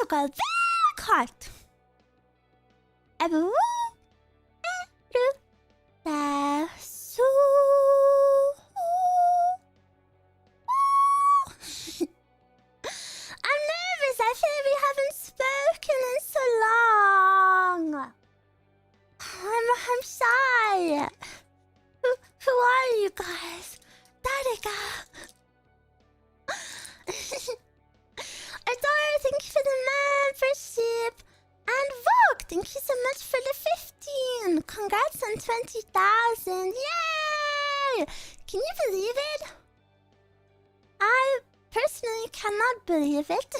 also got very hot. Eruu, Eruu, so. I'm nervous. I feel like we haven't spoken in so long. I'm shy. Who are you guys? Dadika. Adora, thank you for the membership. And Vogue, thank you so much for the 15. Congrats on 20,000. Yay! Can you believe it? I personally cannot believe it.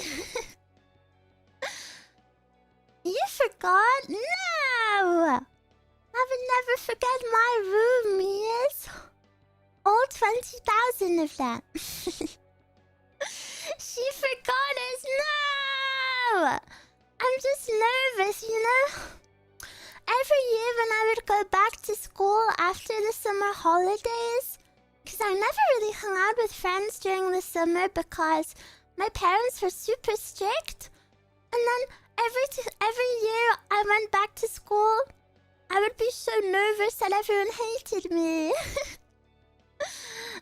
You forgot? No! I would never forget my roomies. All 20,000 of them. She forgot us. No! I'm just nervous, you know? Every year when I would go back to school after the summer holidays, because I never really hung out with friends during the summer because my parents were super strict. And then every year I went back to school, I would be so nervous that everyone hated me.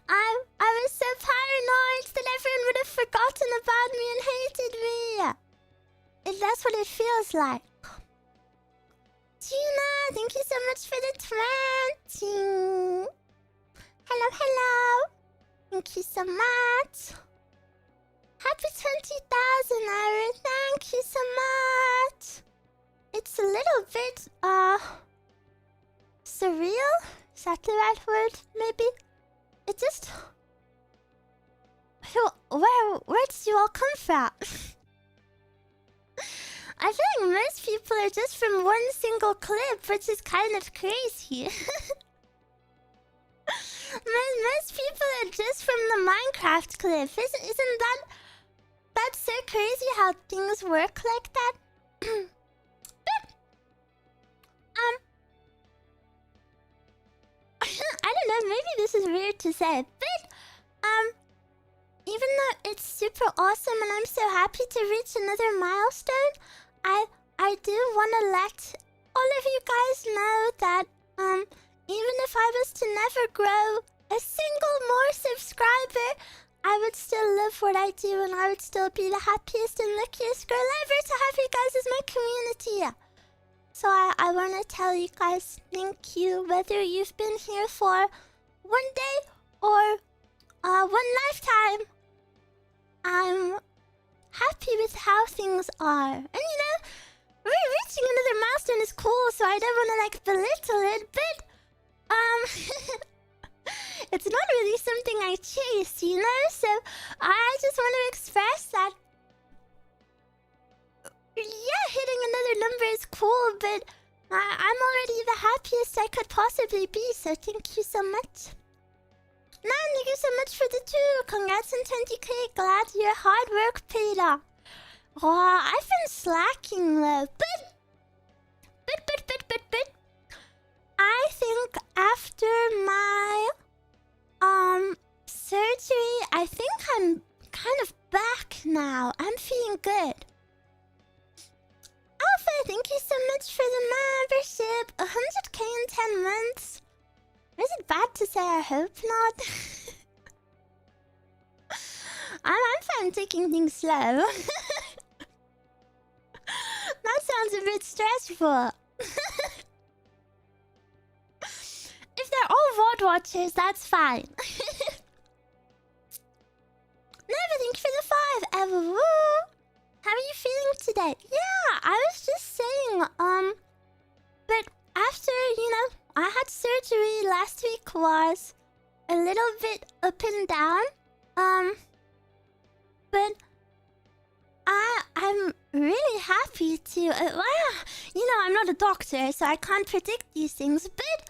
I was so paranoid that everyone would have forgotten about me and hated me. And that's what it feels like. Gina, thank you so much for the 20. Hello, hello. Thank you so much. Happy 20,000, Eruu. Thank you so much. It's a little bit, surreal? Is that the right word? Maybe? It just... Where did you all come from? I feel like most people are just from one single clip, which is kind of crazy. Most people are just from the Minecraft clip. Isn't that... That's so crazy how things work like that? But, I don't know, maybe this is weird to say, but, even though it's super awesome and I'm so happy to reach another milestone, I do want to let all of you guys know that, even if I was to never grow a single more subscriber, I would still love what I do and I would still be the happiest and luckiest girl ever to have you guys as my community. So I want to tell you guys thank you, whether you've been here for one day or one lifetime. I'm happy with how things are. And you know, reaching another milestone is cool, so I don't want to like belittle it, but it's not really something I chase, you know? So I just want to express that, yeah, hitting another number is cool, but I'm already the happiest I could possibly be, so thank you so much. Nan, thank you so much for the 2. Congrats on 20k. Glad your hard work paid off. Oh, I've been slacking though, but I think after my surgery, I think I'm kind of back now. I'm feeling good. Alpha, thank you so much for the membership. 100k in 10 months. Is it bad to say I hope not? I'm fine taking things slow. That sounds a bit stressful. If they're all VOD watchers, that's fine. Never thank you for the 5. Eruu. How are you feeling today? Yeah, I was just saying, but after, you know, I had surgery last week was a little bit up and down, but I'm really happy to, you know, I'm not a doctor, so I can't predict these things, but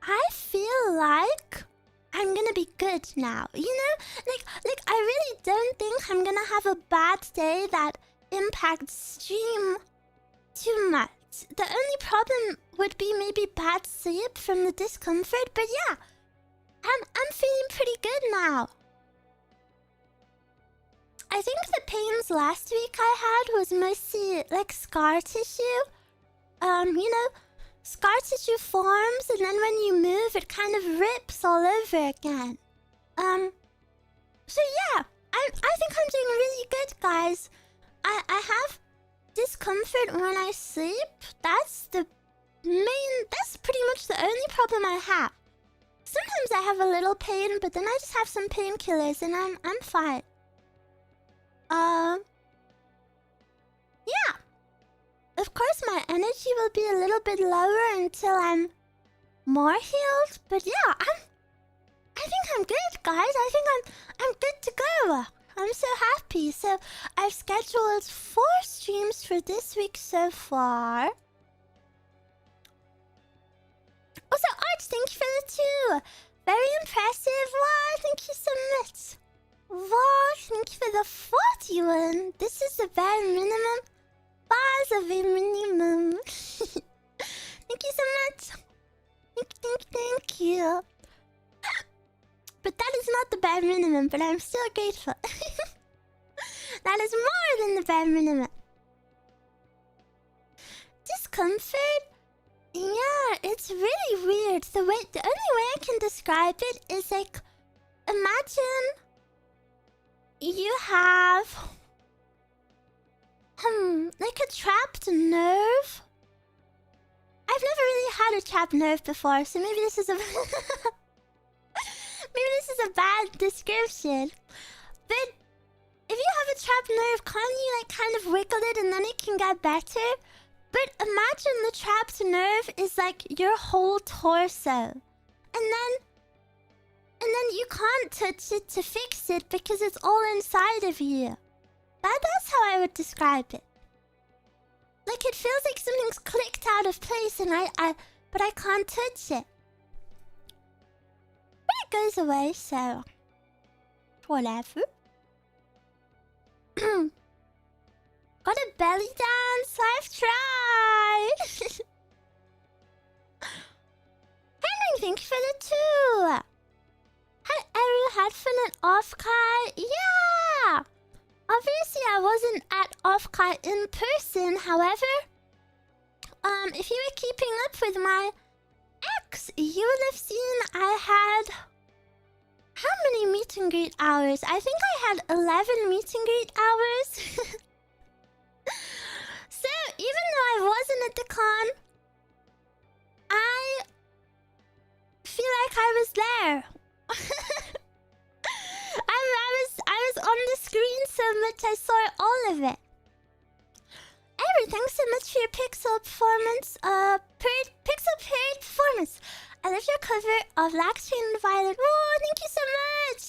I feel like I'm gonna be good now, you know? Like I really don't think I'm gonna have a bad day that impacts stream too much. The only problem would be maybe bad sleep from the discomfort, but yeah, I'm feeling pretty good now. I think the pains last week I had was mostly like scar tissue. You know, scar tissue forms and then when you move it kind of rips all over again. So yeah, I think I'm doing really good, guys. I have discomfort when I sleep. That's pretty much the only problem I have. Sometimes I have a little pain, but then I just have some painkillers and I'm fine. Yeah. Of course my energy will be a little bit lower until I'm more healed, but yeah, I think I'm good, guys. I think I'm good to go. I'm so happy. So I've scheduled 4 streams for this week so far. Also, Arch, thank you for the 2. Very impressive. Wow, thank you so much. Wow, thank you for the 41. This is the bare minimum. Bars of a minimum. Thank you so much. Thank you. But that is not the bare minimum, but I'm still grateful. That is more than the bare minimum. Discomfort? Yeah, it's really weird. The only way I can describe it is like, imagine you have like a trapped nerve. I've never really had a trapped nerve before, so maybe this is a maybe this is a bad description. But if you have a trapped nerve, can't you like kind of wiggle it and then it can get better? But imagine the trapped nerve is like your whole torso. And then you can't touch it to fix it because it's all inside of you. That's how I would describe it. Like it feels like something's clicked out of place and but I can't touch it. But it goes away, so whatever. Got a belly dance? I've tried. Henry, thank you for the 2. Had Eruu had fun at Offkai? Yeah! Obviously, I wasn't at Offkai in person. However, if you were keeping up with my ex, you would have seen I had... How many meet and greet hours? I think I had 11 meet and greet hours. So, even though I wasn't at the con, I feel like I was there. I was on the screen so much I saw all of it. Eruu, thanks so much for your pixel performance. Pixel period performance. I love your cover of Laxtrain and Violet. Oh, thank you so much.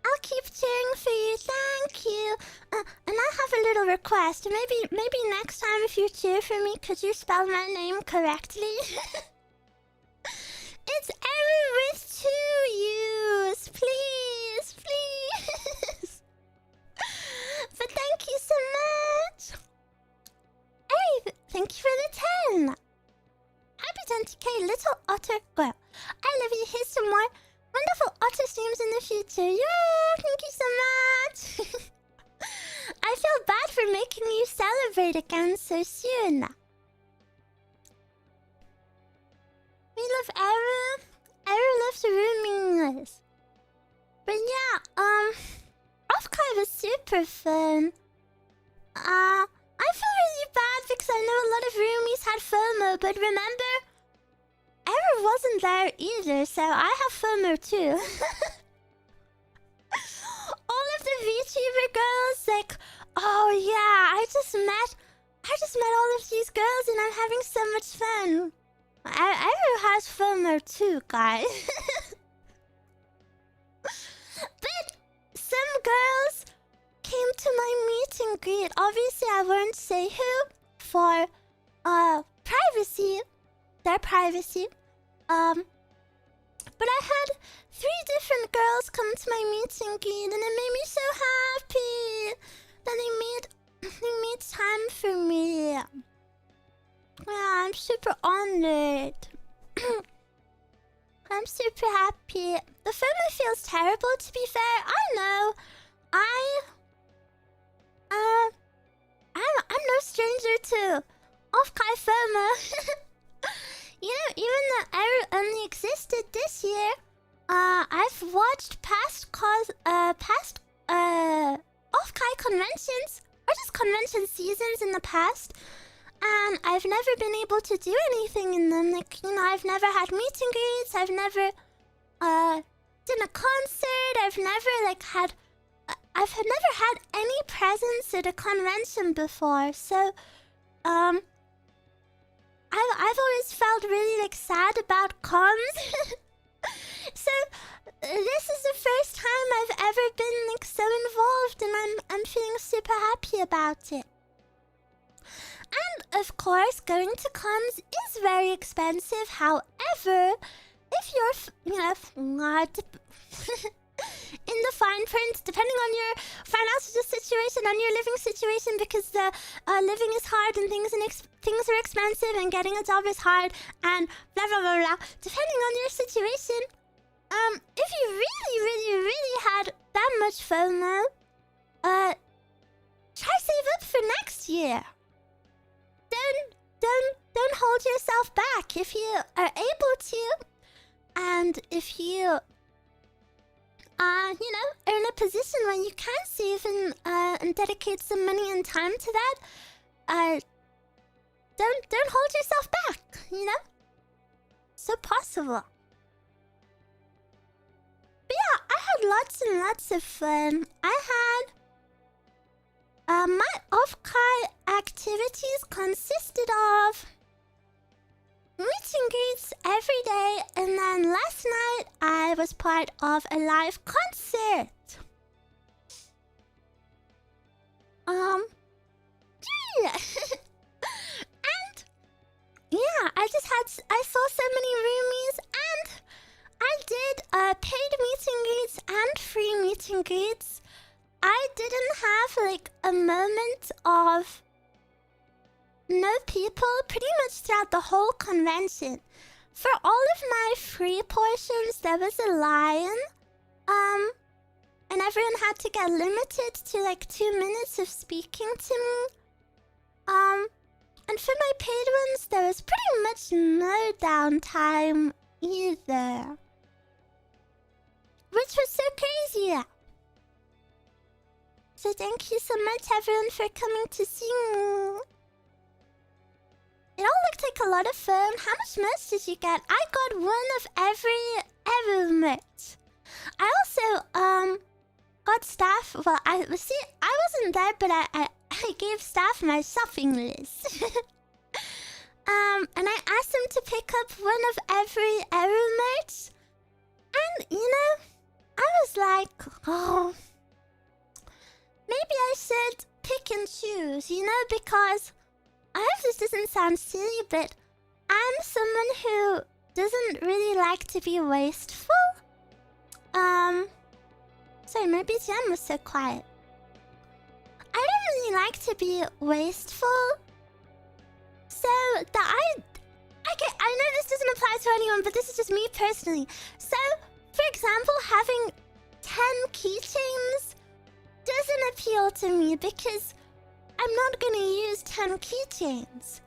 I'll keep cheering for you. Thank you. And I have a little request. Maybe next time if you cheer for me, could you spell my name correctly? It's Eruu with 2 U's. Please, please. But thank you so much. Hey, thank you for the 10. Happy 20k, little otter girl. I love you. Here's some more wonderful otter streams in the future. Yeah, thank you so much. I feel bad for making you celebrate again so soon. We love Eruu. Eruu loves ruumie. But yeah, Offkai was super fun. I feel really bad because I know a lot of roomies had FOMO, but remember, Eruu wasn't there either, so I have FOMO too. All of the VTuber girls, like, oh yeah, I just met all of these girls and I'm having so much fun. Eruu has FOMO too, guys. But some girls came to my meet and greet. Obviously, I won't say who for privacy, their privacy. But I had 3 different girls come to my meet and greet, and it made me so happy that they made time for me. Yeah, I'm super honored. I'm super happy. The FOMO feels terrible, to be fair. I know. I'm no stranger to Offkai FOMO. You know, even though Eruu only existed this year, I've watched past Offkai conventions or just convention seasons in the past, and I've never been able to do anything in them. Like, you know, I've never had meet and greets. I've never done a concert. I've never had any presence at a convention before. So, I've always felt really like sad about cons. So this is the first time I've ever been like so involved, and I'm feeling super happy about it. And of course, going to cons is very expensive. However, if you're, in the fine print, depending on your financial situation, on your living situation, because the living is hard and things are expensive and getting a job is hard and blah blah blah blah. Depending on your situation, if you really had that much FOMO, try save up for next year. Don't hold yourself back if you are able to, and if you are in a position where you can save and dedicate some money and time to that. Don't hold yourself back, you know? So possible. But yeah, I had lots and lots of fun. I had my Offkai activities consisted of meet and greets every day, and then last night I was part of a live concert. Yeah. And yeah, I saw so many roomies, and I did paid meet and greets and free meet and greets. I didn't have like a moment of no people pretty much throughout the whole convention. For all of my free portions, there was a lion. And everyone had to get limited to like 2 minutes of speaking to me. And for my paid ones, there was pretty much no downtime either. Which was so crazy. So thank you so much everyone for coming to see me. It all looked like a lot of fun. How much merch did you get? I got one of every Eruu merch. I also got staff. Well, I wasn't there, but I gave staff my shopping list. And I asked them to pick up one of every Eruu merch. And you know, I was like, oh, maybe I should pick and choose, you know, because I hope this doesn't sound silly, but I'm someone who doesn't really like to be wasteful. Sorry, my BGM was so quiet. I don't really like to be wasteful. So, I know this doesn't apply to anyone, but this is just me personally. So, for example, having 10 keychains doesn't appeal to me because I'm not gonna use 10 keychains.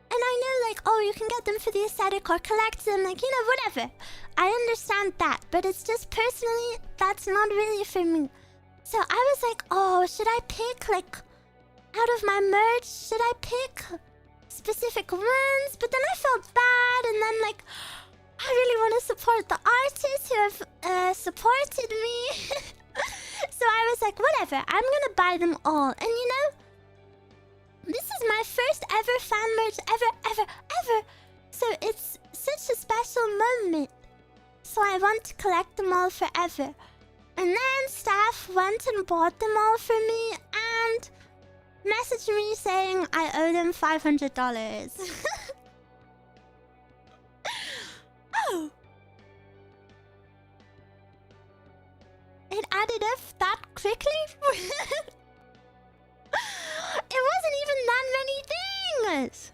And I know, like, oh, you can get them for the aesthetic or collect them, like, you know, whatever. I understand that, but it's just personally, that's not really for me. So I was like, oh, should I pick, like, out of my merch, should I pick specific ones? But then I felt bad, and then, like, I really want to support the artists who have supported me. So I was like, whatever, I'm gonna buy them all. And you know, this is my first ever fan merch ever. So it's such a special moment. So I want to collect them all forever. And then staff went and bought them all for me and messaged me saying I owe them $500. Oh. It added up that quickly? It wasn't even that many things!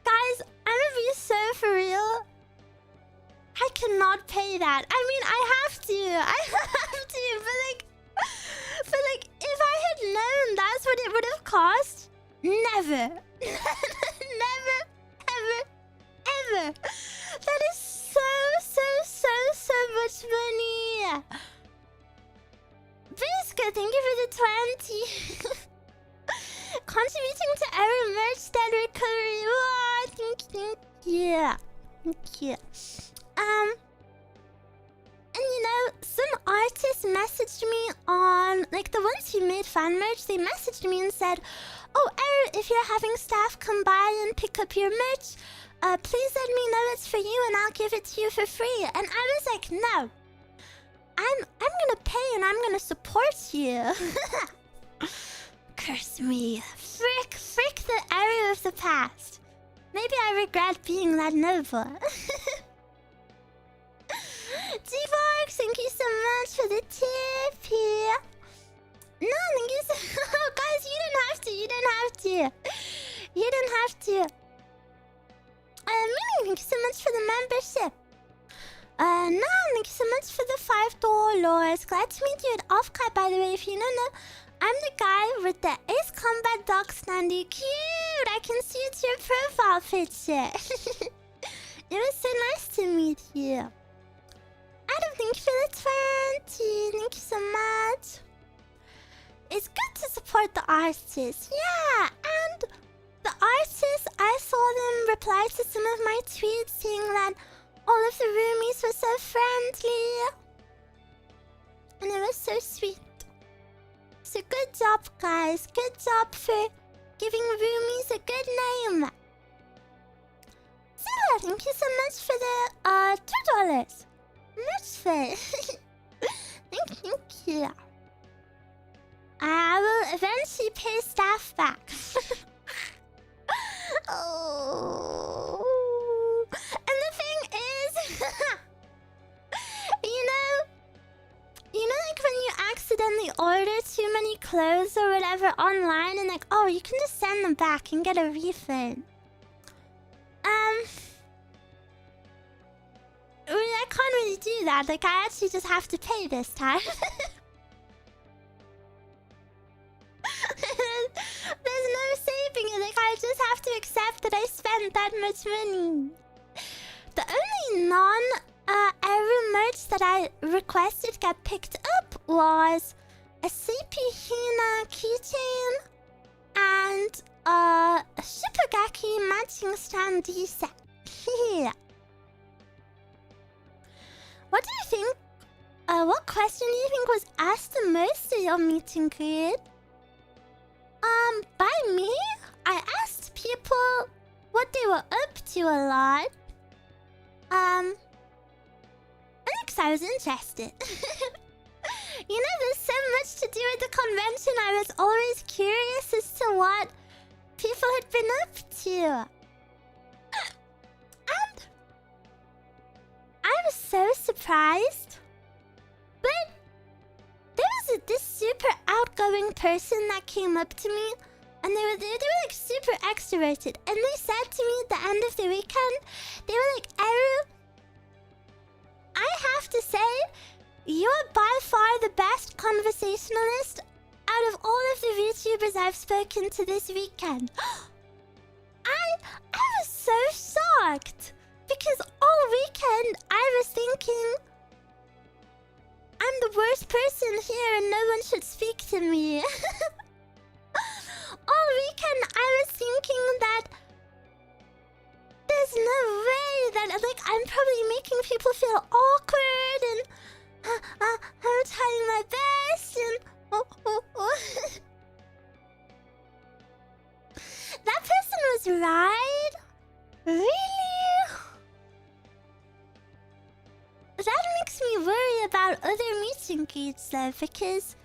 Guys, I'm gonna be so for real. I cannot pay that. I mean, I have to, but like, if I had known that's what it would have cost, never. Never, ever, ever. That is so much money. Bisco, thank you for the 20. Contributing to Eruu merch stand recovery. Oh, thank you. Thank you. And you know, some artists messaged me on, like the ones who made fan merch, they messaged me and said, oh, Eruu, if you're having staff come by and pick up your merch, please let me know it's for you and I'll give it to you for free. And I was like, no. I'm gonna pay and I'm gonna support you. Curse me. Frick the Eruu of the past. Maybe I regret being that noble. G-Bark, thank you so much for the tip here. No, thank you so oh, guys, you didn't have to. You didn't have to. Meaning, thank you so much for the membership. No, thank you so much for the $5. Glad to meet you at Offkai, by the way. If you don't know, I'm the guy with the Ace Combat Dog Standy. Cute! I can see it's your profile picture. It was so nice to meet you. Adam, thank you for the 20. Thank you so much. It's good to support the artists. Yeah, and the artists, I saw them reply to some of my tweets saying that all of the roomies were so friendly. And it was so sweet. So good job, guys. Good job for giving roomies a good name. Zilla, thank you so much for the $2. Much fun. Thank you. I will eventually pay staff back. Oh. And the thing is, you know, like when you accidentally order too many clothes or whatever online, and like, oh, you can just send them back and get a refund. I can't really do that. Like, I actually just have to pay this time. There's no saving it. Like, I just have to accept that I spent that much money. The only non-Eruu merch that I requested got picked up was a Sleepy Hina keychain and a Shipugaki matching standee set. Yeah. What do you think? What question do you think was asked the most at your meet and greet? By me? I asked people what they were up to a lot. I think I was interested. You know, there's so much to do at the convention. I was always curious as to what people had been up to. And I was so surprised. But there was this super outgoing person that came up to me. And they were like super extroverted. And they said to me at the end of the weekend, they were like, Eruu, I have to say, you're by far the best conversationalist out of all of the VTubers I've spoken to this weekend. I was so shocked. Because all weekend I was thinking, I'm the worst person here and no one should speak to me. All weekend I was thinking that there's no way that, like, I'm probably making people feel awkward and I'm trying my best and that person was right? Really? That makes me worry about other meet and greets though, because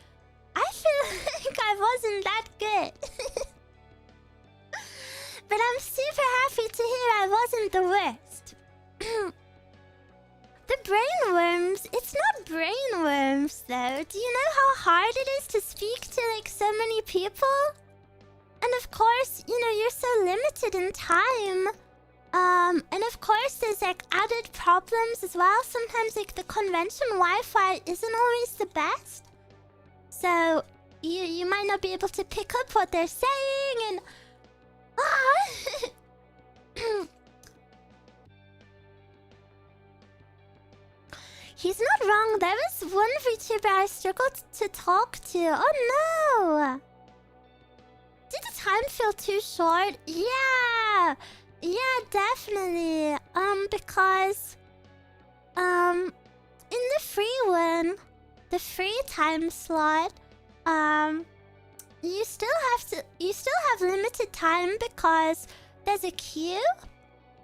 I feel like I wasn't that good. But I'm super happy to hear I wasn't the worst. The brainworms, it's not brainworms though. Do you know how hard it is to speak to like so many people? And of course, you know, you're so limited in time. And of course there's like added problems as well. Sometimes like the convention Wi-Fi isn't always the best. So you might not be able to pick up what they're saying, and he's not wrong. There was one VTuber I struggled to talk to. Oh no! Did the time feel too short? Yeah, definitely. Because in the free one, the free time slot, you still have limited time because there's a queue,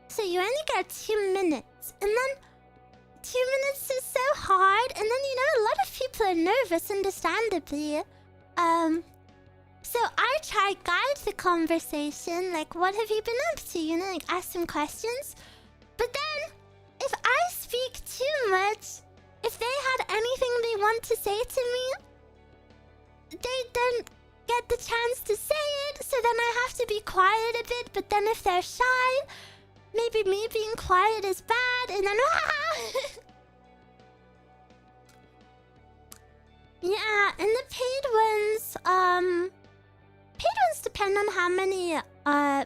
so you only get 2 minutes, and then 2 minutes is so hard, and then a lot of people are nervous, understandably. So I try guide the conversation, like, what have you been up to? Like, ask some questions. But then, if I speak too much, if they had anything they want to say to me, they don't get the chance to say it, so then I have to be quiet a bit. But then if they're shy, maybe me being quiet is bad, and then yeah, and the paid ones depend on how many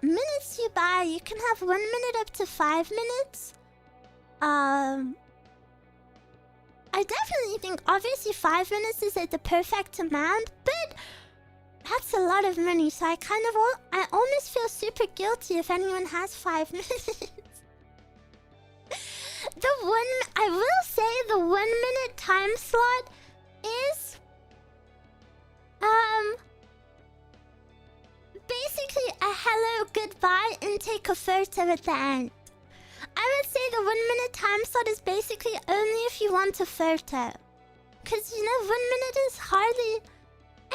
minutes you buy. You can have 1 minute up to 5 minutes. I definitely think, obviously, 5 minutes is like the perfect amount, but that's a lot of money, so I almost feel super guilty if anyone has 5 minutes. I will say the 1 minute time slot is basically a hello, goodbye, and take a photo at the end. I would say the 1 minute time slot is basically only if you want a photo. Because, 1 minute is hardly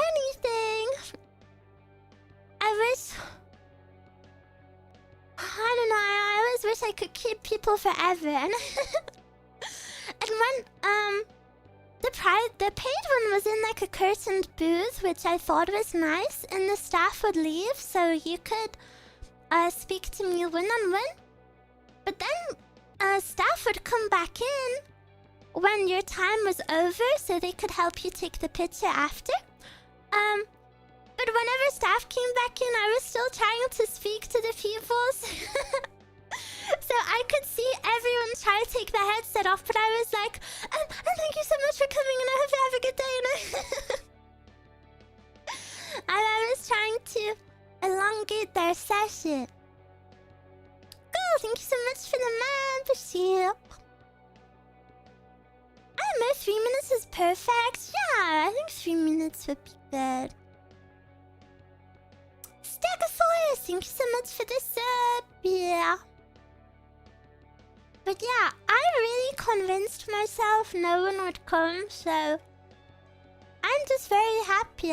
anything. I don't know, I always wish I could keep people forever. And when, the paid one was in like a curtained booth, which I thought was nice, and the staff would leave, so you could speak to me one-on-one. But then staff would come back in when your time was over, so they could help you take the picture after. But whenever staff came back in, I was still trying to speak to the people. So I could see everyone try to take their headset off, but I was like, and thank you so much for coming, and I hope you have a good day. And I was trying to elongate their session. Cool, thank you so much for the membership. I don't know, 3 minutes is perfect. Yeah, I think 3 minutes would be good. Stegosaurus, thank you so much for the sub. Yeah. But yeah, I really convinced myself no one would come, so I'm just very happy.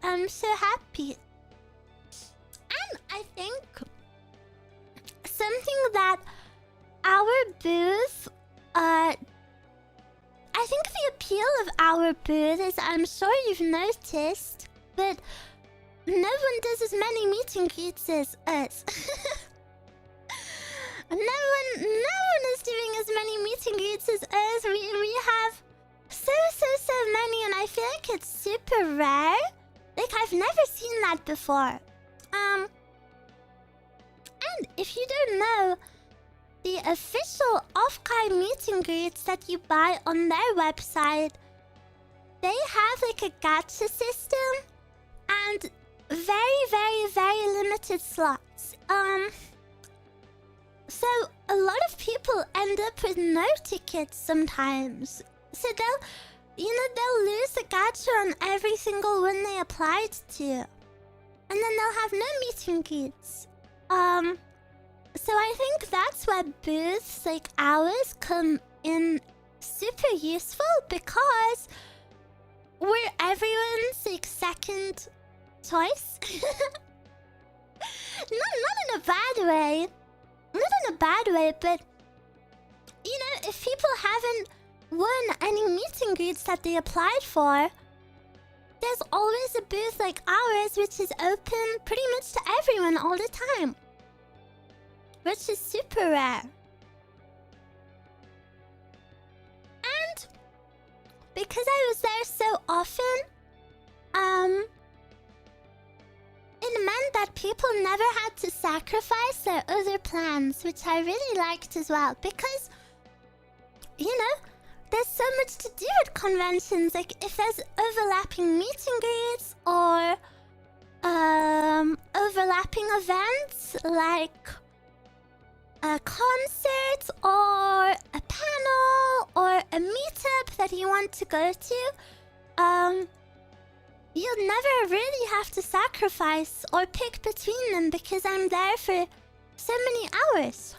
I'm so happy. And I think something that our booth, I think the appeal of our booth is, I'm sure you've noticed, but no one does as many meet and greets as us. No one is doing as many meet and greets as us. We have so many, and I feel like it's super rare. Like, I've never seen that before. And if you don't know, the official Offkai meet and greets that you buy on their website, they have like a gacha system and very limited slots. So a lot of people end up with no tickets sometimes. So they'll lose the gacha on every single one they applied to. And then they'll have no meet and greets. So I think that's why booths like ours come in super useful, because we're everyone's like second choice. Not in a bad way. Not in a bad way, but if people haven't won any meet and greets that they applied for, there's always a booth like ours which is open pretty much to everyone all the time. Which is super rare. And because I was there so often, people never had to sacrifice their other plans, which I really liked as well, because, you know, there's so much to do at conventions. Like, if there's overlapping meet and greets or overlapping events like a concert or a panel or a meetup that you want to go to, you'll never really have to sacrifice or pick between them because I'm there for so many hours.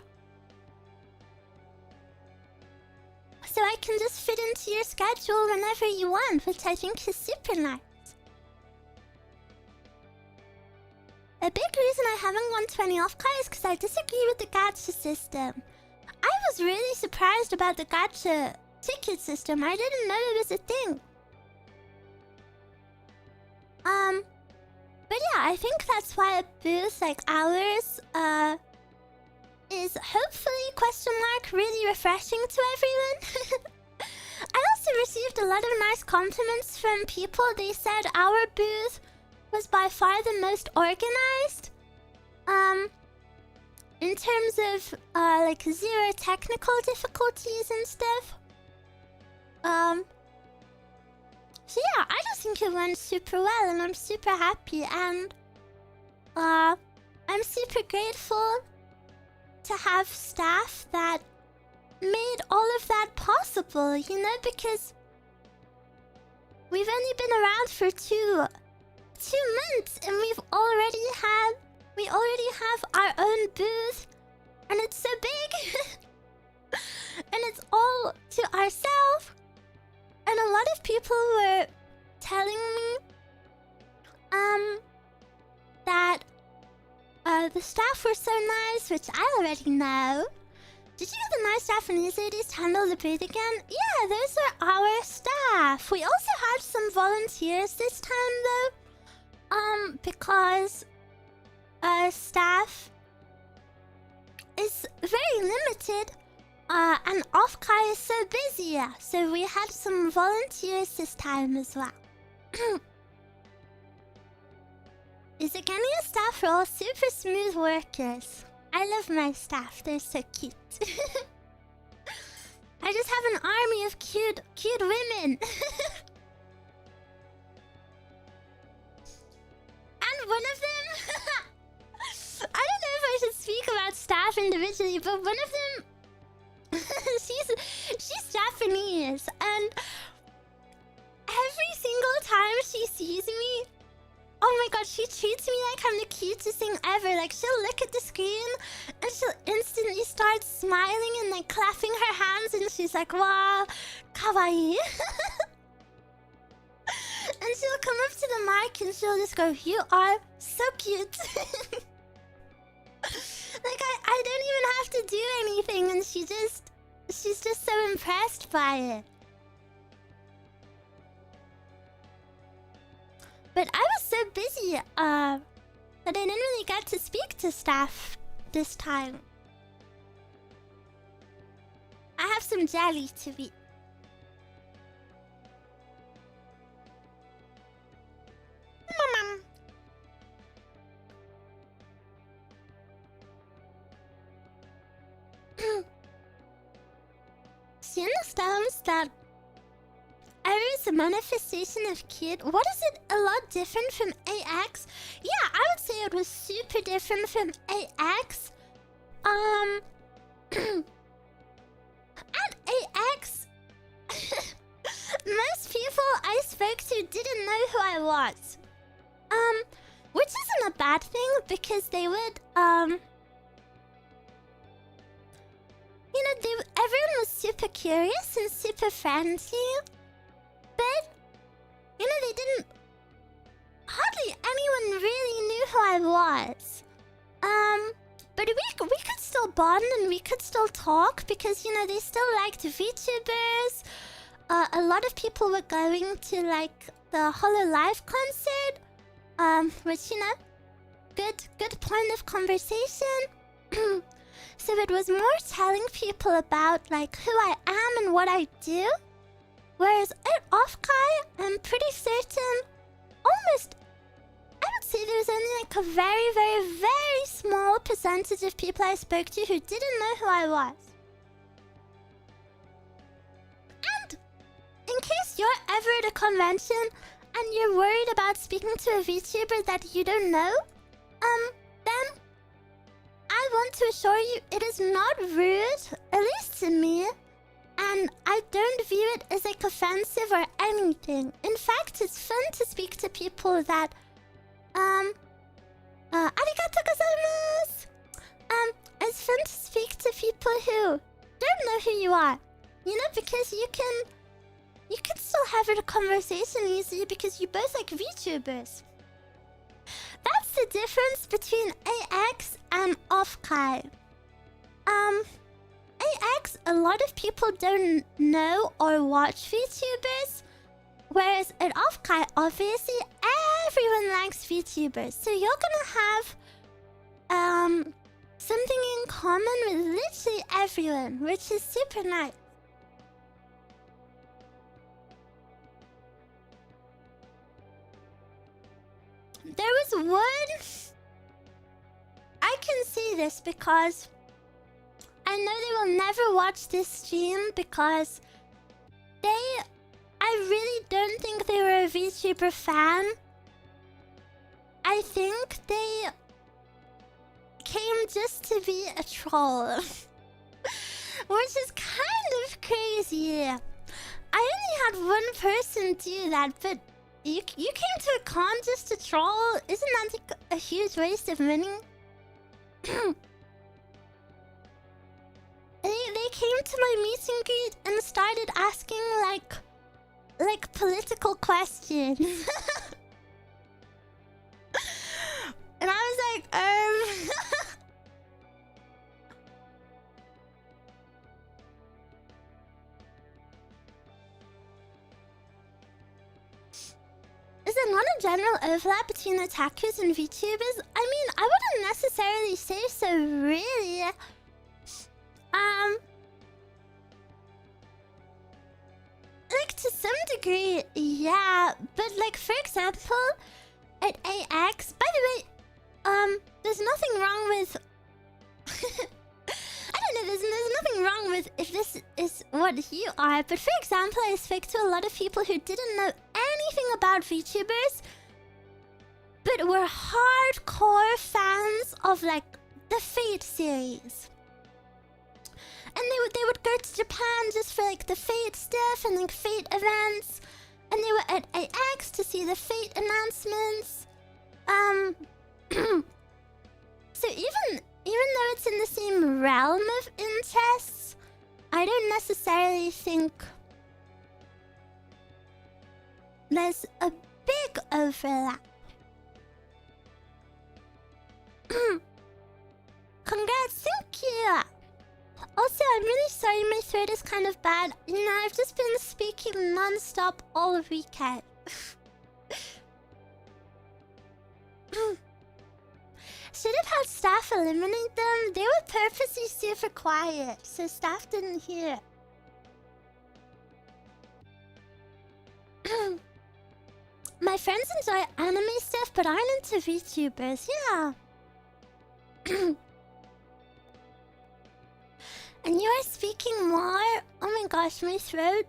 So I can just fit into your schedule whenever you want, which I think is super nice. A big reason I haven't gone to any Offkai is because I disagree with the gacha system. I was really surprised about the gacha ticket system. I didn't know it was a thing. But yeah, I think that's why a booth like ours, is hopefully, really refreshing to everyone. I also received a lot of nice compliments from people. They said our booth was by far the most organized. In terms of, like, zero technical difficulties and stuff. So yeah, I just think it went super well and I'm super happy and, I'm super grateful to have staff that made all of that possible, you know, because we've only been around for two months and we already have our own booth and it's so big and it's all to ourselves. And a lot of people were telling me that the staff were so nice, which I already know. Did you get the nice staff in IZIGENIA to handle the booth again? Yeah, those are our staff. We also had some volunteers this time though. Because staff is very limited. And Offkai is so busy, yeah. So we had some volunteers this time as well. IZIGENIA staff are all super smooth workers. I love my staff, they're so cute. I just have an army of cute women. And one of them... I don't know if I should speak about staff individually, but one of them... she's Japanese, and every single time she sees me, oh my god, she treats me like I'm the cutest thing ever. Like, she'll look at the screen and she'll instantly start smiling and like clapping her hands and she's like, wow, kawaii. And she'll come up to the mic and she'll just go, you are so cute. Like, I don't even have to do anything and she's just so impressed by it. But I was so busy, that I didn't really get to speak to staff this time. I have some jelly to eat. Mama. She understands that Eruu is a manifestation of kid. What is it a lot different from AX? Yeah, I would say it was super different from AX. At AX, most people I spoke to didn't know who I was. Which isn't a bad thing because they would, you know, everyone was super curious and super friendly. But, you know, they didn't... Hardly anyone really knew who I was. But we could still bond and we could still talk because, you know, they still liked VTubers. A lot of people were going to, like, the Hololive concert. Which, you know, good point of conversation. So it was more telling people about, like, who I am and what I do. Whereas at Offkai, I'm pretty certain, almost, I would say there was only like a very, very, very small percentage of people I spoke to who didn't know who I was. And in case you're ever at a convention and you're worried about speaking to a VTuber that you don't know, then I want to assure you it is not rude, at least to me, and I don't view it as like offensive or anything. In fact, it's fun to speak to people that, arigato gozaimasu! It's fun to speak to people who don't know who you are. You know, because you can still have a conversation easily because you both like VTubers. That's the difference between AX and Offkai. AX, a lot of people don't know or watch VTubers, whereas at Offkai, obviously, everyone likes VTubers. So you're gonna have something in common with literally everyone, which is super nice. There was one... I can see this because I know they will never watch this stream because I really don't think they were a VTuber fan. I think they came just to be a troll. Which is kind of crazy. I only had one person do that, but you came to a con just to troll? Isn't that like a huge waste of money? They came to my meet and greet and started asking like political questions. And I was like, Is there not a general overlap between otakus and VTubers? I mean, I wouldn't necessarily say so, really. Like, to some degree, yeah. But, like, for example, at AX... By the way, there's nothing wrong with... I don't know, there's nothing wrong with if this is what you are. But, for example, I spoke to a lot of people who didn't know anything about VTubers, but were hardcore fans of, like, the Fate series. And they would go to Japan just for like the Fate stuff and like Fate events. And they were at AX to see the Fate announcements. So even though it's in the same realm of interests, I don't necessarily think there's a big overlap. Congrats, thank you! Also, I'm really sorry my throat is kind of bad. You know, I've just been speaking non-stop all weekend. Should have had staff eliminate them. They were purposely super quiet, so staff didn't hear. My friends enjoy anime stuff, but aren't into VTubers. Yeah. And you are speaking more? Oh my gosh, my throat.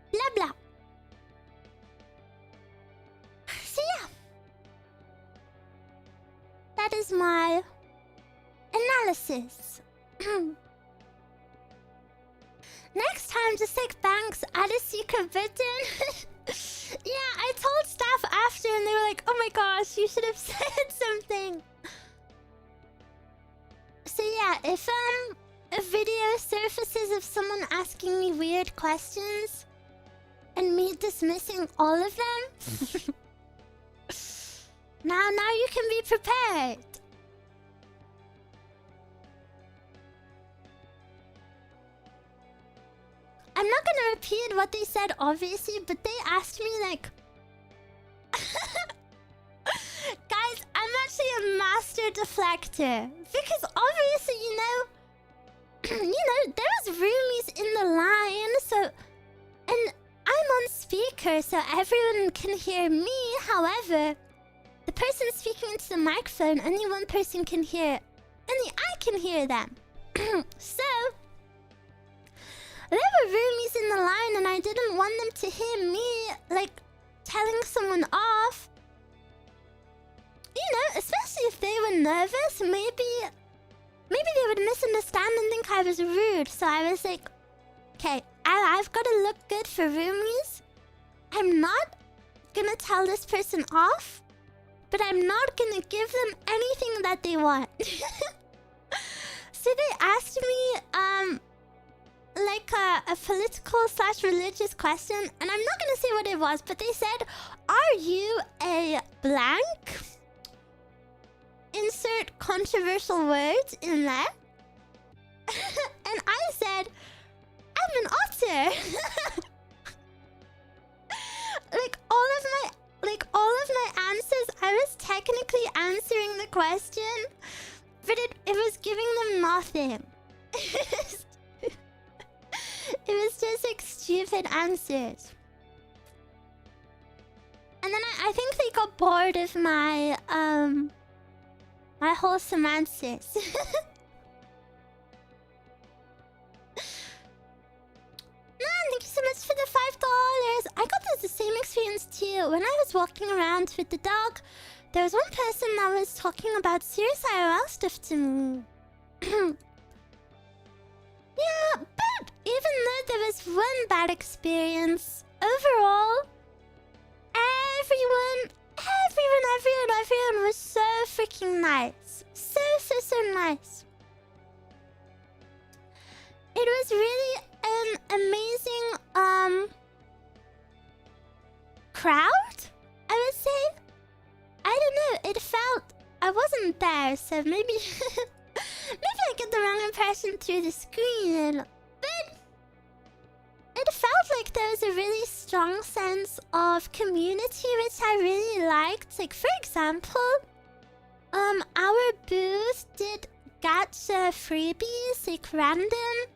Blah blah. So yeah. That is my analysis. Next time, just like Banks, add a secret button. Yeah, I told staff after and they were like, oh my gosh, you should have said something. So yeah, if a video surfaces of someone asking me weird questions and me dismissing all of them, now you can be prepared. I'm not gonna repeat what they said, obviously, but they asked me, like... Guys, I'm actually a master deflector. Because obviously, you know, there was roomies in the line, so... And on speaker so everyone can hear me. However, the person speaking into the microphone, only one person can hear. Only I can hear them. So, there were roomies in the line and I didn't want them to hear me, like, telling someone off. You know, especially if they were nervous, maybe they would misunderstand and think I was rude. So I was like, okay, I've got to look good for roomies. I'm not gonna tell this person off, but I'm not gonna give them anything that they want. So they asked me, like a political / religious question, and I'm not gonna say what it was, but they said, "Are you a blank?" Insert controversial words in there. And I said, "I'm an otter." Like all of my answers, I was technically answering the question, but it was giving them nothing. It was just like stupid answers. And then I think they got bored of my my wholesome answers. Man, thank you so much for the $5. I got the same experience too. When I was walking around with the dog, there was one person that was talking about serious IRL stuff to me. Yeah, but even though there was one bad experience, overall, everyone was so freaking nice. So nice. It was really an amazing, crowd, I would say. I don't know, it felt... I wasn't there, so maybe... maybe I get the wrong impression through the screen, but... It felt like there was a really strong sense of community, which I really liked. Like, for example, our booth did gacha freebies, like random.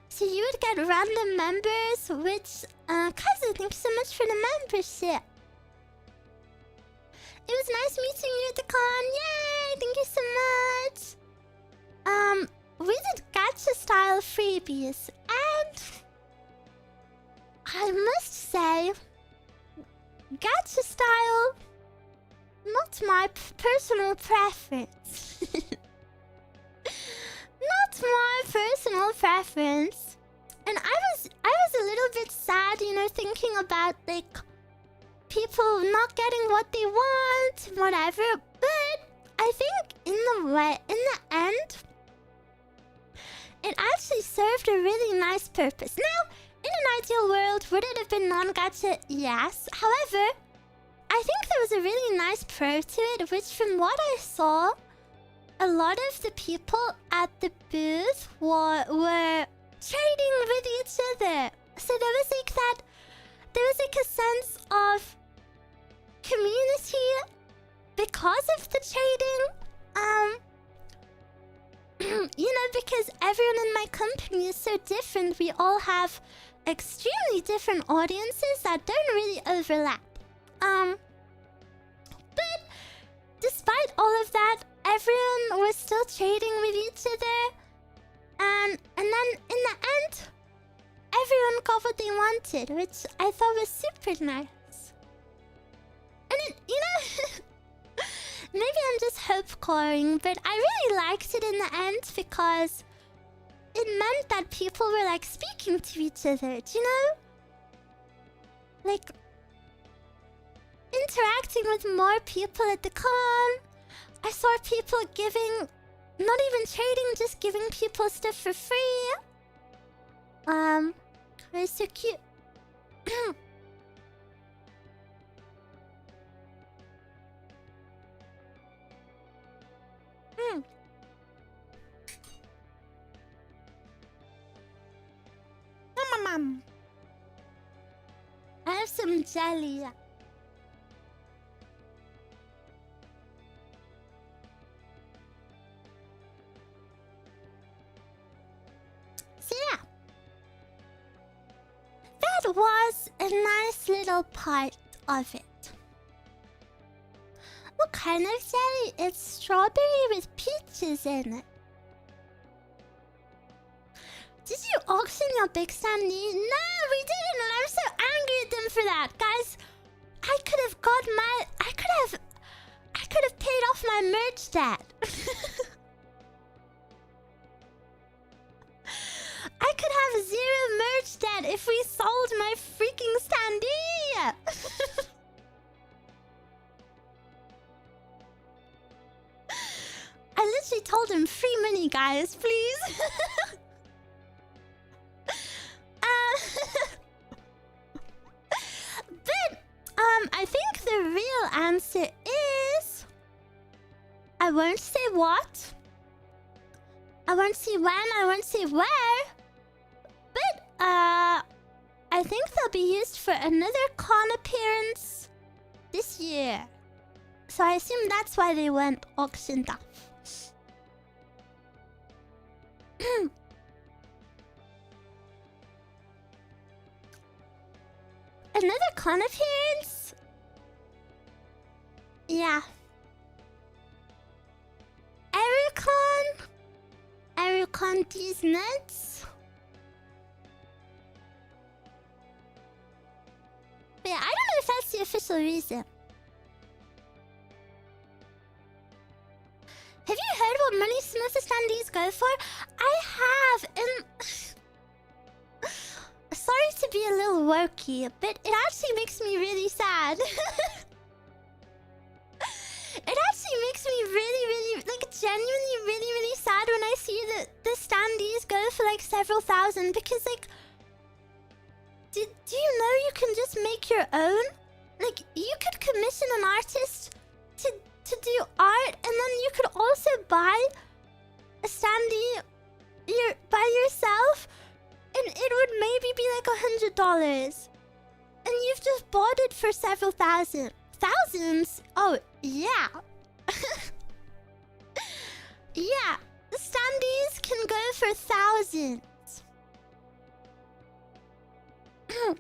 So you would get random members, which, Kazu, thank you so much for the membership. It was nice meeting you at the con. Yay! Thank you so much. We did gacha style freebies, and I must say, gacha style, not my personal preference. Not my personal preference. And I was a little bit sad, you know, thinking about like people not getting what they want, whatever. But I think in the end, it actually served a really nice purpose. Now, in an ideal world, would it have been non-gacha? Yes. However, I think there was a really nice pro to it, which from what I saw, a lot of the people at the booth were trading with each other. So there was like that, there was like a sense of community because of the trading. You know, because everyone in my company is so different, we all have extremely different audiences that don't really overlap. But despite all of that, everyone was still trading with each other. And then in the end, everyone got what they wanted, which I thought was super nice. And it, you know, maybe I'm just hope-coring, but I really liked it in the end because it meant that people were like speaking to each other, do you know? Like interacting with more people at the con. I saw people giving, not even trading, just giving people stuff for free. It was so cute. I have some jelly. So yeah, that was a nice little part of it. What kind of jelly? It's strawberry with peaches in it. Did you auction your big standee? No, we didn't, and I'm so angry at them for that. Guys, I could have got my... I could have paid off my merch debt. I could have 0 merch debt if we sold my freaking standee. I literally told him free money, guys, please. But I think the real answer is I won't say what. I won't say when, I won't say where. But I think they'll be used for another con appearance this year. So I assume that's why they weren't auctioned off. Another con appearance? Yeah. Eruu these nuts. But yeah, I don't know if that's the official reason. Have you heard what money Smith standees go for? I have, and sorry to be a little wokey, but it actually makes me really sad. It actually makes me really, like, genuinely really sad when I see that the standees go for, like, several thousand. Because, like, do you know you can just make your own? Like, you could commission an artist to do art, and then you could also buy a standee by yourself, and it would maybe be like $100. And you've just bought it for several thousand. Thousands? Oh, yeah. Yeah, the standees can go for thousands. Yeah,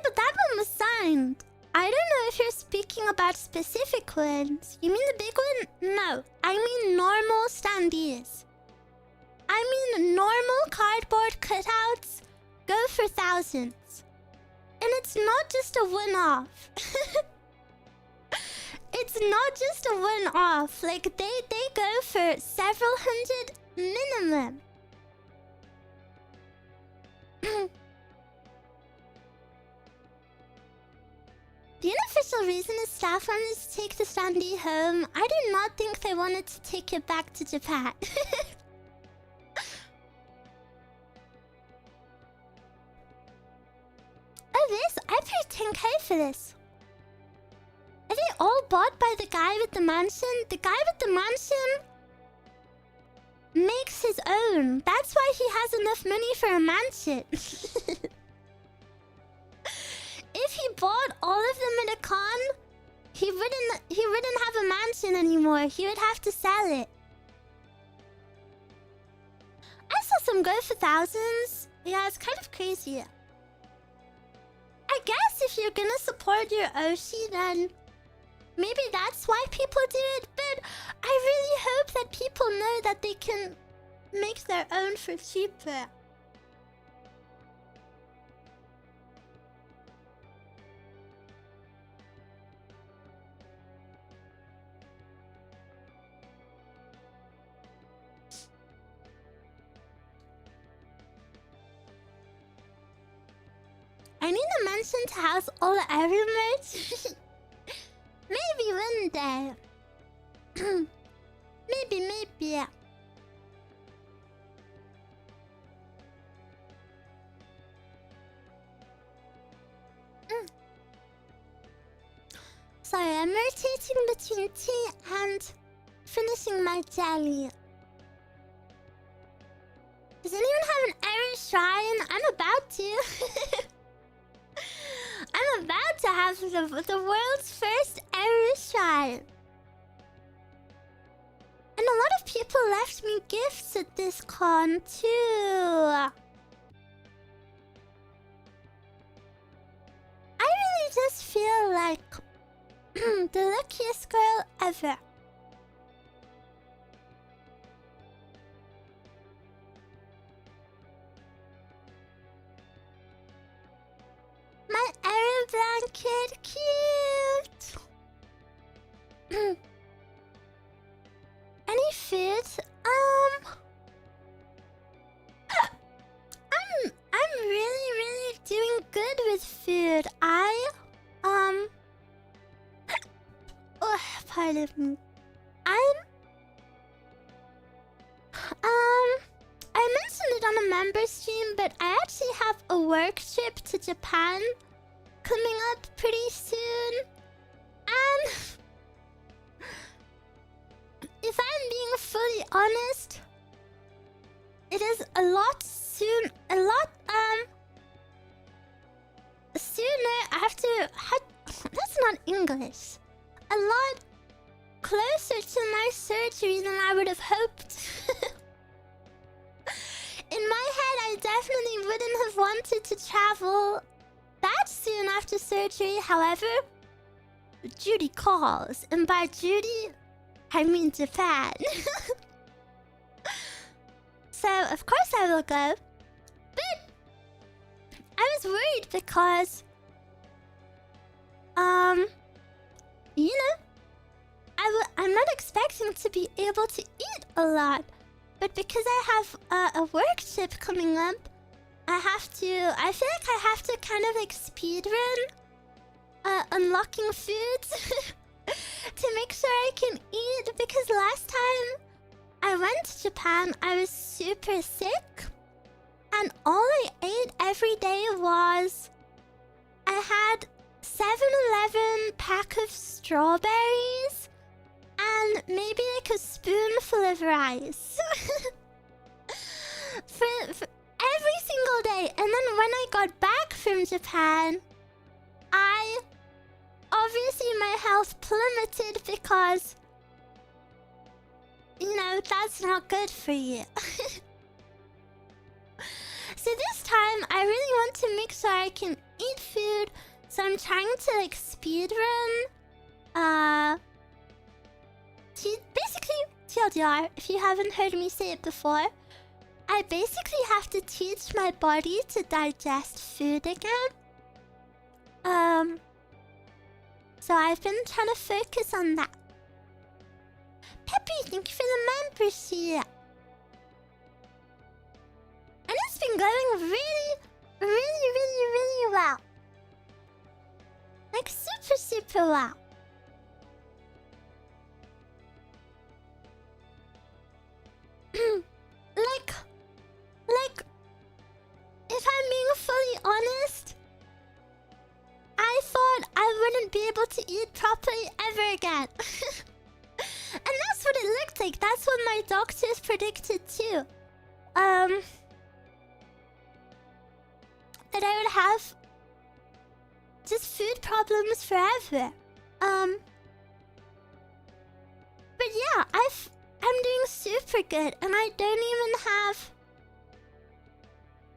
but that one was signed. I don't know if you're speaking about specific ones. You mean the big one? No, I mean normal standees. I mean normal cardboard cutouts go for thousands. And it's not just a one-off. It's not just a one-off. Like, they go for several hundred minimum. The unofficial reason is staff wanted to take the standee home. I do not think they wanted to take it back to Japan. Oh, this? I paid 10k for this. Are they all bought by the guy with the mansion? The guy with the mansion makes his own. That's why he has enough money for a mansion. If he bought all of them at a con, he wouldn't have a mansion anymore. He would have to sell it. I saw some go for thousands. Yeah, it's kind of crazy. I guess if you're gonna support your Oshi, then maybe that's why people do it. But I really hope that people know that they can make their own for cheaper. I need a mansion to house all the Eruu merch. Maybe one day. Maybe. Sorry, I'm rotating between tea and finishing my jelly. Does anyone have an Eruu shrine? I'm about to. I'm about to have the world's first Eruu shrine. And a lot of people left me gifts at this con too. feel like the luckiest girl ever. My Eruu blanket, cute. Any food? I'm really doing good with food. Oh, pardon me. I mentioned it on a member stream, but I actually have a work trip to Japan coming up pretty soon. And if I'm being fully honest, it is a lot sooner after... That's not English. A lot closer to my surgery than I would have hoped. In my head, I definitely wouldn't have wanted to travel that soon after surgery. However, Judy calls. And by Judy, I mean Japan. So, of course I will go. But I was worried because... you know, I'm not expecting to be able to eat a lot. But because I have a work trip coming up, I feel like I have to kind of like speedrun unlocking foods to make sure I can eat. Because last time I went to Japan, I was super sick. And all I ate every day was... I had 7-Eleven pack of strawberries and maybe like a spoonful of rice. for every single day. And then when I got back from Japan, obviously my health plummeted because, you know, that's not good for you. So this time, I really want to make sure I can eat food. So I'm trying to like speedrun. Basically, TLDR, if you haven't heard me say it before, I basically have to teach my body to digest food again. So I've been trying to focus on that. Peppy, thank you for the membership. And it's been going really well. Like super well. like, if I'm being fully honest, I thought I wouldn't be able to eat properly ever again. And that's what it looked like. That's what my doctors predicted too. That I would have just food problems forever. But yeah, I'm doing super good, and I don't even have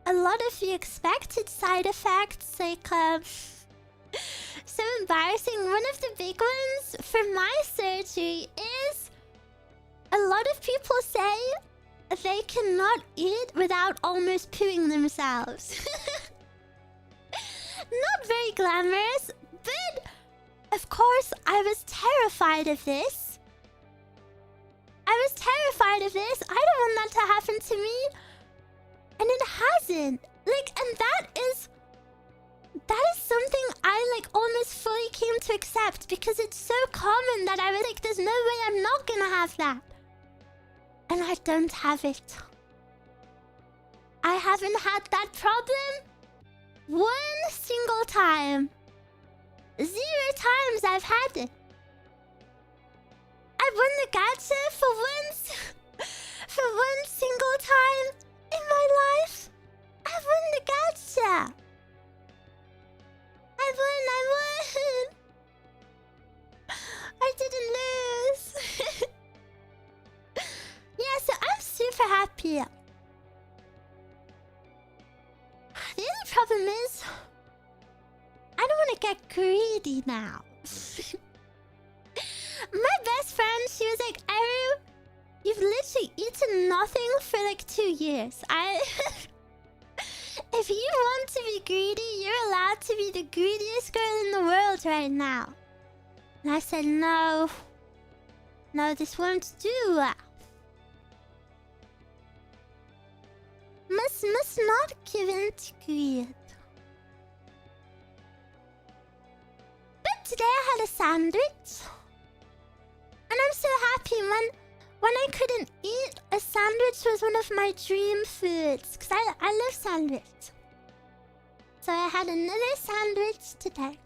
a lot of the expected side effects, like so embarrassing. One of the big ones for my surgery is a lot of people say they cannot eat without almost pooing themselves. Not very glamorous, but of course I was terrified of this. I don't want that to happen to me. And it hasn't. Like, and that is something I like almost fully came to accept, because it's so common that I was like, there's no way I'm not gonna have that. And I don't have it. I haven't had that problem one single time. 0 times I've had it. I won the gacha for once. For one single time in my life. I won the gacha. I won. I didn't lose. Yeah, so I'm super happy. The only problem is, I don't want to get greedy now. My best friend, she was like, Eruu, you've literally eaten nothing for like 2 years. If you want to be greedy, you're allowed to be the greediest girl in the world right now. And I said, no. No, this won't do. Must not give in to greed. But today I had a sandwich. And I'm so happy when I couldn't eat, a sandwich was one of my dream foods. Because I love sandwich. So I had another sandwich today.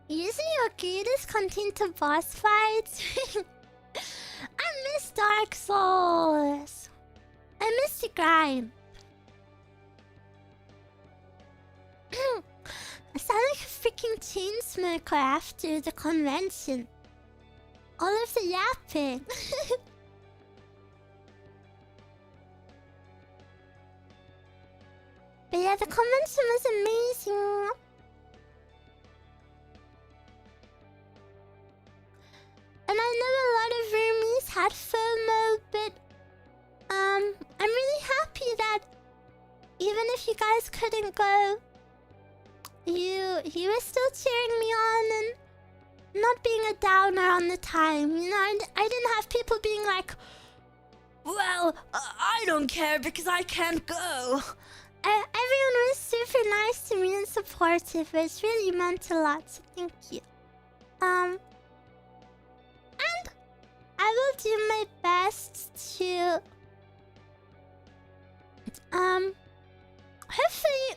Using your greatest content to boss fights. I miss Dark Souls. I miss the grind. I sound like a freaking chain smoker after the convention. All of the yapping. But yeah, the convention was amazing. And I know a lot of roomies had FOMO, but I'm really happy that even if you guys couldn't go, you were still cheering me on and not being a downer on the time. You know, I didn't have people being like, well, I don't care because I can't go. Everyone was super nice to me and supportive, which really meant a lot, so thank you. And I will do my best to hopefully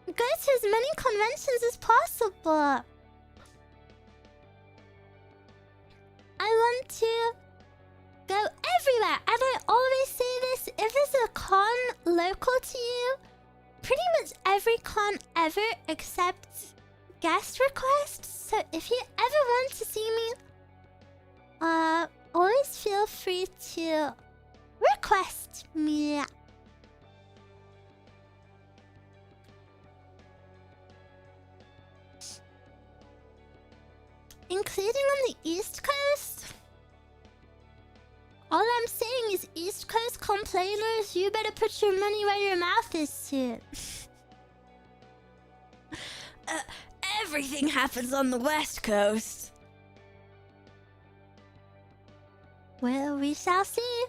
go to as many conventions as possible. I want to go everywhere, and I always say this: if there's a con local to you, pretty much every con ever accepts guest requests. So if you ever want to see me, always feel free to request me. Including on the East Coast? All I'm saying is, East Coast complainers, you better put your money where your mouth is soon. Everything happens on the West Coast. Well, we shall see.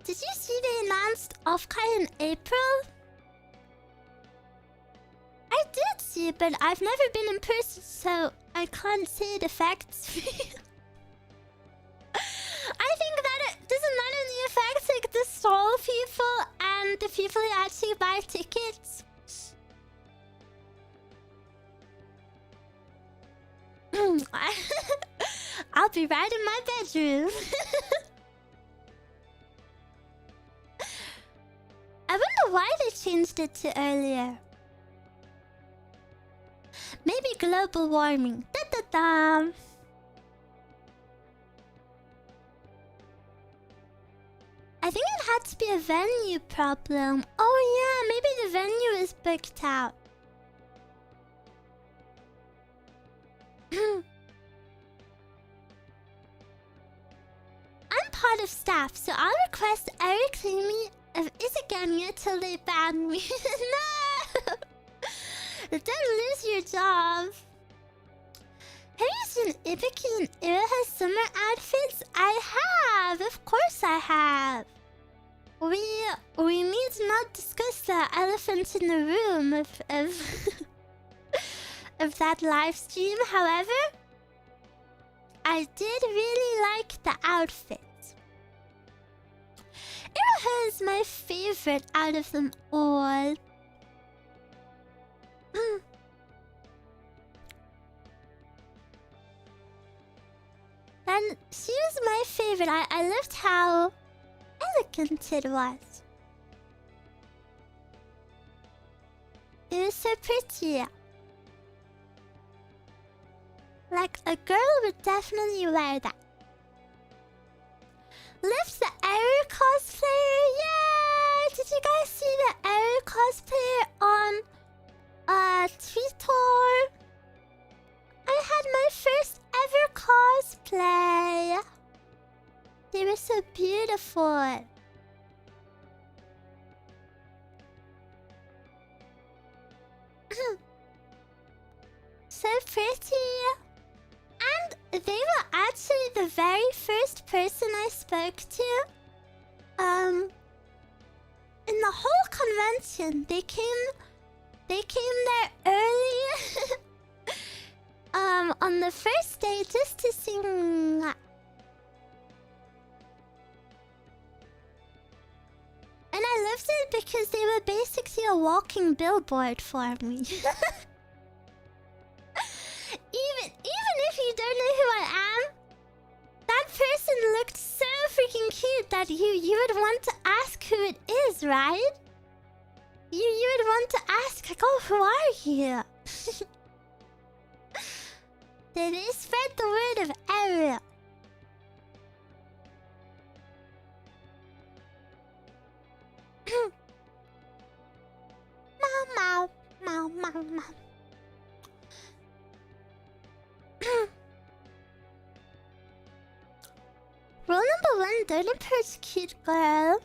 Did you see they announced Offkai in April? I did see it, but I've never been in person, so I can't say it affects me. I think that it doesn't not only affect like the stall people and the people who actually buy tickets. I'll be right in my bedroom. I wonder why they changed it to earlier. Maybe global warming. Da-da-da. I think it had to be a venue problem. Oh yeah, maybe the venue is booked out. I'm part of staff, so I'll request Eruu Claymie of IZIGENIA till they ban me. No! Don't lose your job. Have you seen Ibuki and Eruu summer outfits? I have! Of course I have! We need not discuss the elephant in the room of that live stream. However, I did really like the outfit. Eruu is my favorite out of them all. And she was my favorite. I loved how elegant it was. It was so pretty. Like, a girl would definitely wear that. Lift the Eruu cosplayer! Yeah! Did you guys see the Eruu cosplayer on Twitter? I had my first ever cosplay. They were so beautiful. So pretty. And they were actually the very first person I spoke to. In the whole convention, they came there early. On the first day just to sing. And I loved it because they were basically a walking billboard for me. Even if you don't know who I am, that person looked so freaking cute that you would want to ask who it is, right? You would want to ask, like, oh, who are you? They spread the word of Eruu. Meow, meow, meow, meow, meow. Rule number 1, don't approach cute girl.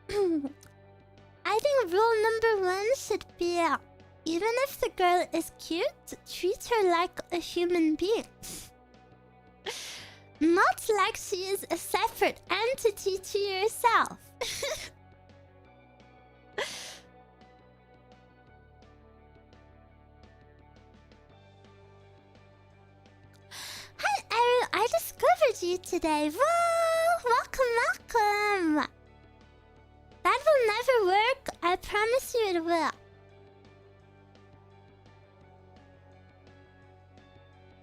I think rule number 1 should be, even if the girl is cute, treat her like a human being. Not like she is a separate entity to yourself. Hi, Eruu. I discovered you today. Whoa! Welcome, welcome. That will never work. I promise you it will.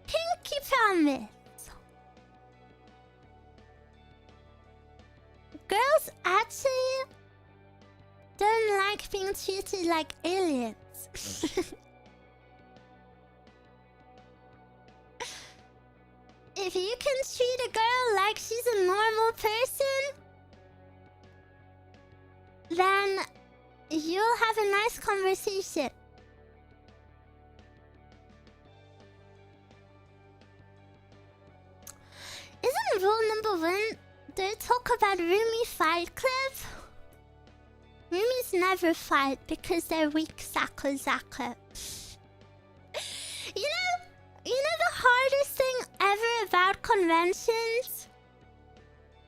Pinky promise. Girls actually don't like being treated like aliens. If you can treat a girl like she's a normal person, then you'll have a nice conversation. Isn't rule number 1, don't talk about ruumie fight clip? Roomies never fight because they're weak, Zako Zako. You know the hardest thing ever about conventions?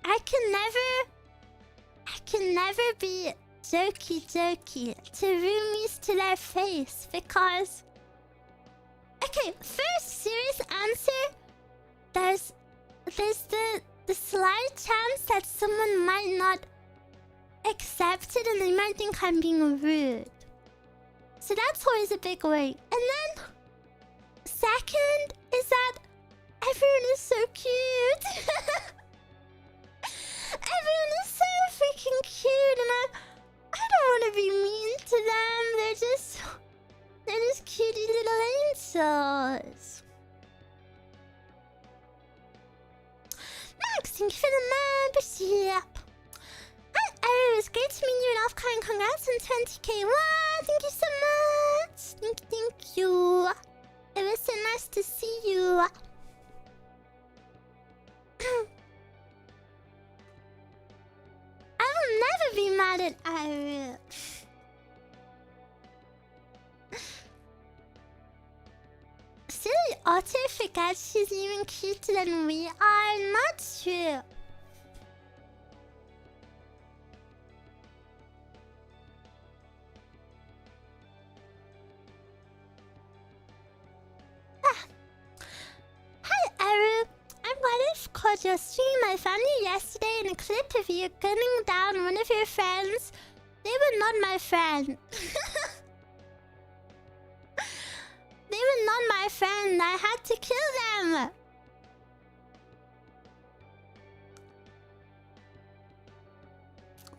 I can never be jokey to roomies to their face because... Okay, first serious answer. There's the slight chance that someone might not accept it and they might think I'm being rude. So that's always a big worry. And then, second is that everyone is so cute. Everyone is so freaking cute and I don't want to be mean to them. They're just cutie little angels. Max, thank you for the membership. Hi, Eruu. It's great to meet you in Offkai and congrats on 20k. Wow, thank you so much. Thank you. It was so nice to see you. I will never be mad at Eruu. Silly Otter forgets she's even cuter than we are. Not true. Hi, Eruu. I'm glad I caught your stream. I found you yesterday in a clip of you gunning down one of your friends. They were not my friend. They were not my friend. I had to kill them.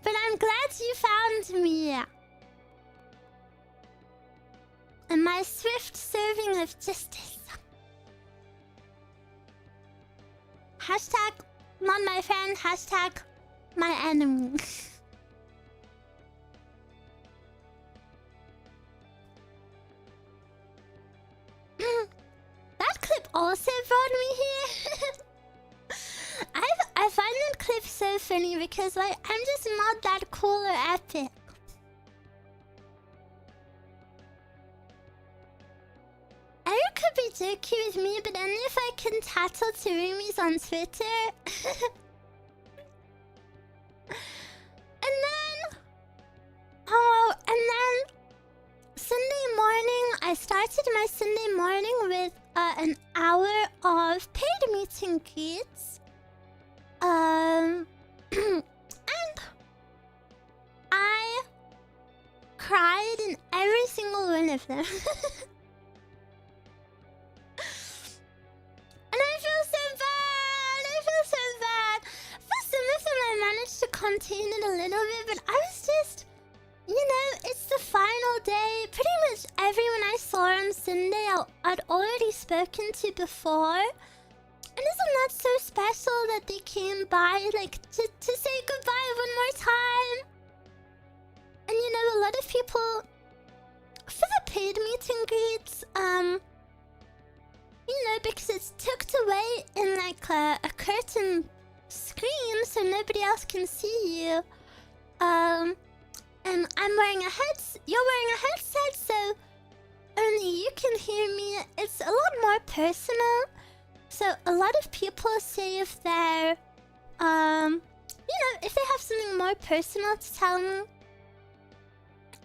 But I'm glad you found me. And my swift search feeling of justice. Hashtag not my friend, hashtag my enemy. That clip also brought me here. I find that clip so funny because like I'm just not that cool or epic. Eruu could be jokey with me, but only if I can tattle to roomies on Twitter. And then Sunday morning, I started my Sunday morning with an hour of paid meeting greets. And I cried in every single one of them. And I feel so bad. I feel so bad. For some of them, I managed to contain it a little bit, but I was just, you know, it's the final day. Pretty much everyone I saw on Sunday, I'd already spoken to before. And isn't that so special that they came by, like, to say goodbye one more time? And you know, a lot of people, for the paid meet and greets, you know, because it's tucked away in like a curtain screen so nobody else can see you. And I'm wearing you're wearing a headset, so only you can hear me. It's a lot more personal. So a lot of people save their, you know, if they have something more personal to tell me,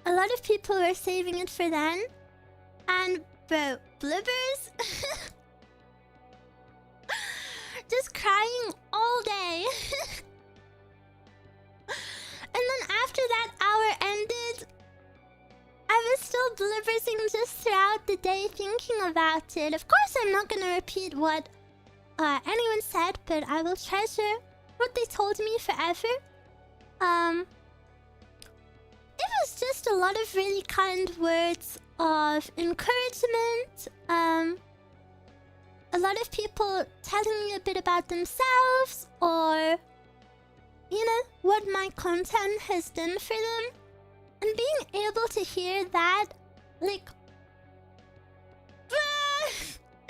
a lot of people were saving it for then. And bro, blibbers, just crying all day. And then after that hour ended, I was still blibbersing just throughout the day thinking about it. Of course, I'm not gonna repeat what anyone said, but I will treasure what they told me forever. It was just a lot of really kind words of encouragement. A lot of people telling me a bit about themselves, or you know, what my content has done for them. And being able to hear that, like,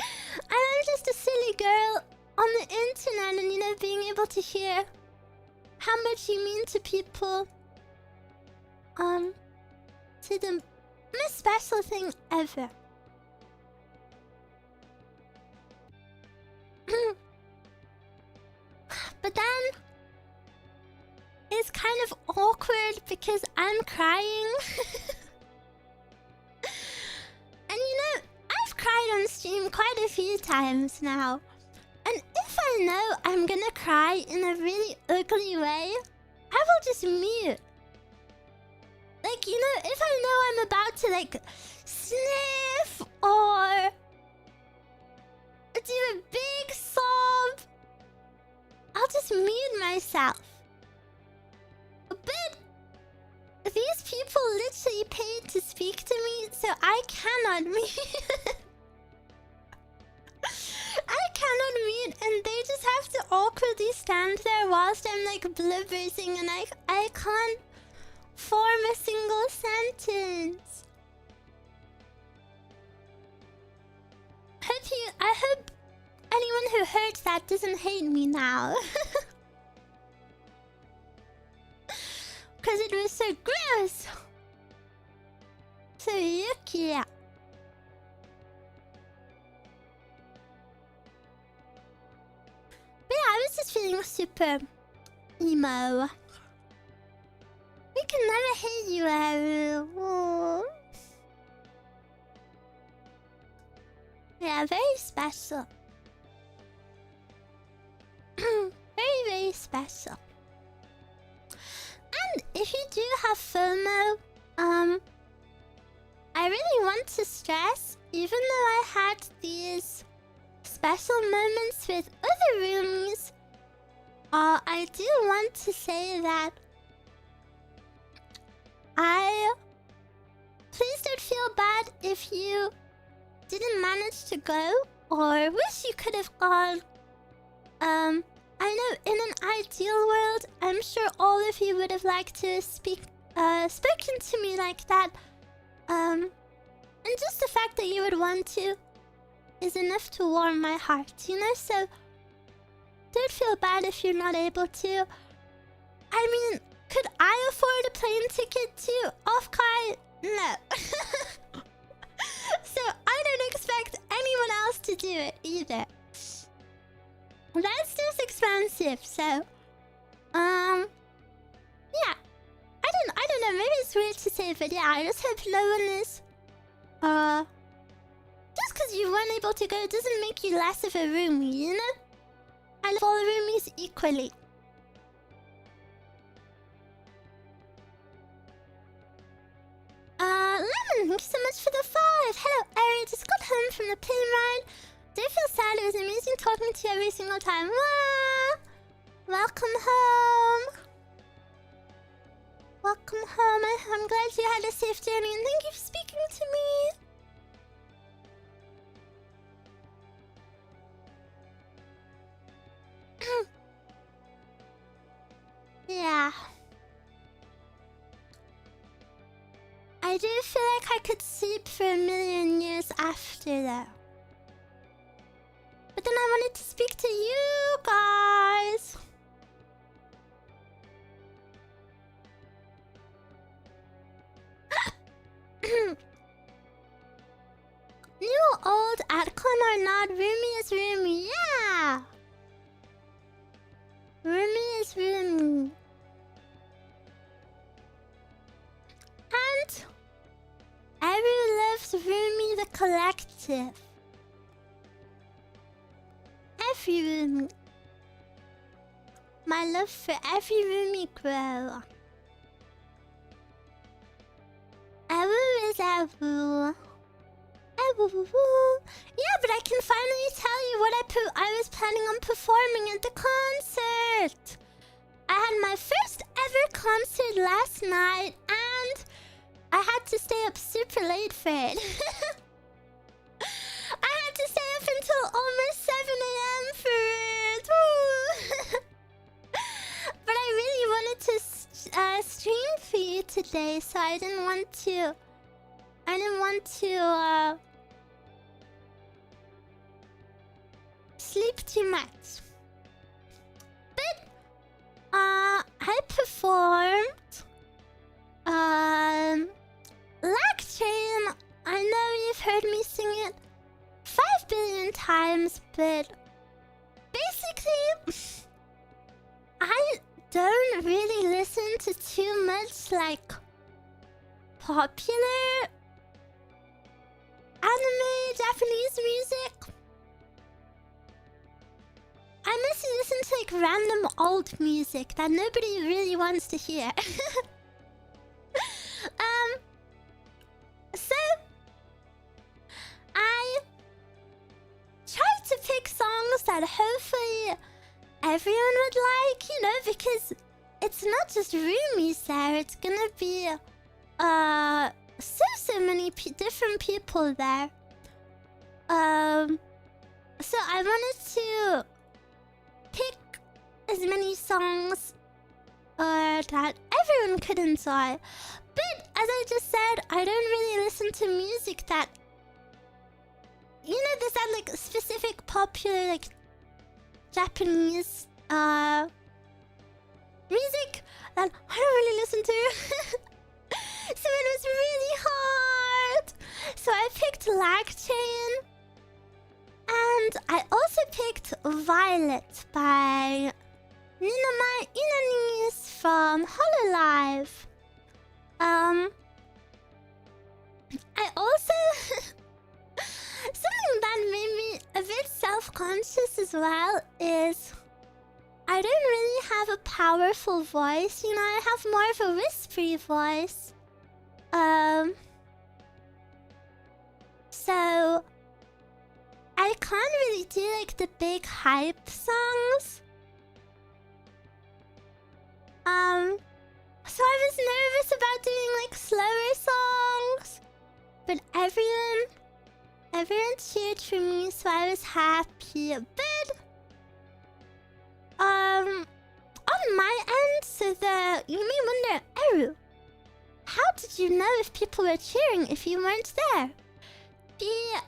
I'm just a silly girl on the internet, and you know, being able to hear how much you mean to people, to the most special thing ever. But then it's kind of awkward because I'm crying. And you know, I've cried on stream quite a few times now. And if I know I'm gonna cry in a really ugly way, I will just mute. Like, you know, if I know I'm about to like sniff or do a big sob, I'll just mute myself. But these people literally paid to speak to me, so I cannot mute. I cannot mute, and they just have to awkwardly stand there whilst I'm like blibbersing, and I can't form a single sentence. I hope anyone who heard that doesn't hate me now. Because it was so gross. So yucky. But yeah, I was just feeling super emo. We can never hate you, Eruu. Aww. Yeah, very special. Very, very special. And if you do have FOMO, I really want to stress, even though I had these special moments with other roomies, I do want to say that please don't feel bad if you didn't manage to go or wish you could have gone. I know in an ideal world, I'm sure all of you would have liked to spoken to me like that. And just the fact that you would want to is enough to warm my heart, you know? So don't feel bad if you're not able to. I mean, could I afford a plane ticket to Offkai? No. So I don't expect anyone else to do it either. That's just expensive, so yeah. I don't know, maybe it's weird to say, but yeah, I just hope no one is just because you weren't able to go doesn't make you less of a roomie, you know? I love all roomies equally. Lemon, thank you so much for the 5. Hello, Eruu, just got home from the plane ride. Don't feel sad, it was amazing talking to you every single time. Wah! Welcome home. Welcome home. I'm glad you had a safe journey and thank you for speaking to me. Yeah. I do feel like I could sleep for a million years after though. But then I wanted to speak to you guys. New or old, Atcon or not, roomie is roomie, yeah! Roomie is roomie. And Eruu loves Roomie the Collective. Every roomie. My love for every roomie grow. Eruu is Eruu. Eruu. Yeah, but I can finally tell you what I was planning on performing at the concert. I had my first ever concert last night and I had to stay up super late for it. I had to stay up until almost 7 a.m. for it. But I really wanted to stream for you today, so I didn't want to sleep too much. But I performed Lag Chain. I know you've heard me sing it 5 billion times, but basically I don't really listen to too much like popular anime Japanese music. I mostly listen to like random old music that nobody really wants to hear. So I tried to pick songs that hopefully everyone would like, you know, because it's not just roomies there, it's gonna be so many different people there. So I wanted to pick as many songs that everyone could enjoy. But as I just said, I don't really listen to music that, you know, there's that like specific popular like Japanese music that I don't really listen to. So it was really hard. So I picked Lag Chain. And I also picked Violet by Ninamai Inanis from Hololive. I also something that made me a bit self-conscious as well is I don't really have a powerful voice, you know, I have more of a whispery voice. So I can't really do like the big hype songs. So I was nervous about doing like slower songs. But everyone everyone cheered for me, so I was happy. But on my end, so you may wonder, Eruu, how did you know if people were cheering if you weren't there? The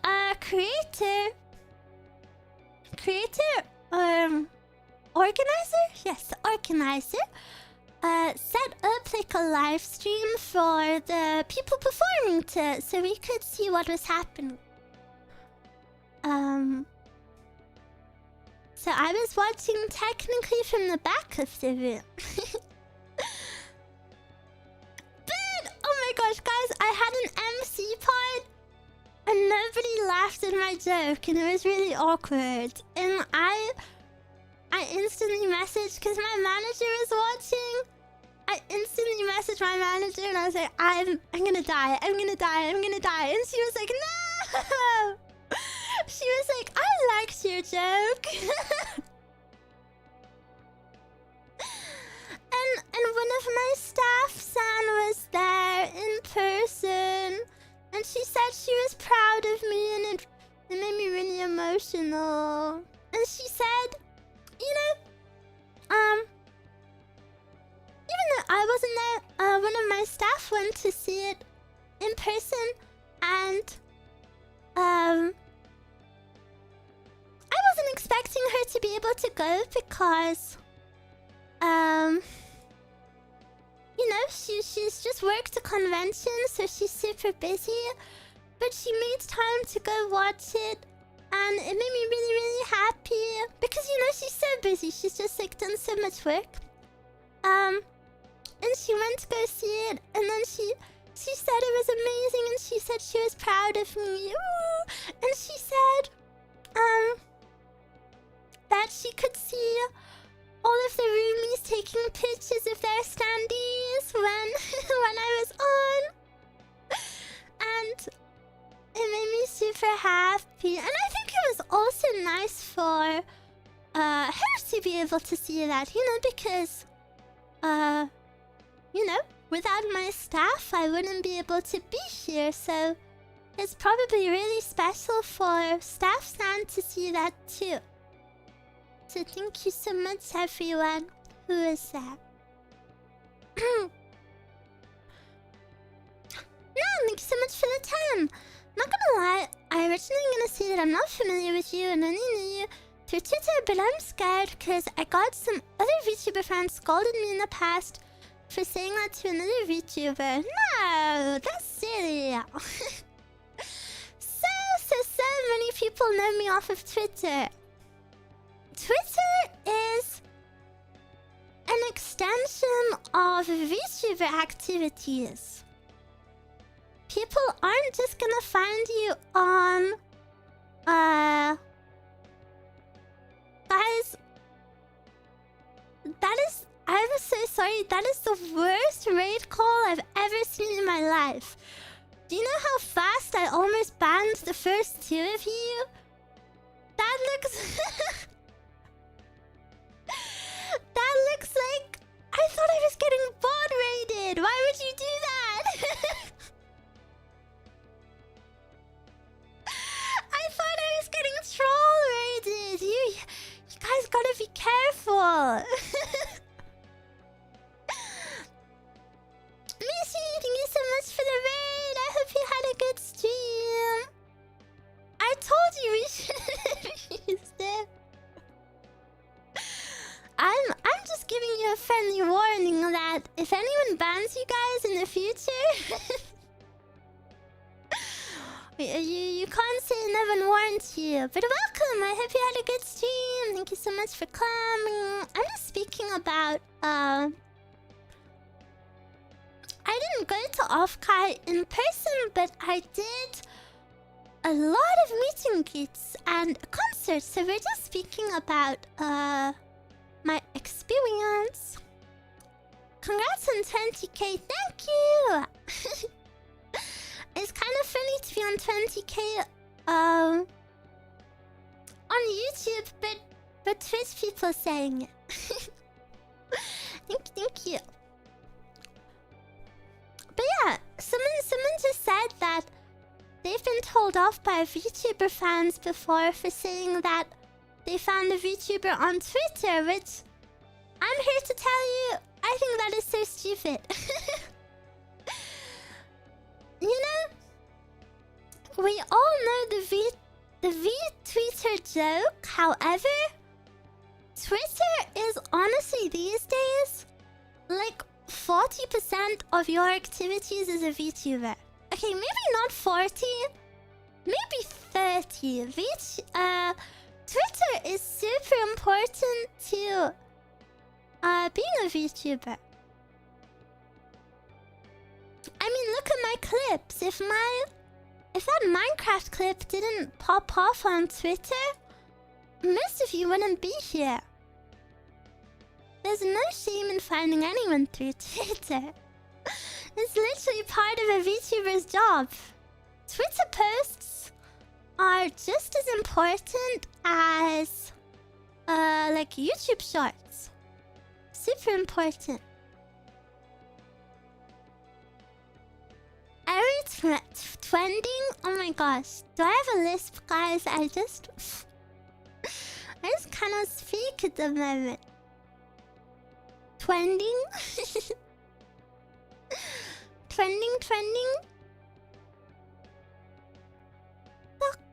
organizer? Yes, the organizer set up like a live stream for the people performing so we could see what was happening. So I was watching technically from the back of the room. But oh my gosh, guys, I had an MC part and nobody laughed at my joke, and it was really awkward. And I instantly messaged, because my manager was watching. I instantly messaged my manager and I was like, I'm gonna die, I'm gonna die, I'm gonna die. And she was like, no! She was like, I liked your joke. and one of my staff, San, was there in person. And she said she was proud of me, and it made me really emotional. And she said, you know, even though I wasn't there, one of my staff went to see it in person, and I wasn't expecting her to be able to go because you know, she's just worked a convention, so she's super busy. But she made time to go watch it, and it made me really, really happy. Because, you know, she's so busy. She's just, like, done so much work. And she went to go see it, and then she said it was amazing, and she said she was proud of me. Ooh. And she said, that she could see all of the roomies taking pictures of their standees when I was on. And it made me super happy. And I think it was also nice for her to be able to see that, you know, because, you know, without my staff, I wouldn't be able to be here. So it's probably really special for Staff Stan to see that too. So thank you so much, everyone who is there. No, thank you so much for the 10. Not gonna lie, I originally gonna say that I'm not familiar with you and only knew you through Twitter, but I'm scared because I got some other VTuber friends scolded me in the past for saying that to another VTuber. No, that's silly. So many people know me off of Twitter. Twitter is an extension of VTuber activities. People aren't just gonna find you on... Guys... That is... I'm so sorry, that is the worst raid call I've ever seen in my life. Do you know how fast I almost banned the first two of you? That looks... That looks like... I thought I was getting bot raided! Why would you do that? I thought I was getting troll raided! You guys gotta be careful! Missy, thank you so much for the raid! I hope you had a good stream! I told you we should have used it! I'm just giving you a friendly warning that if anyone bans you guys in the future, you can't say no one warned you. But welcome! I hope you had a good stream. Thank you so much for coming. I'm just speaking about I didn't go to Offkai in person, but I did a lot of meet and greets and concerts. So we're just speaking about my experience. Congrats on 20k, thank you! It's kind of funny to be on 20k on YouTube, but Twitch people saying it. Thank you. But yeah, someone just said that they've been told off off by VTuber fans before for saying that they found a VTuber on Twitter, which I'm here to tell you, I think that is so stupid. You know, we all know the V-tweeter joke. However, Twitter is honestly these days like 40% of your activities as a VTuber. Okay, maybe not 40, maybe 30. Twitter is super important to being a VTuber. I mean, look at my clips. If that Minecraft clip didn't pop off on Twitter, most of you wouldn't be here. There's no shame in finding anyone through Twitter. It's literally part of a VTuber's job. Twitter posts are just as important as like YouTube shorts. Super important. Eruu trending? Oh my gosh. Do I have a lisp, guys? I just cannot speak at the moment. Trending? Trending?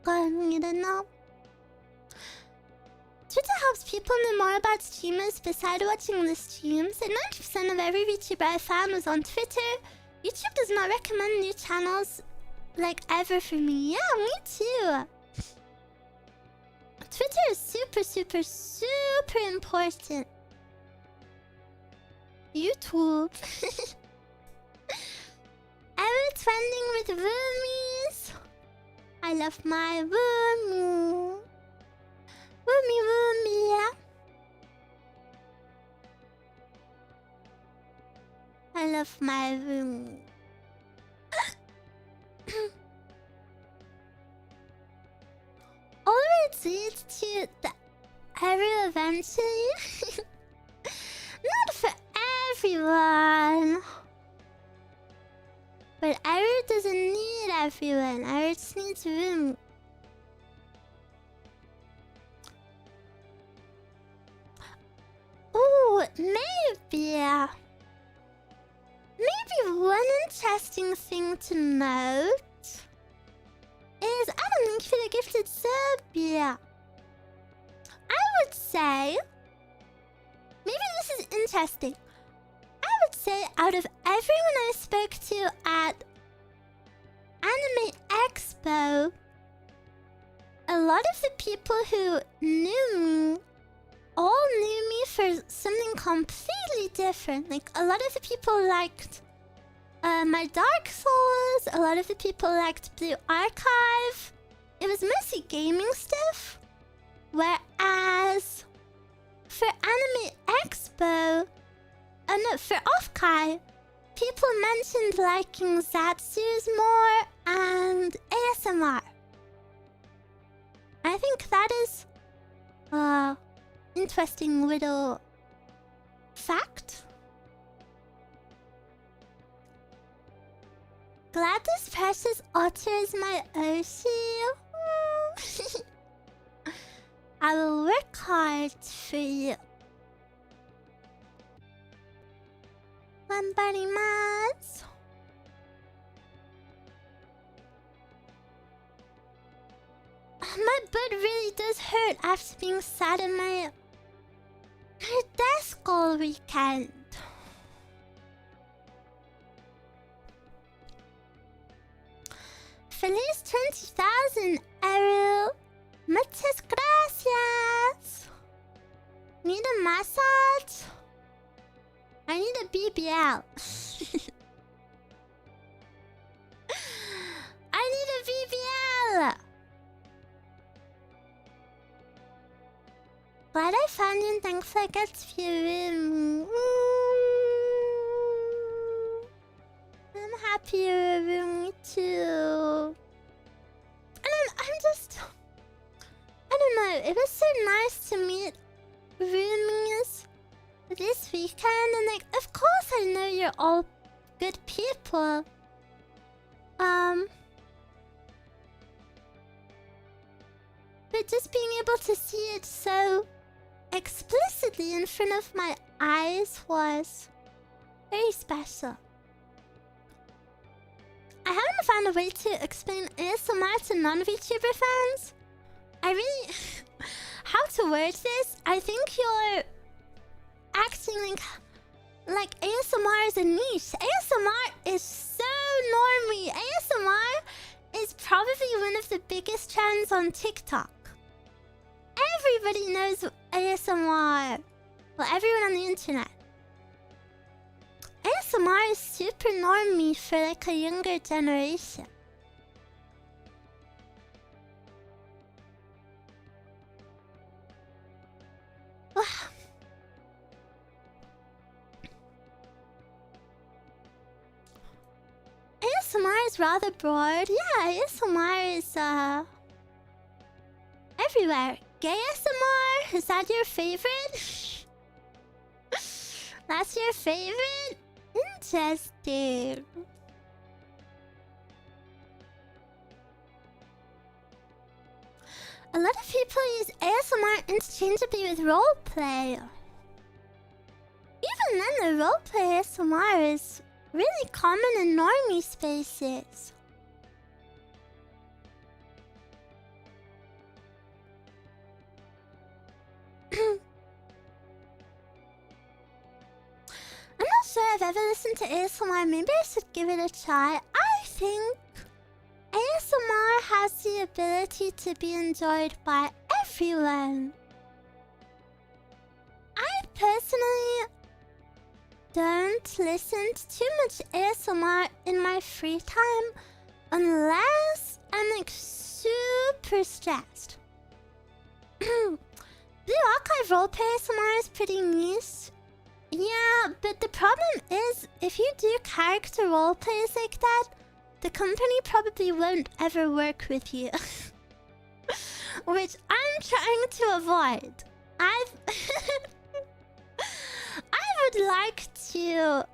I don't know. Twitter helps people know more about streamers besides watching the streams, and 90% of every VTuber I found was on Twitter. YouTube does not recommend new channels like ever for me. Yeah, me too. Twitter is super important. YouTube. Eruu trending with roomies. I love my roomie. Roomie, yeah. I love my roomie. All it leads to the Eruu eventually. Not for everyone. But Eruu doesn't need everyone. Eruu just needs room. Ooh, maybe. Maybe one interesting thing to note is I don't think you're a gifted sub. Yeah. I would say maybe this is interesting. I would say out of everyone I spoke to at Anime Expo, a lot of the people who knew me all knew me for something completely different. Like, a lot of the people liked my Dark Souls, a lot of the people liked Blue Archive. It was mostly gaming stuff. Whereas for Anime Expo, no, for Offkai, people mentioned liking Zatsus more and ASMR. I think that is interesting little fact. Glad this precious otter is my Oshi. I will work hard for you.頑張ります. My butt really does hurt after being sat in my desk all weekend. Feliz 20,000, Eruu. Muchas gracias. Need a massage? I need a BBL. I need a BBL. Glad I found you and thankful I got to you. I'm happy you're with me too. And I'm just... I don't know, it was so nice to meet roomies this weekend, and like, of course I know you're all good people. but just being able to see it so explicitly in front of my eyes was very special. I haven't found a way to explain ASMR to non-VTuber fans. I really... how to word this? I think you're acting like ASMR is a niche. ASMR is so normie. ASMR is probably one of the biggest trends on TikTok. Everybody knows ASMR. Well, everyone on the internet. ASMR is super normie for like a younger generation. Wow. ASMR is rather broad. Yeah, ASMR is everywhere. Gay ASMR? Is that your favorite? That's your favorite? Interesting. A lot of people use ASMR interchangeably with roleplay. Even then, the roleplay ASMR is really common in normie spaces. I'm not sure I've ever listened to ASMR. Maybe I should give it a try. I think ASMR has the ability to be enjoyed by everyone. I personally don't listen to too much ASMR in my free time unless I'm like super stressed. Blue Archive roleplay ASMR is pretty niche. Yeah, but the problem is if you do character roleplays like that, the company probably won't ever work with you. Which I'm trying to avoid. I would like to...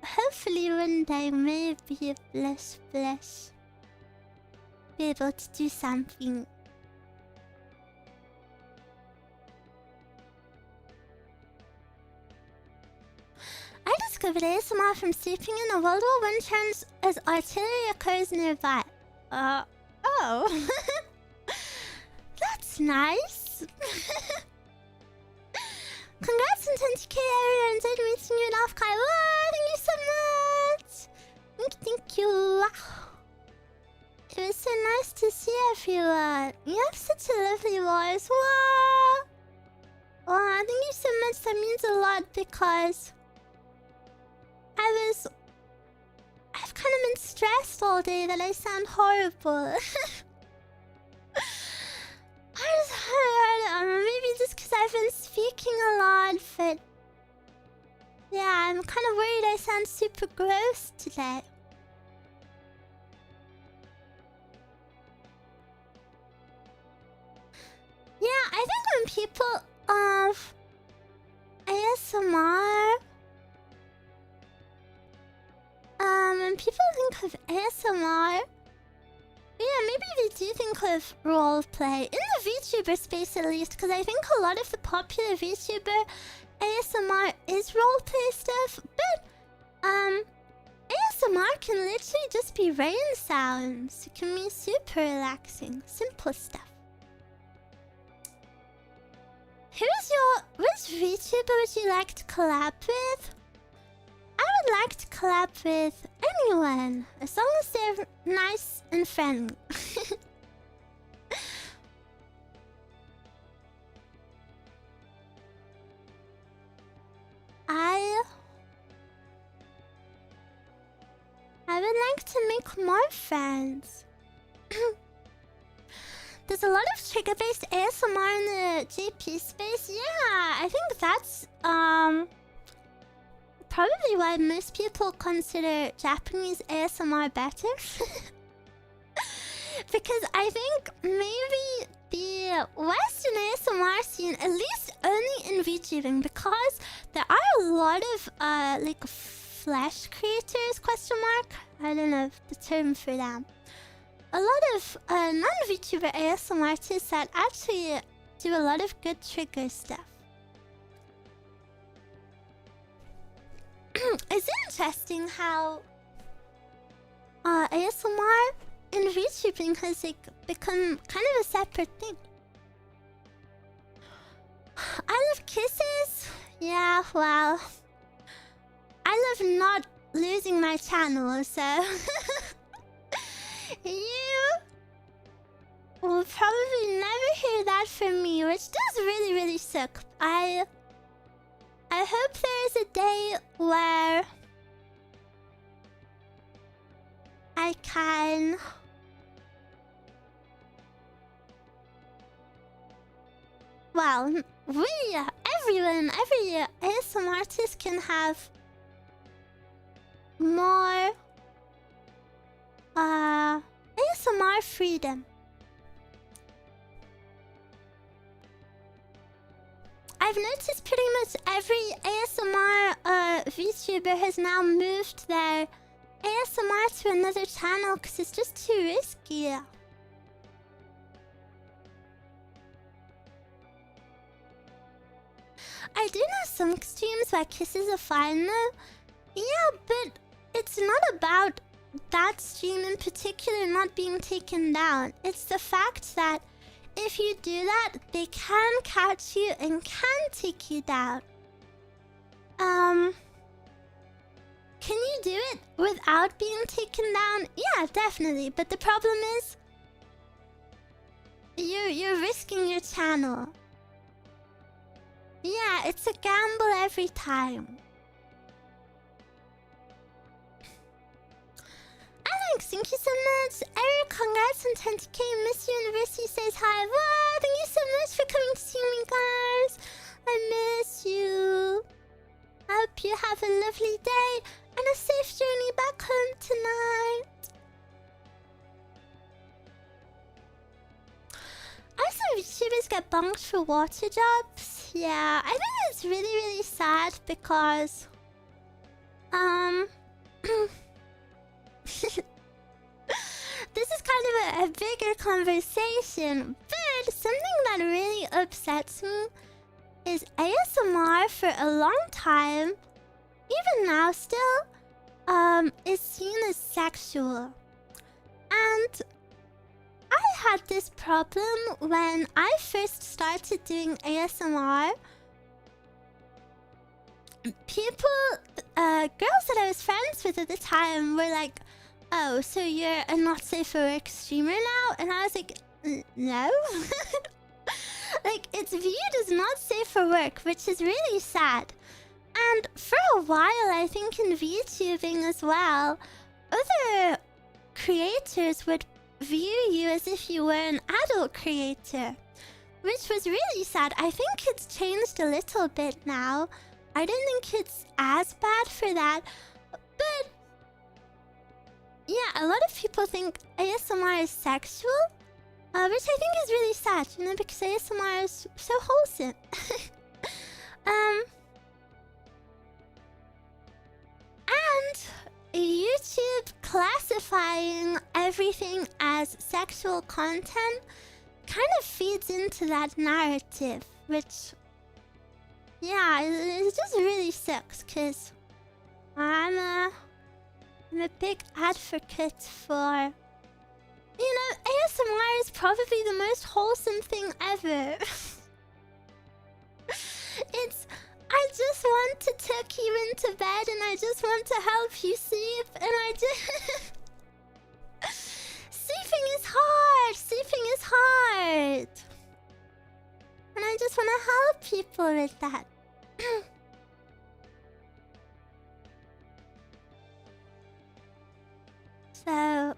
hopefully one day, maybe bless, be able to do something. I discovered ASMR from sleeping in a world where wind turns as artillery occurs nearby. Oh. That's nice. Congrats on 20k, Eruu. Enjoyed meeting you in Offkai. Whoa, thank you so much. Thank you. It was so nice to see everyone. You have such a lovely voice. Whoa. Oh, thank you so much. That means a lot because I've kind of been stressed all day that I sound horrible. Maybe just because I've been speaking a lot, but yeah, I'm kind of worried I sound super gross today. Yeah, I think when people of ASMR, when people think of ASMR, yeah, maybe they do think of roleplay. In the VTuber space at least, because I think a lot of the popular VTuber ASMR is roleplay stuff, but ASMR can literally just be rain sounds. It can be super relaxing, simple stuff. Which VTuber would you like to collab with? I would like to collab with anyone, as long as they're nice and friendly. I would like to make more friends. There's a lot of trigger-based ASMR in the JP space. Yeah, I think that's probably why most people consider Japanese ASMR better. Because I think maybe the Western ASMR scene, at least only in VTubing, because there are a lot of like flash creators, question mark? I don't know the term for them. a lot of non-VTuber ASMR artists that actually do a lot of good trigger stuff. It's interesting how ASMR and VTubing has like become kind of a separate thing. I love kisses. Yeah, well, I love not losing my channel, so you will probably never hear that from me, which does really, really suck. I hope there is a day where I can every ASMR artist can have more ASMR freedom. I've noticed pretty much every ASMR VTuber has now moved their ASMR to another channel because it's just too risky. I do know some streams where kisses are fine though. Yeah, but it's not about that stream in particular not being taken down. It's the fact that if you do that, they can catch you and can take you down. Can you do it without being taken down? Yeah, definitely. But the problem is, you're risking your channel. Yeah, it's a gamble every time. Alex, thank you so much. Eruu, congrats on 10k. Miss University says hi. Wow, thank you so much for coming to see me, guys. I miss you. I hope you have a lovely day and a safe journey back home tonight. I saw YouTubers get bonked for water jobs. Yeah, I think it's really, really sad because this is kind of a bigger conversation, but something that really upsets me is ASMR for a long time, even now still, is seen as sexual. And I had this problem when I first started doing ASMR. People, girls that I was friends with at the time were like, oh, so you're a not safe for work streamer now? And I was like, no. Like, it's viewed as not safe for work, which is really sad. And for a while, I think in VTubing as well, other creators would view you as if you were an adult creator, which was really sad. I think it's changed a little bit now. I don't think it's as bad for that, but yeah, a lot of people think ASMR is sexual, which I think is really sad, you know, because ASMR is so wholesome. And YouTube classifying everything as sexual content kind of feeds into that narrative, which, yeah, it just really sucks, because I'm a big advocate for, you know, ASMR is probably the most wholesome thing ever. It's, I just want to tuck you into bed and I just want to help you sleep, and I just... Sleeping is hard! Sleeping is hard! And I just want to help people with that. So,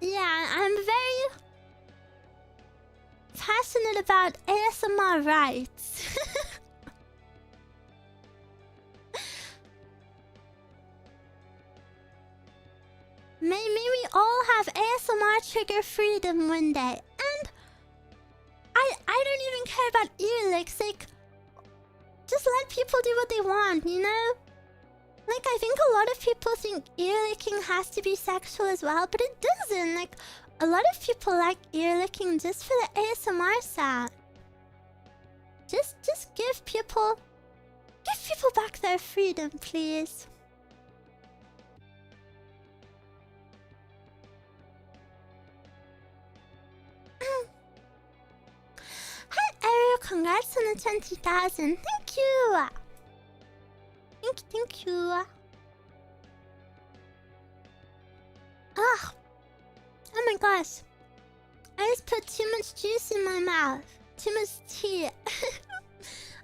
yeah, I'm very passionate about ASMR rights. May we all have ASMR trigger freedom one day. And I don't even care about ear licks. Like, just let people do what they want, you know? Like, I think a lot of people think ear licking has to be sexual as well, but it doesn't. Like, a lot of people like ear licking just for the ASMR sound. Just give people back their freedom, please. Hi, Eruu. Congrats on the 20,000. Thank you. Thank you. Ugh. Oh my gosh. I just put too much juice in my mouth. Too much tea.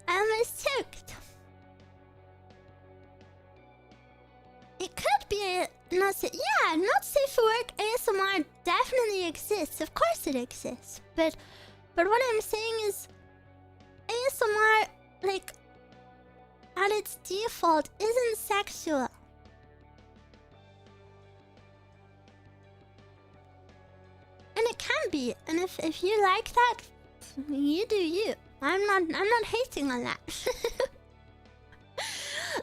I almost choked. It could be not safe. Yeah, not safe for work ASMR definitely exists. Of course it exists. But what I'm saying is ASMR, like, at its default, isn't sexual. And it can be. And if you like that, you do you. I'm not hating on that.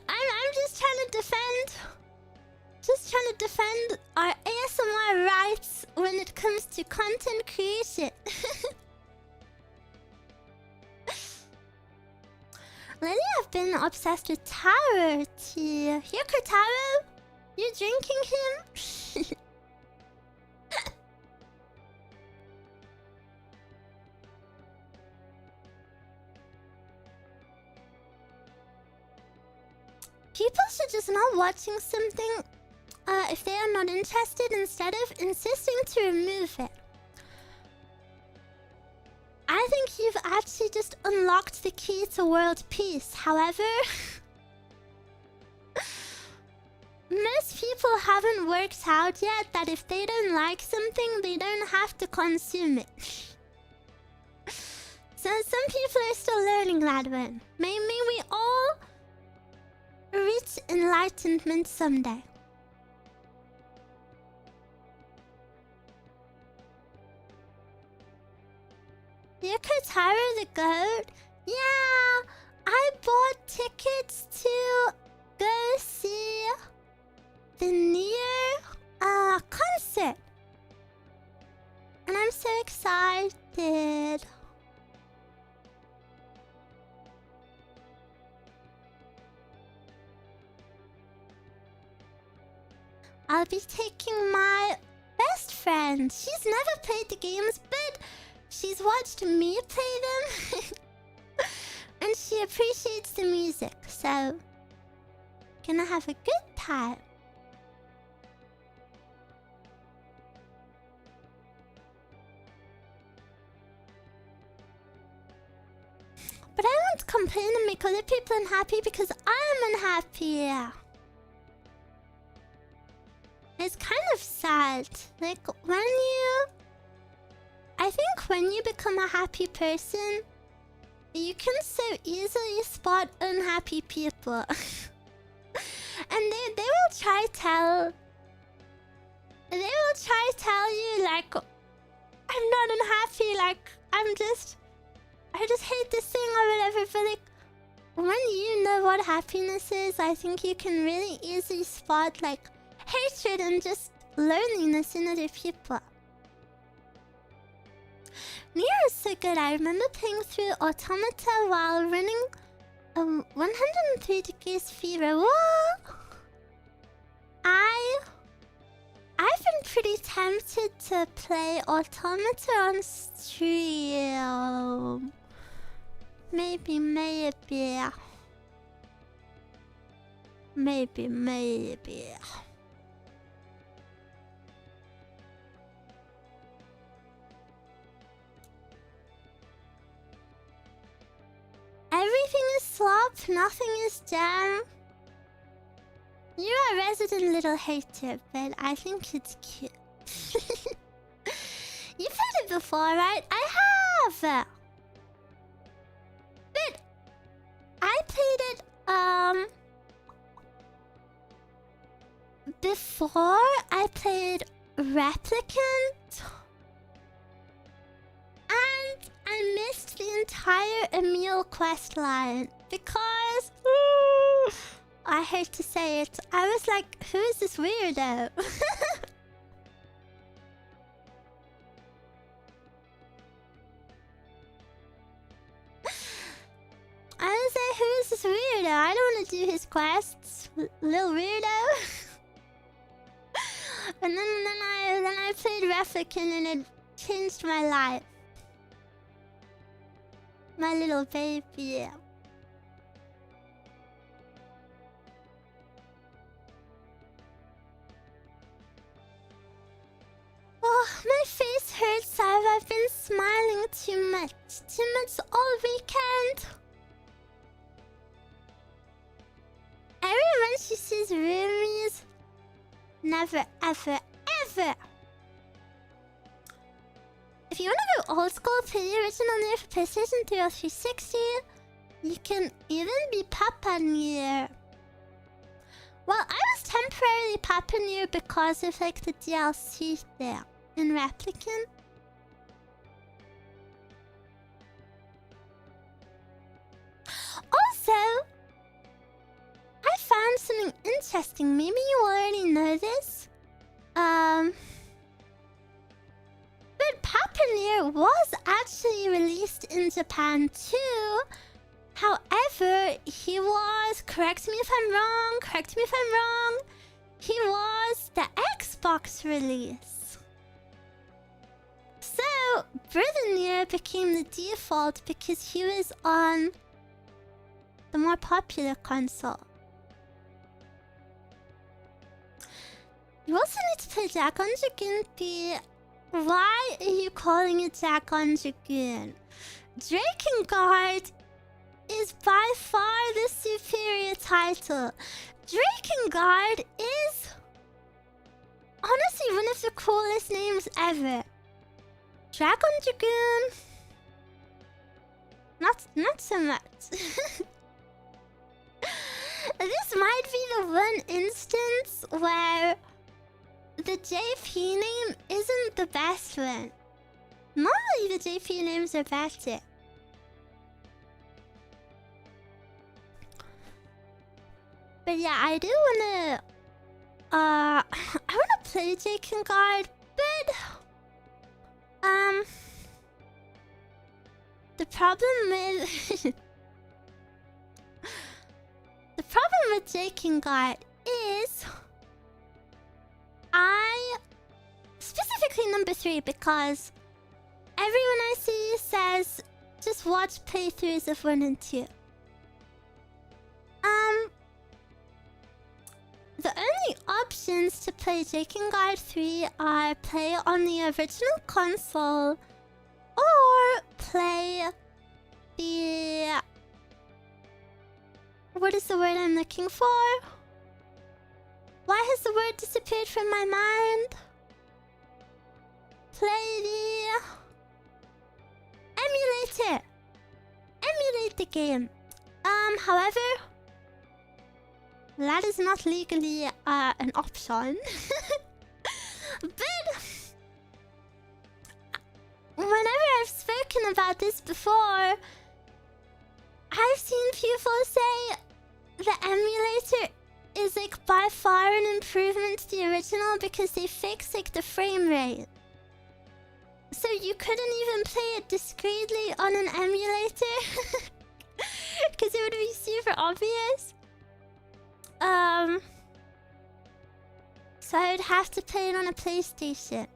I'm just trying to defend our ASMR rights when it comes to content creation. Lately I've been obsessed with Taro tea. Here, Taro, you drinking him? People should just not watching something if they are not interested instead of insisting to remove it. I think you've actually just unlocked the key to world peace. However, most people haven't worked out yet that if they don't like something, they don't have to consume it. So some people are still learning that one. May we all reach enlightenment someday. You're Kotaro the goat? Yeah, I bought tickets to go see the Nier concert. And I'm so excited. I'll be taking my best friend. She's never played the games, but she's watched me play them. And she appreciates the music, so gonna have a good time. But I won't complain and make other people unhappy because I'm unhappy. It's kind of sad. Like, I think when you become a happy person, you can so easily spot unhappy people. And they will try tell you, like, I'm not unhappy, like, I just hate this thing or whatever. But like, when you know what happiness is, I think you can really easily spot, like, hatred and just loneliness in other people. Nier is so good. I remember playing through Automata while running 103 degrees fever. What? I've been pretty tempted to play Automata on stream. Maybe. Everything is slop, nothing is jam. You're a resident little hater, but I think it's cute. You played it before, right? I have! But I played it, before I played Replicant. And I missed the entire Emil quest line because I hate to say it, I was like, who is this weirdo? I don't want to do his quests, little weirdo. And then I played Replicant and it changed my life. My little baby. Oh, my face hurts. I've been smiling too much. Too much all weekend. Everyone she sees roomies. Never, ever, ever. If you want to go old school, play the original Nier for PlayStation 3 or 360. You can even be Papa Nier. Well, I was temporarily Papa Nier because of like the DLC there in Replicant. Also, I found something interesting. Maybe you already know this. But Papa Nier was actually released in Japan too. However, he was, correct me if I'm wrong, he was the Xbox release. So, Brother Nier became the default because he was on the more popular console. You also need to play Jack on Dragoon B. Why are you calling it Jack on Dragoon? Drakengard is by far the superior title. Drakengard is honestly one of the coolest names ever. Dragon Dragoon, not so much. This might be the one instance where the JP name isn't the best one. Normally the JP names are better. But yeah, I do wanna I wanna play Drakengard, but the problem with the problem with Drakengard is I specifically number 3 because everyone I see says just watch playthroughs of 1 and 2. The only options to play Drakengard 3 are play on the original console or play the... What is the word I'm looking for? Why has the word disappeared from my mind? Play the... emulator! Emulate the game. However... that is not legally an option. But whenever I've spoken about this before, I've seen people say the emulator is like by far an improvement to the original because they fixed like the frame rate. So you couldn't even play it discreetly on an emulator because it would be super obvious. So I would have to play it on a PlayStation.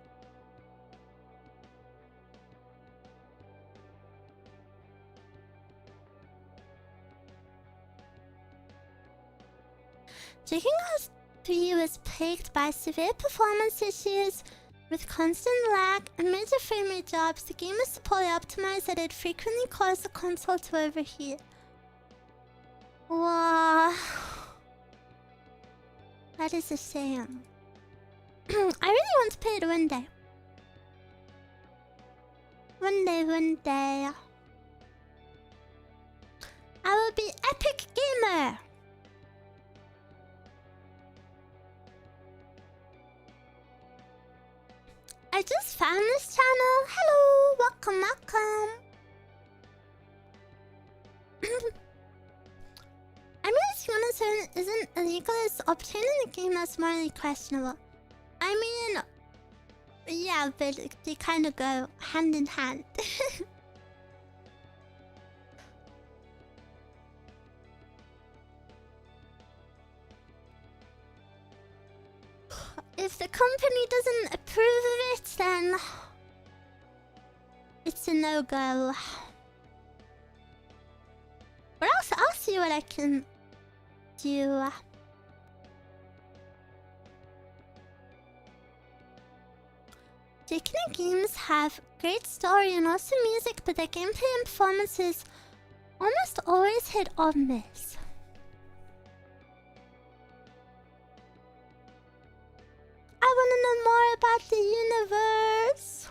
Drakengard 3 was plagued by severe performance issues with constant lag and major frame rate drops. The game was so poorly optimized that it frequently caused the console to overheat. Wow. That is a shame. I really want to play it one day. One day. I will be epic gamer. I just found this channel. Hello, welcome. I mean, if Monotone isn't illegal, it's obtaining the game that's morally questionable. I mean, yeah, but they kind of go hand in hand. if the company doesn't approve of it, then it's a no-go. But I'll see what I can do. IZIGENIA games have great story and also music, but their gameplay and performances almost always hit or miss. I want to know more about the universe.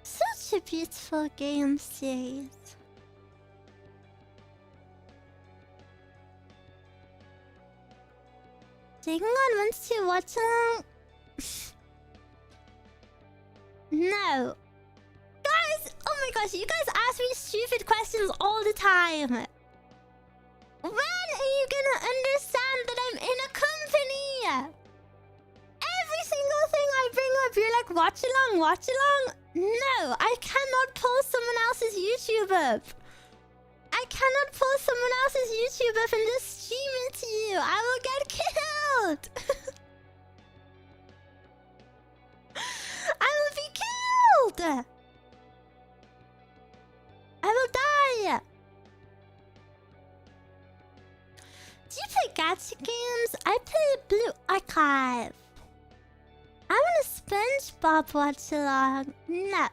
Such a beautiful game series. Taking on wants to watch along. No. Guys, oh my gosh, you guys ask me stupid questions all the time. When are you gonna understand that I'm in a company? Every single thing I bring up, you're like, watch along, watch along. No, I cannot pull someone else's YouTube up. I cannot pull someone else's YouTube up and just stream it to you. I will get killed. I will be killed. I will die. Do you play gacha games? I play Blue Archive. I want a SpongeBob watch along. No.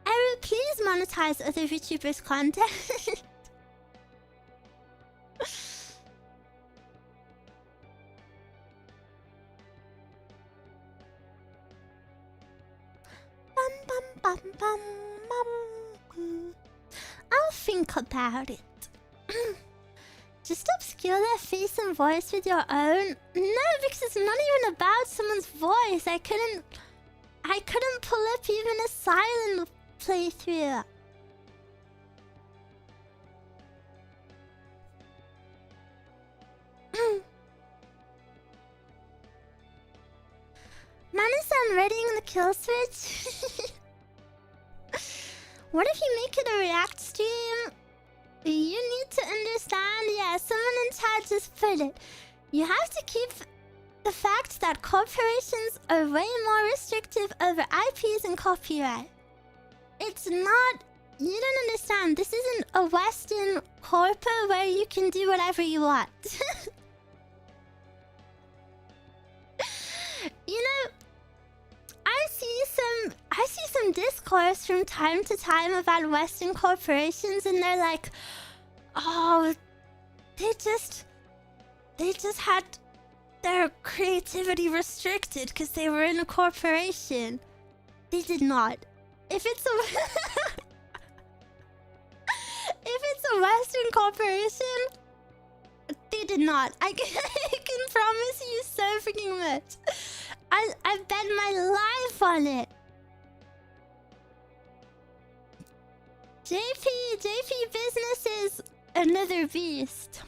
Eruu, please monetize other YouTubers' content. I'll think about it. Just obscure their face and voice with your own? No, because it's not even about someone's voice. I couldn't pull up even a silent playthrough. Man-san readying the kill switch. What if you make it a react stream? You need to understand, yeah, someone in chat just put it. You have to keep the fact that corporations are way more restrictive over IPs and copyright. It's not... You don't understand. This isn't a Western corpo where you can do whatever you want. You know, I see some discourse from time to time about Western corporations, and they're like, oh, they just had their creativity restricted because they were in a corporation. They did not. If it's a Western corporation, they did not. I can promise you so freaking much. I bet my life on it. JP Business is another beast.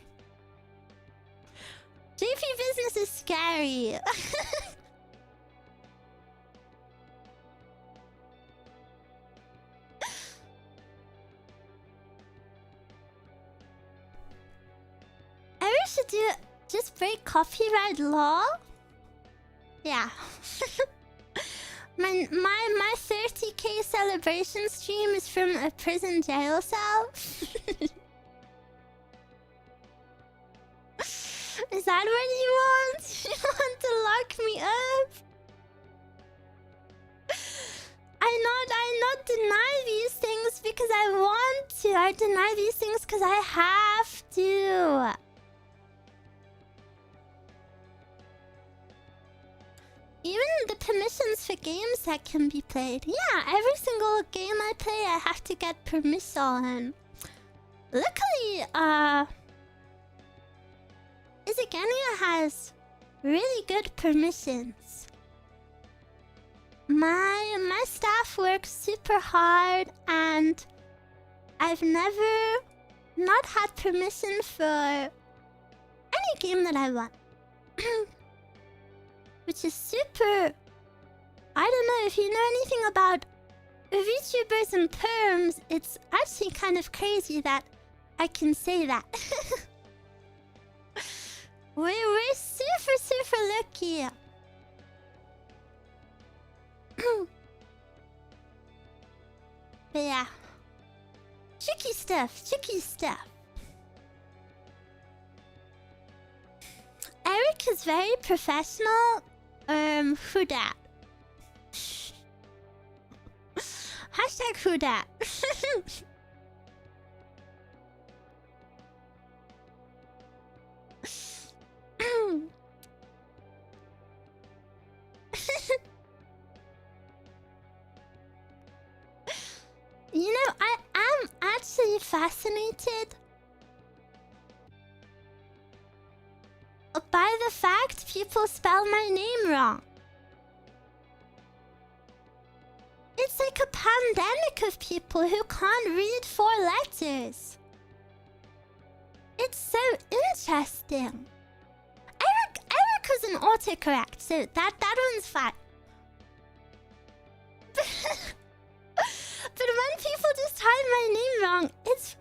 JP Business is scary. Eruu should do just break copyright law. Yeah. my 30k celebration stream is from a prison jail cell. Is that what you want? You want to lock me up? I not deny these things because I want to. I deny these things because I have to. Even the permissions for games that can be played. Yeah, every single game I play, I have to get permission. Luckily, IZIGENIA has really good permissions. My staff works super hard, and I've never not had permission for any game that I want. Which is super... I don't know if you know anything about VTubers and perms, it's actually kind of crazy that I can say that. We're super lucky. But yeah. Tricky stuff. Eric is very professional. Who dat? Hashtag who dat? You know, I am actually fascinated by the fact people spell my name wrong. It's like a pandemic of people who can't read 4 letters. It's so interesting. Eric was an autocorrect, so that one's fine. But when people just type my name wrong, it's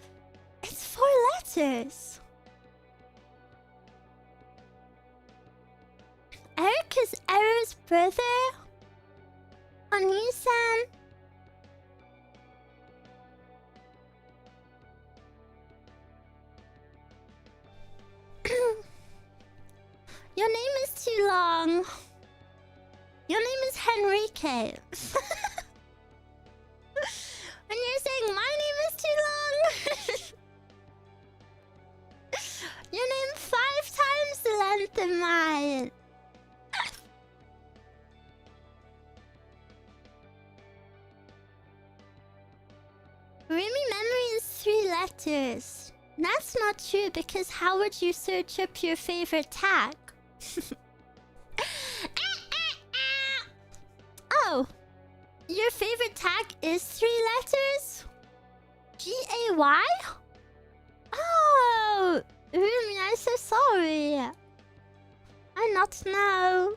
4 letters. Eric is Eruu's brother. Onisan. Your name is too long. Your name is Henrique. When you're saying my name is too long, your name 5 times the length of mine. Ruumie memory is 3 letters. That's not true because how would you search up your favorite tag? Oh, your favorite tag is 3 letters? G-A-Y? Oh, Ruumie, I'm so sorry. I not know.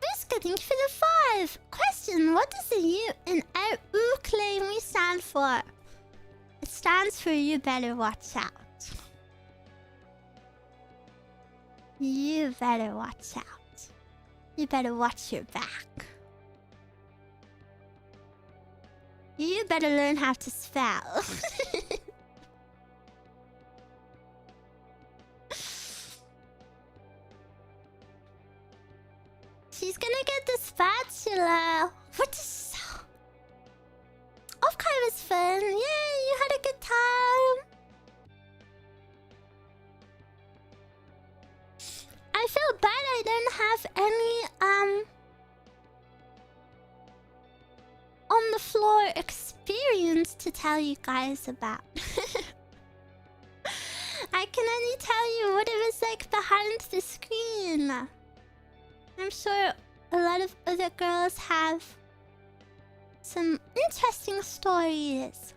Biscuit, thank you for the 5. Question, what does the U in Eruu Claymie stand for? It stands for you better watch out. You better watch out. You better watch your back. You better learn how to spell. She's gonna get the spatula. What is... Offkai was fun. Yay, you had a good time. I feel bad I don't have any, on the floor experience to tell you guys about. I can only tell you what it was like behind the screen. I'm sure a lot of other girls have some interesting stories.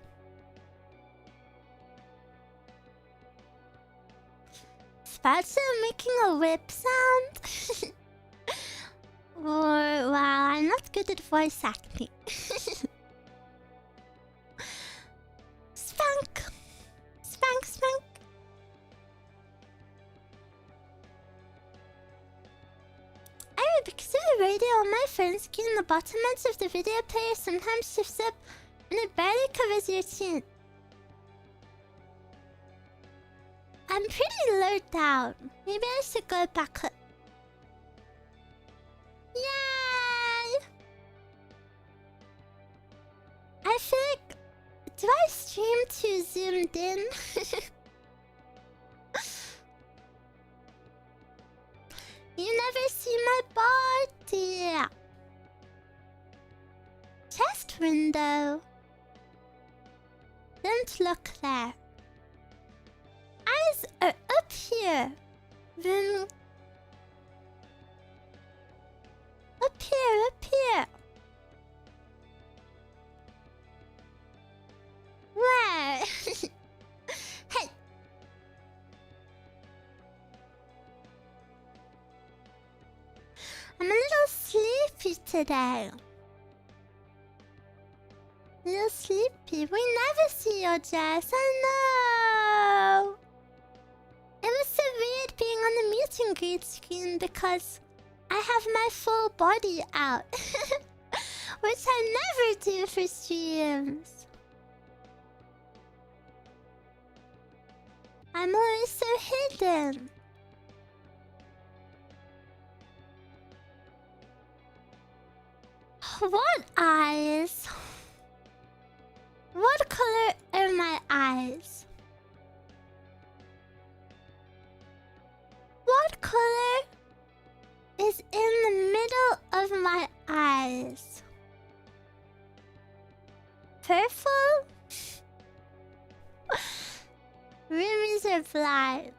Spatula making a whip sound? Or, wow, I'm not good at voice acting. Spank! Spank, spank. Because of the radio on my phone screen, the bottom edge of the video player sometimes shifts up and it barely covers your chin. I'm pretty low down. Maybe I should go back up. Yay! I feel like... Do I stream too zoomed in? You never see my body. Chest window. Don't look there. Eyes are up here. Then... Up here, up here. Where? Hey. I'm a little sleepy today. You're sleepy. We never see your dress. I know. It was so weird being on the meet and greet screen because I have my full body out. Which I never do for streams. I'm always so hidden. What eyes? What color are my eyes? What color is in the middle of my eyes? Purple? Roomies are blind.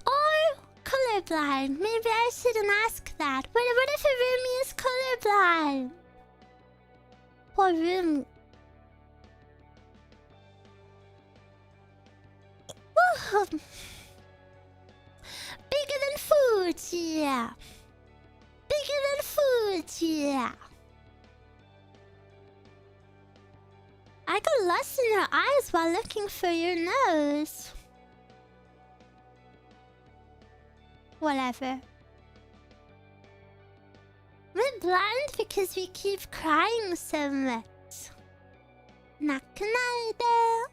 Or colorblind. Maybe I shouldn't ask that. But what if a roomie is colorblind? Poor roomie. Bigger than food, yeah. Bigger than food, yeah. I got lost in your eyes while looking for your nose. Whatever. We're blind because we keep crying so much. Nakanade.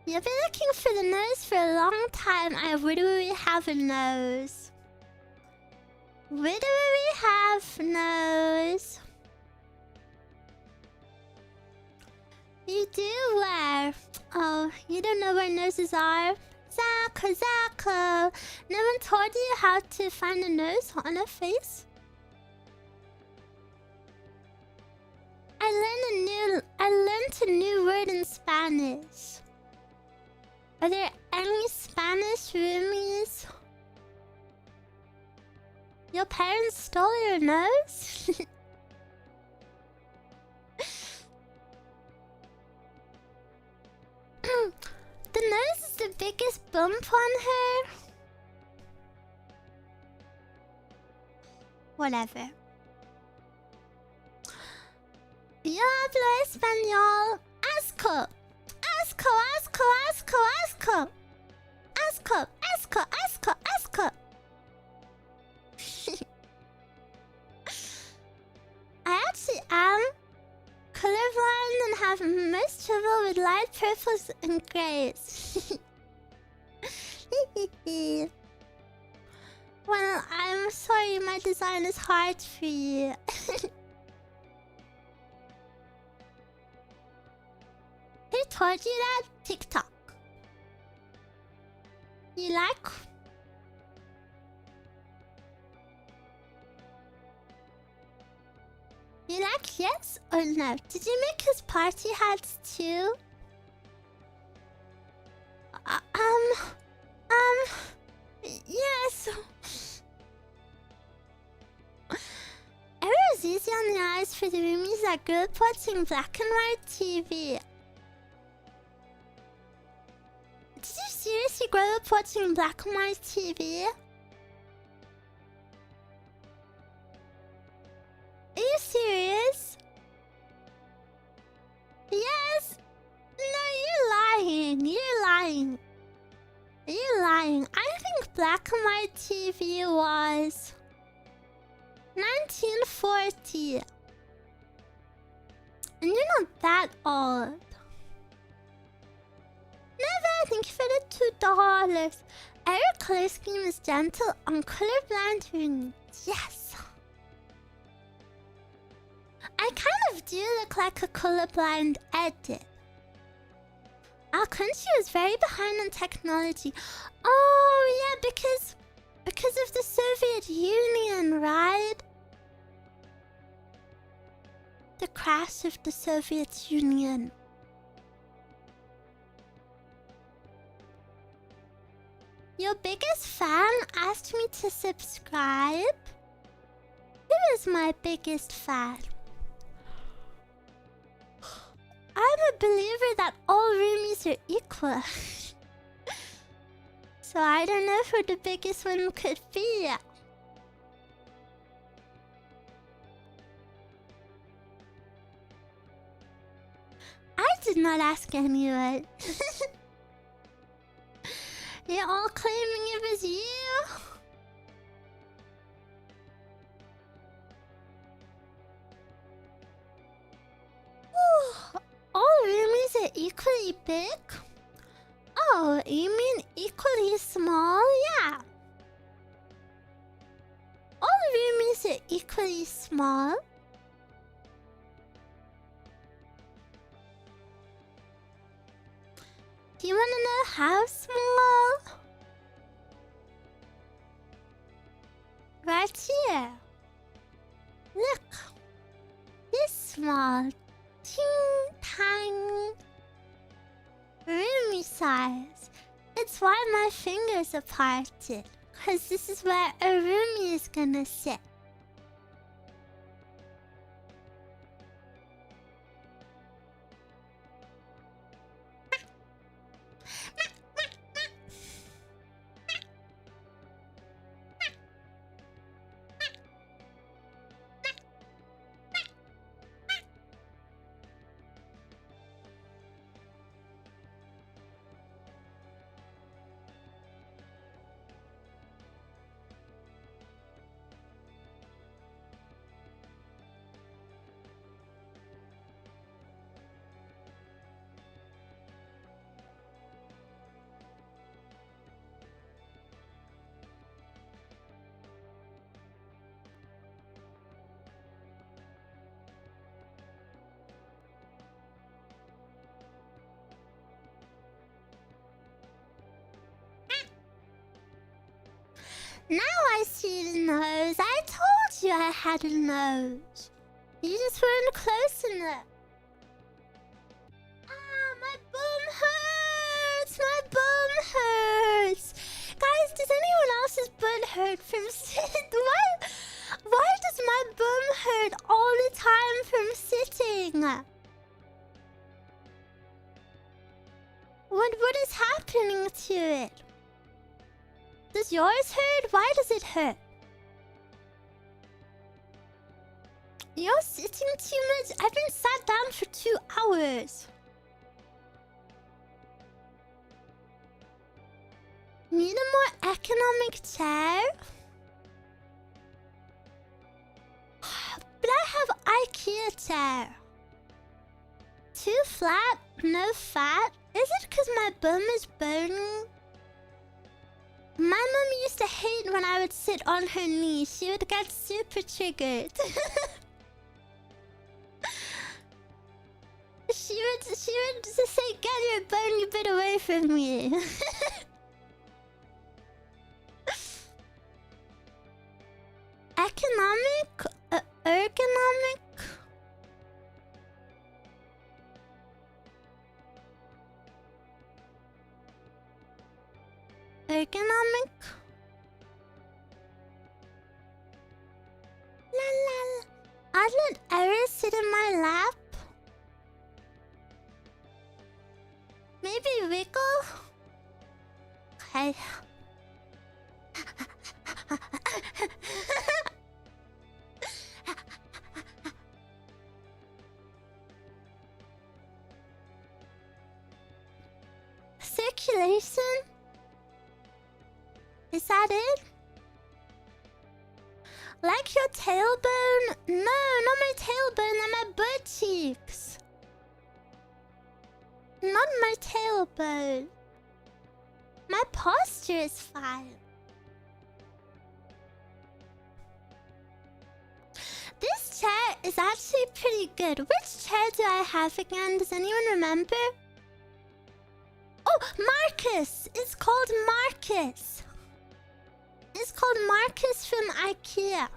You've been looking for the nose for a long time. Where do we have a nose? Where do we have nose? You do where? Oh, you don't know where noses are? Zako. No one told you how to find a nose on a face? I learned a new word in Spanish. Are there any Spanish roomies? Your parents stole your nose? The nose is the biggest bump on her. Whatever. Yo hablo español. Asco. Asco, asco, asco, asco. Asco, asco, asco, asco. I actually am colorblind and have most trouble with light purples and grays. Well, I'm sorry my design is hard for you. Who told you that? TikTok. You like? You like yes or no? Did you make his party hats too? Yes. Eruu is easy on the eyes for the roomies that grew up watching black and white TV. Did you seriously grow up watching black and white TV? Are you serious? Yes? No, you're lying. You're lying. You're lying. I think black and white TV was 1940. And you're not that old. Never think for the $2. Eruu color scheme is gentle on colorblind roomies. Yes. I kind of do look like a colorblind edit. Our country was very behind on technology. Oh yeah, because of the Soviet Union, right? The crash of the Soviet Union. Your biggest fan asked me to subscribe. Who is my biggest fan? I'm a believer that all roomies are equal. So I don't know who the biggest one could be. not ask anyone. You're all claiming it was you. All roomies are equally big? Oh, you mean equally small? Yeah. All roomies are equally small. Do you want to know how small? Right here. Look. This small. Ting tiny. Roomie size. It's why my fingers are parted. Cause this is where a roomie is gonna sit. Now I see the nose. I told you I had a nose. You just weren't close enough. Ah, my bum hurts. My bum hurts. Guys, does anyone else's butt hurt from sitting? Why does my bum hurt all the time from sitting? What is happening to it? Does yours hurt? Why does it hurt? You're sitting too much? I've been sat down for 2 hours. Need a more economic chair? But I have IKEA chair. Too flat? No fat? Is it because my bum is burning? My mom used to hate when I would sit on her knee. She would get super triggered. She would just say, "Get your bony bit away from me." Economic? Ergonomic? Ergonomic? La la la. I'd let Eruu sit in my lap. Maybe wiggle? Okay. Circulation? Is that it? Like your tailbone? No, not my tailbone, and my butt cheeks. Not my tailbone. My posture is fine. This chair is actually pretty good. Which chair do I have again? Does anyone remember? Oh, Marcus! It's called Marcus. It's called Marcus from IKEA.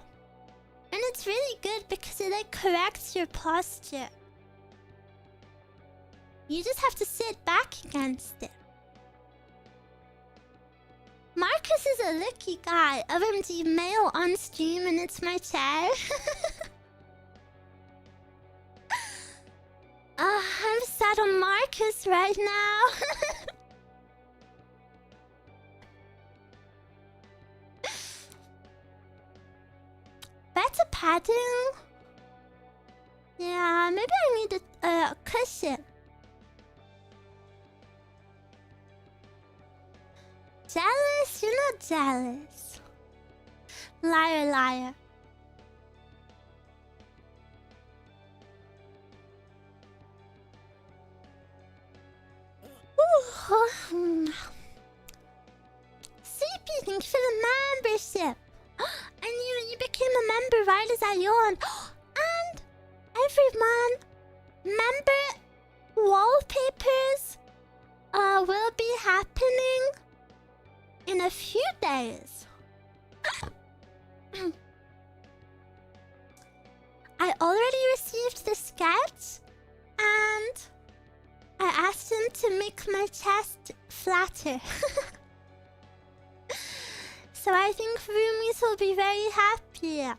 And it's really good because it like corrects your posture. You just have to sit back against it. Marcus is a lucky guy. OMG, male on stream and it's my chair. I'm sat on Marcus right now. Better padding? Yeah, maybe I need a cushion. jealous? You're not jealous. Liar, liar. CP, thank you for the membership. And you became a member right as I yawned. And everyone, member wallpapers will be happening in a few days. I already received the sketch, and I asked him to make my chest flatter. So I think roomies will be very happy.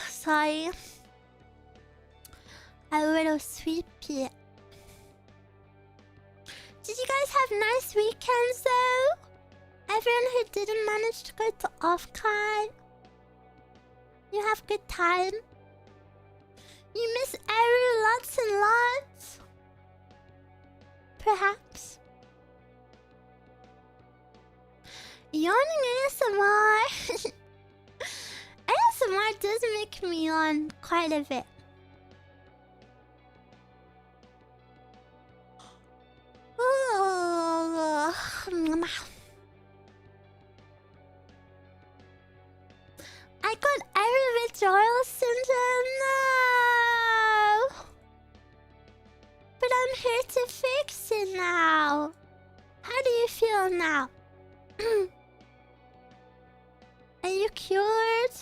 Sorry. A little sleepy. Did you guys have nice weekends though? Everyone who didn't manage to go to Offkai, you have good time? You miss Eruu lots and lots? Perhaps? Yawning ASMR. ASMR does make me yawn quite a bit. I got Eruu withdrawal syndrome. No! But I'm here to fix it now. How do you feel now? Are you cured?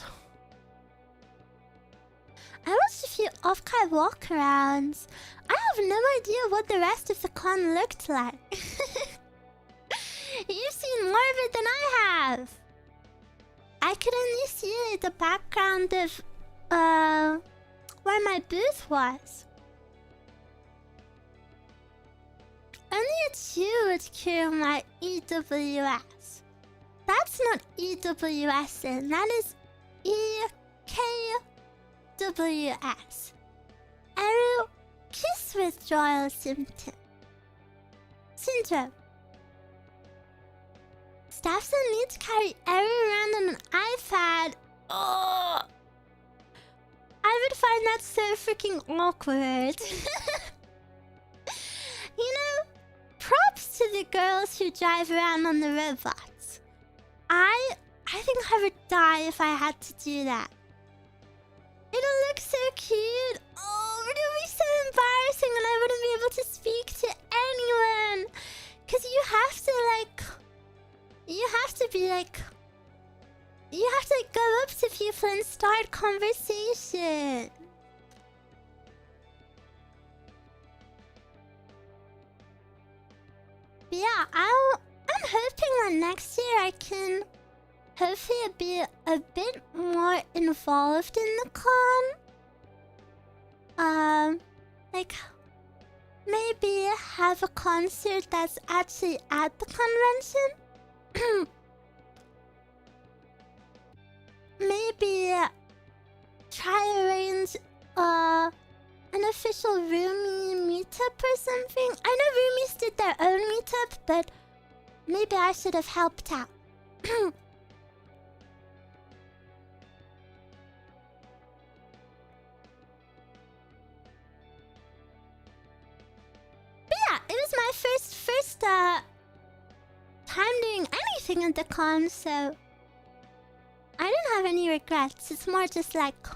I watched a few Offkai walkarounds. I have no idea what the rest of the con looked like. You've seen more of it than I have. I could only see the background of where my booth was. Only a chew would cure my EWS. That's not EWS, that is EKWS. Eruu kiss withdrawal syndrome. Staff don't need to carry Eruu around on an iPad. Oh, I would find that so freaking awkward. You know, props to the girls who drive around on the robots. I think I would die if I had to do that. It'll look so cute. Oh, but it'll be so embarrassing and I wouldn't be able to speak to anyone. Cause you have to go up to people and start conversation. But yeah, I'm hoping that next year I can hopefully be a bit more involved in the con. Like maybe have a concert that's actually at the convention. Maybe try arrange an official roomie meetup or something. I know roomies did their own meetup, but maybe I should have helped out. But yeah, it was my first time doing anything at the con, so I don't have any regrets. It's more just like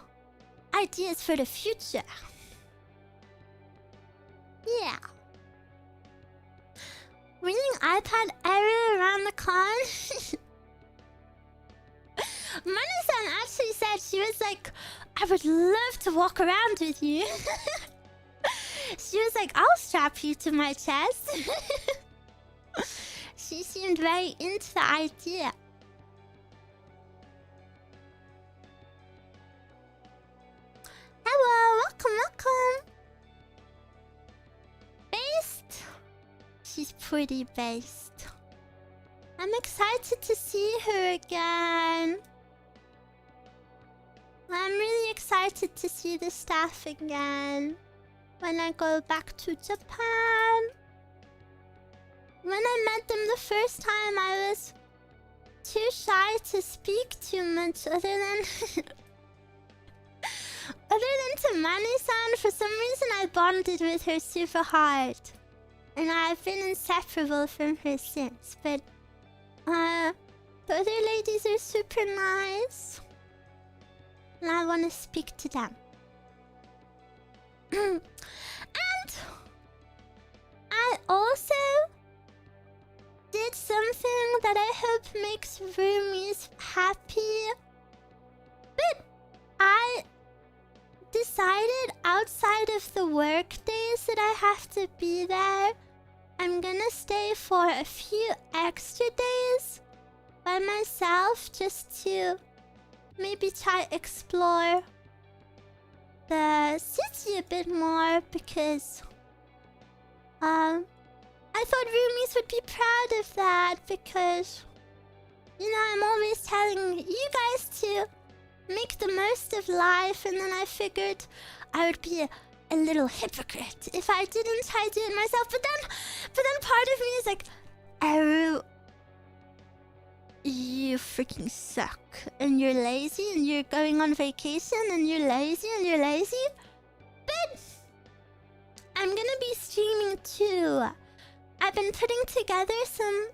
ideas for the future. Yeah. Reading iPad Eruu around the con? Mana-san actually said, she was like, I would love to walk around with you. She was like, I'll strap you to my chest. She seemed very into the idea. Hello, welcome. Based. She's pretty based. I'm excited to see her again. I'm really excited excited to see the staff again when I go back to Japan. When I met them the first time, I was too shy to speak too much other than to Mani-san. For some reason, I bonded with her super hard. And I've been inseparable from her since. But, the other ladies are super nice. And I want to speak to them. And I also did something that I hope makes roomies happy. But I decided outside of the work days that I have to be there, I'm gonna stay for a few extra days by myself just to maybe try explore the city a bit more, because I thought roomies would be proud of that, because, you know, I'm always telling you guys to make the most of life, and then I figured I would be a little hypocrite if I didn't try to do it myself. But then part of me is like, Eruu, you freaking suck, and you're lazy, and you're going on vacation, and you're lazy, and you're lazy. But I'm gonna be streaming too. I've been putting together some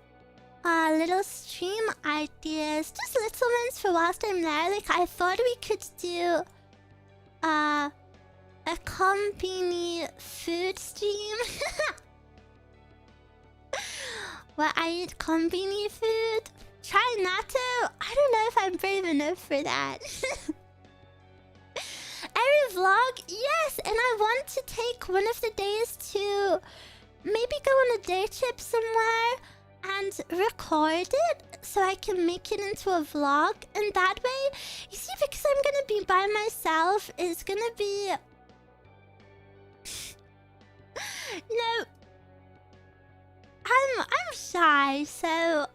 little stream ideas, just little ones for whilst I'm there. Like, I thought we could do a combini food stream where I eat combini food. Try not to. I don't know if I'm brave enough for that. Eruu vlog, yes, and I want to take one of the days to maybe go on a day trip somewhere and record it so I can make it into a vlog. And that way, you see, because I'm gonna be by myself, it's gonna be, you know, I'm shy, so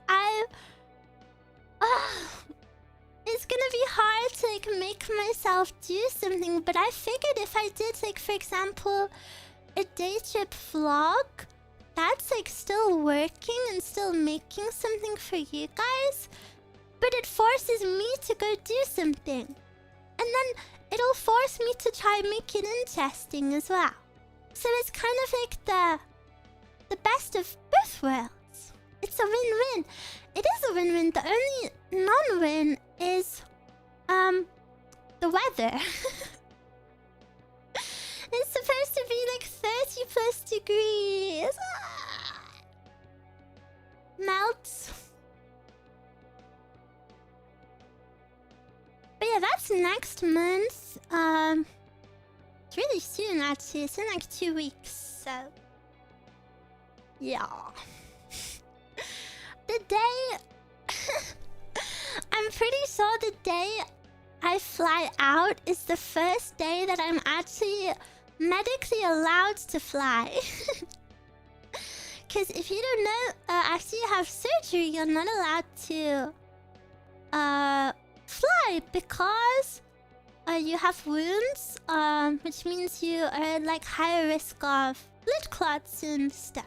it's gonna be hard to like make myself do something. But I figured if I did, like, for example, a day trip vlog, that's like still working and still making something for you guys, but it forces me to go do something, and then it'll force me to try make it interesting as well. So it's kind of like the best of both worlds. It's a win-win. It is a win-win. The only non-win is the weather. It's supposed to be like 30 plus degrees. Melts. But yeah, that's next month. It's really soon actually. It's in like 2 weeks, so yeah. The day I'm pretty sure the day I fly out is the first day that I'm actually medically allowed to fly. Because if you don't know, after you have surgery, you're not allowed to fly, because you have wounds, which means you are at like higher risk of blood clots and stuff.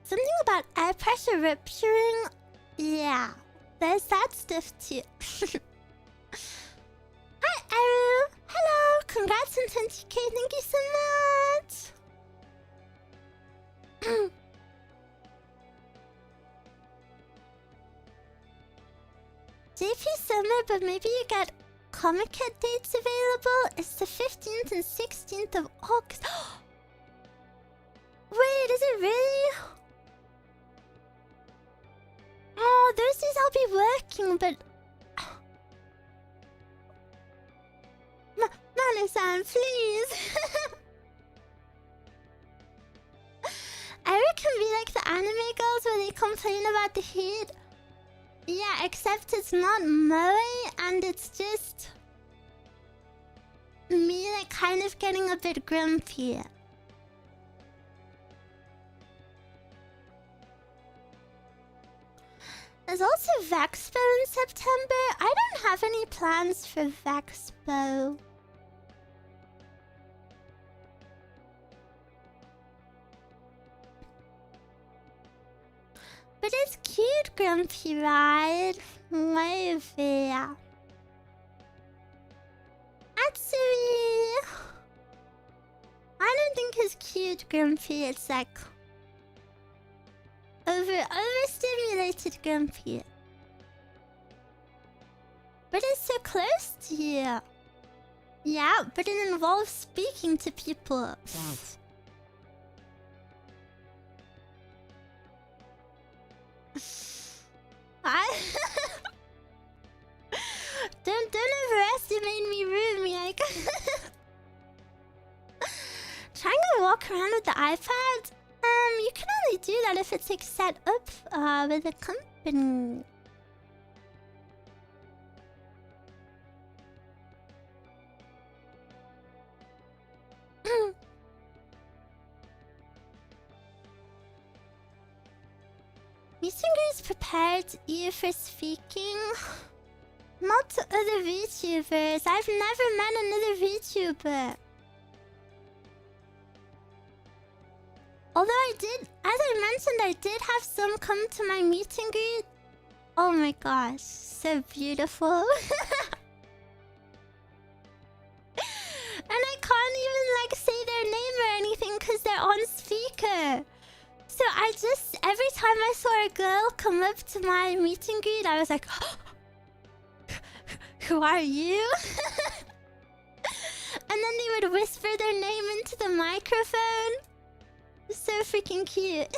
Something about air pressure rupturing. Yeah, there's that stuff too. Hi, Eruu. Hello. Congrats on 20k. Thank you so much. JP summer, but maybe you get Comic-Con dates available. It's the 15th and 16th of August. Wait, is it really? Oh, those days I'll be working, but Nana-san, please. Eruu can be like the anime girls where they complain about the heat. Yeah, except it's not moe, and it's just me like kind of getting a bit grumpy. There's also Vexpo in September. I don't have any plans for Vexpo. But it's cute, Grumpy, right? Maybe. Atsui! I don't think it's cute, Grumpy. It's like overstimulated, Grumpy. But it's so close to you. Yeah, but it involves speaking to people. Don't overestimate me, ruumie. Trying to walk around with the iPad? You can only do that if it's like set up with a company. Missinger's prepared you for speaking. Not to other VTubers. I've never met another VTuber. Although I did, as I mentioned, I did have some come to my meet and greet. Oh my gosh, so beautiful. And I can't even like say their name or anything because they're on speaker. So I just, every time I saw a girl come up to my meet and greet, I was like, who are you? And then they would whisper their name into the microphone. So freaking cute.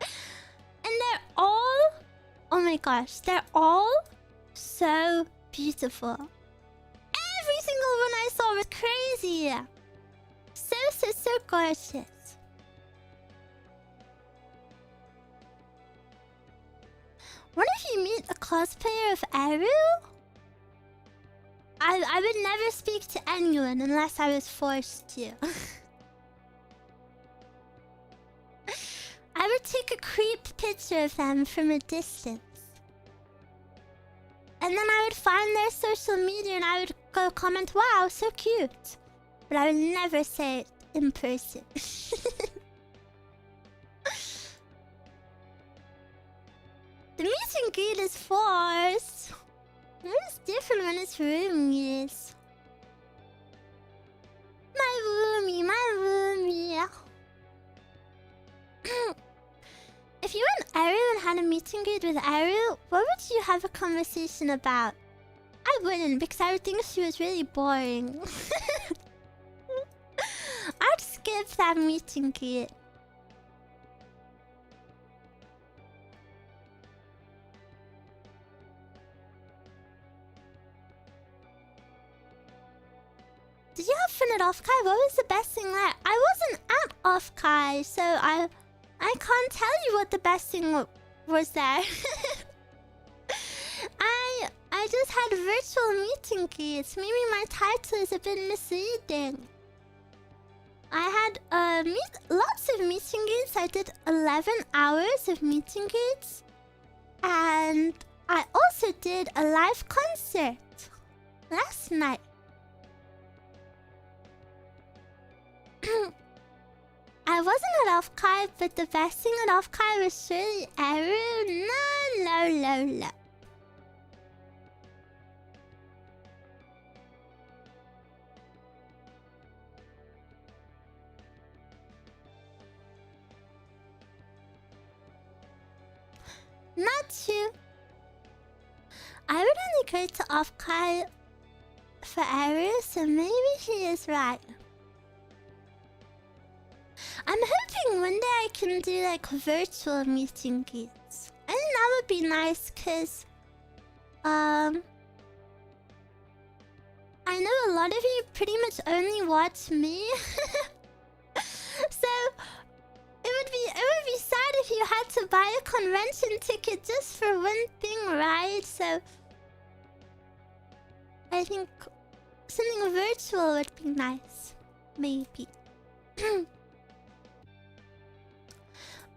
And they're all, oh my gosh, they're all so beautiful. Every single one I saw was crazy. So gorgeous. What if you meet a cosplayer of Eruu? I would never speak to anyone unless I was forced to. I would take a creep picture of them from a distance. And then I would find their social media and I would go comment, wow, so cute. But I would never say it in person. The meet and greet is forced. It's different when it's roomies. My roomie. If you and Eruu had a meet and greet with Eruu, what would you have a conversation about? I wouldn't, because I would think she was really boring. I'd skip that meet and greet. Did you have fun at Offkai? What was the best thing there? I wasn't at Offkai, so I can't tell you what the best thing was there. I just had virtual meet and greets. Maybe my title is a bit misleading. I had lots of meet and greets. I did 11 hours of meet and greets. And I also did a live concert last night. I wasn't at Offkai, but the best thing at Offkai was surely Eruu. No. Not you. I would only go to Offkai for Eruu, so maybe he is right. I'm hoping one day I can do like virtual meet and greets. I think that would be nice because I know a lot of you pretty much only watch me. So it would be sad if you had to buy a convention ticket just for one thing, right? So I think something virtual would be nice. Maybe.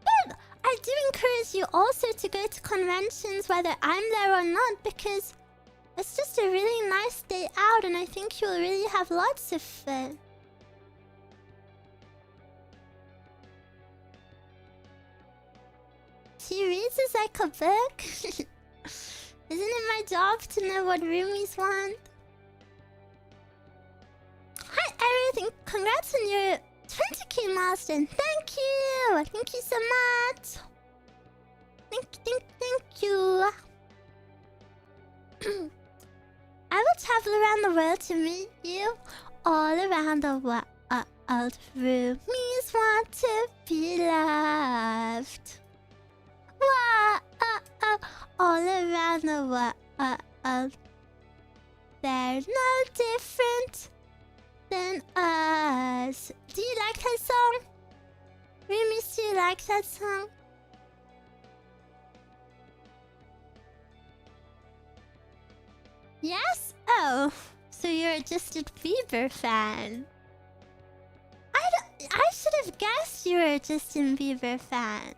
But I do encourage you also to go to conventions whether I'm there or not, because it's just a really nice day out and I think you'll really have lots of fun. She reads us like a book. Isn't it my job to know what roomies want? Hi, Eruu. Congrats on your 20k milestone. Thank you. Thank you so much. Thank you. I will travel around the world to meet you. All around the world. Roomies want to be loved. All around the world. They're no different than us. Do you like that song? Roomies, do you like that song? Yes? Oh, so you're a Justin Bieber fan. I should have guessed you were a Justin Bieber fan.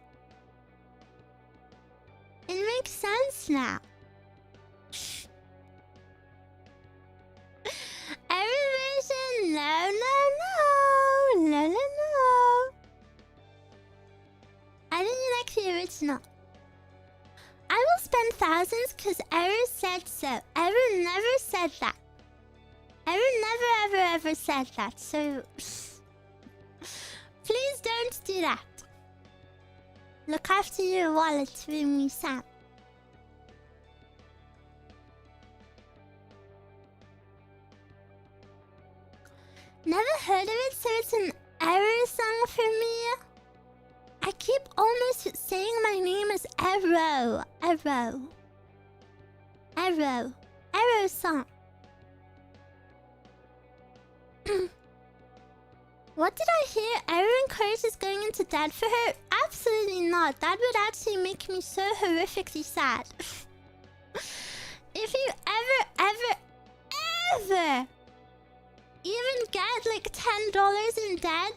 It makes sense now. Every version, no. I didn't like the original. I will spend thousands because Eruu said so. Eruu never said that. Eruu never said that. So please don't do that. Look after your wallet, Ruumie-san. Never heard of it, so it's an Eruu song for me. I keep almost saying my name as Eruu. Eruu song. What did I hear? Eruu encourages going into debt for her? Absolutely not. That would actually make me so horrifically sad. If you ever even get like $10 in debt,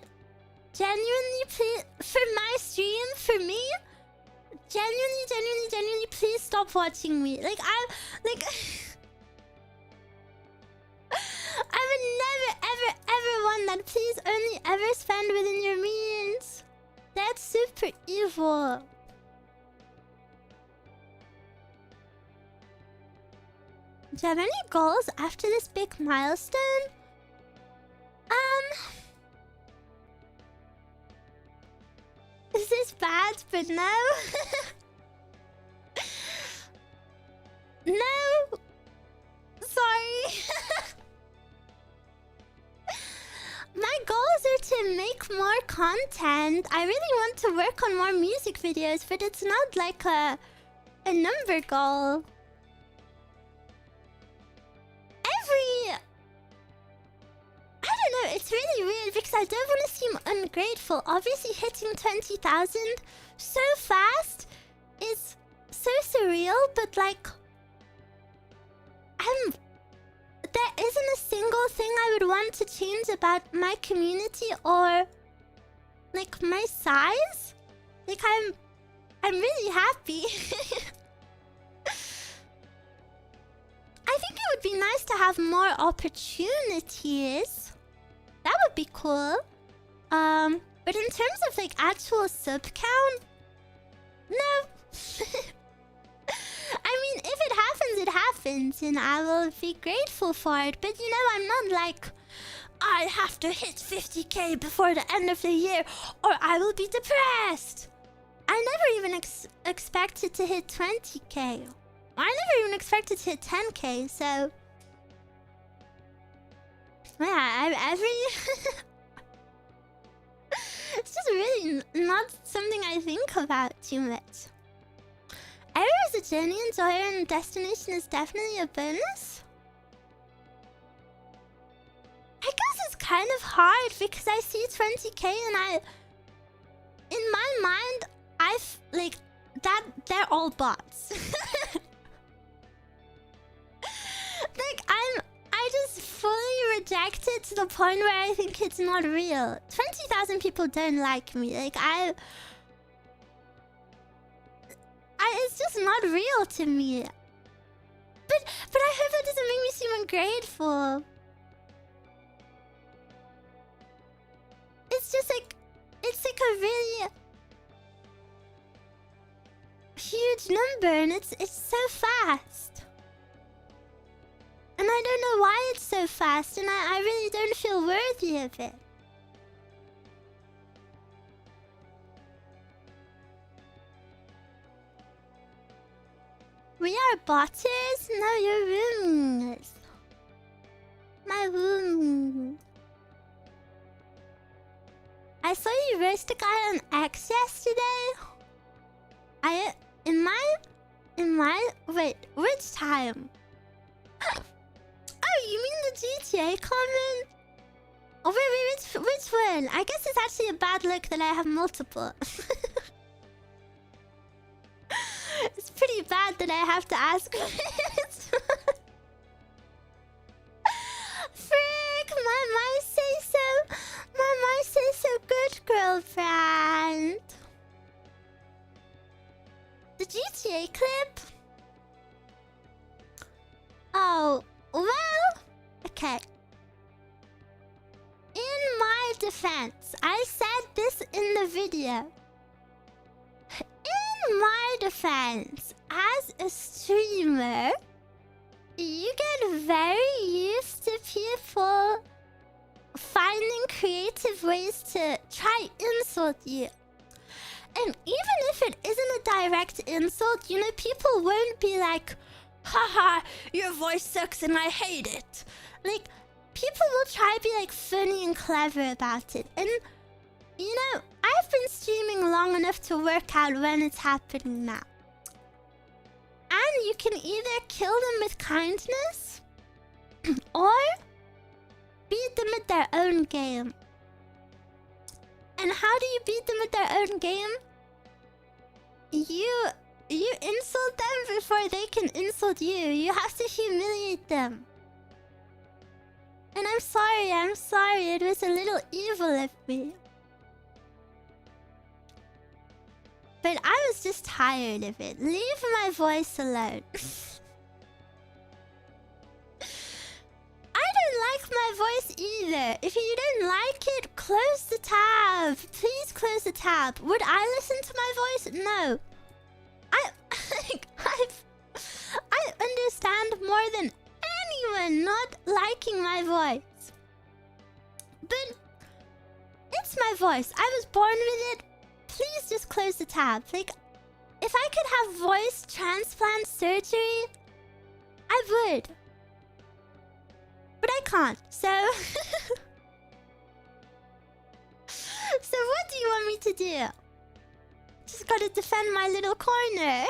genuinely please, for my stream, for me, genuinely please stop watching me. Like I would never want that. Please only ever spend within your means. That's super evil. Do you have any goals after this big milestone? This is bad, but no. No. Sorry. My goals are to make more content. I really want to work on more music videos, but it's not like a number goal. I don't know, it's really weird because I don't want to seem ungrateful. Obviously hitting 20,000 so fast is so surreal, but like there isn't a single thing I would want to change about my community or like my size. Like I'm really happy. I think it would be nice to have more opportunities. That would be cool. But in terms of like actual sub count, no. I mean, if it happens, it happens, and I will be grateful for it. But you know, I'm not like, I have to hit 50k before the end of the year, or I will be depressed. I never even expected to hit 20k. I never even expected to hit 10k, so yeah, it's just really not something I think about too much. Eruu is a journey enjoyer and destination is definitely a bonus. I guess it's kind of hard because I see 20k and in my mind, like that they're all bots. Like I just fully reject it to the point where I think it's not real. 20,000 people don't like me. Like it's just not real to me. But I hope that doesn't make me seem ungrateful. It's just like, it's like a really huge number, and it's so fast. And I don't know why it's so fast, and I really don't feel worthy of it. We are botters? No, you're roomies. My roomie. I saw you roast a guy on X yesterday. Wait, which time? Oh, you mean the GTA comment? Oh, wait, which one? I guess it's actually a bad look that I have multiple. It's pretty bad that I have to ask for it. Frick, my say so good, girlfriend. The GTA clip? Oh, well, okay. In my defense, I said this in the video. In my defense, as a streamer, you get very used to people finding creative ways to try insult you. And even if it isn't a direct insult, you know, people won't be like, haha, your voice sucks and I hate it. Like, people will try to be like funny and clever about it. And, you know, I've been streaming long enough to work out when it's happening now. And you can either kill them with kindness or beat them at their own game. And how do you beat them at their own game? You insult them before they can insult you. You have to humiliate them. And I'm sorry. It was a little evil of me. But I was just tired of it. Leave my voice alone. I don't like my voice either. If you don't like it, close the tab. Please close the tab. Would I listen to my voice? No. I understand more than anyone not liking my voice. But it's my voice. I was born with it. Please just close the tab. Like, if I could have voice transplant surgery, I would. But I can't, so... So what do you want me to do? Just gotta defend my little corner.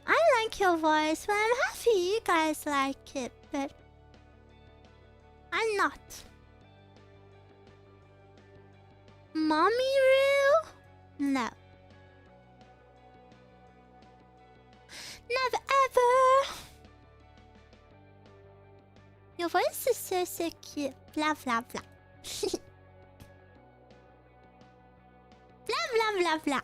I like your voice. Well, I'm happy you guys like it, but... I'm not. Mommy Roo? No. Never ever. Your voice is so cute. Blah blah blah. Blah blah blah blah.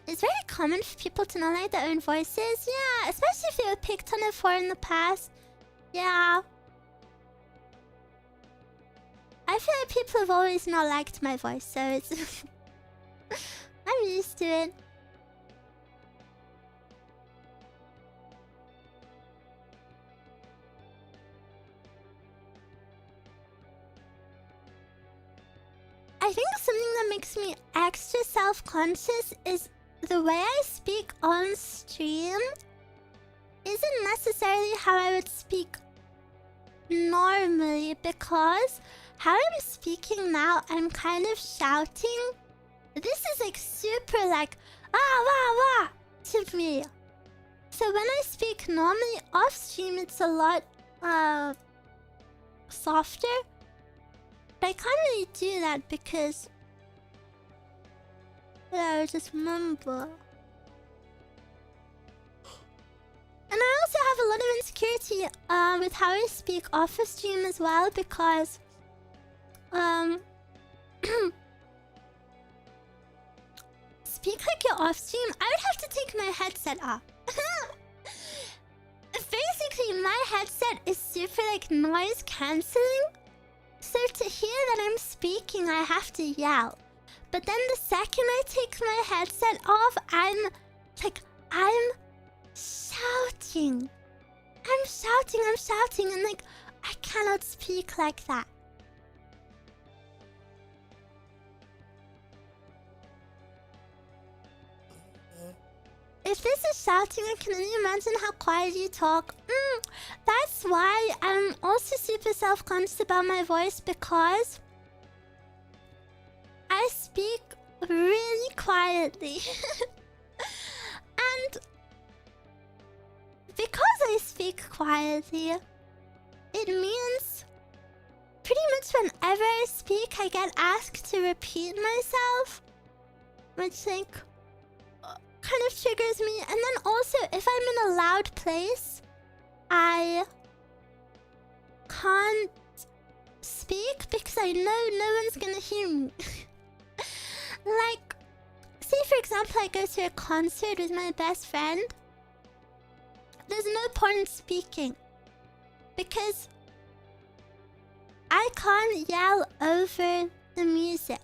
It's very common for people to not like their own voices. Yeah, especially if they were picked on it for in the past. Yeah. I feel like people have always not liked my voice, so it's... I'm used to it. I think something that makes me extra self-conscious is the way I speak on stream isn't necessarily how I would speak normally, because how I'm speaking now, I'm kind of shouting. This is like super like ah wah wah to me. So when I speak normally off stream, it's a lot softer. But I can't really do that because I just mumble. And I also have a lot of insecurity with how I speak off of stream as well, because Speak like you're off stream. I would have to take my headset off. Basically, my headset is super like noise cancelling. So to hear that I'm speaking, I have to yell. But then the second I take my headset off, I'm shouting. I'm shouting, and like, I cannot speak like that. If this is shouting, I can only imagine how quiet you talk. That's why I'm also super self-conscious about my voice, because I speak really quietly. And because I speak quietly, it means pretty much whenever I speak, I get asked to repeat myself, which like kind of triggers me. And then also, if I'm in a loud place, I can't speak because I know no one's gonna hear me. Like, say for example, I go to a concert with my best friend. There's no point speaking because I can't yell over the music.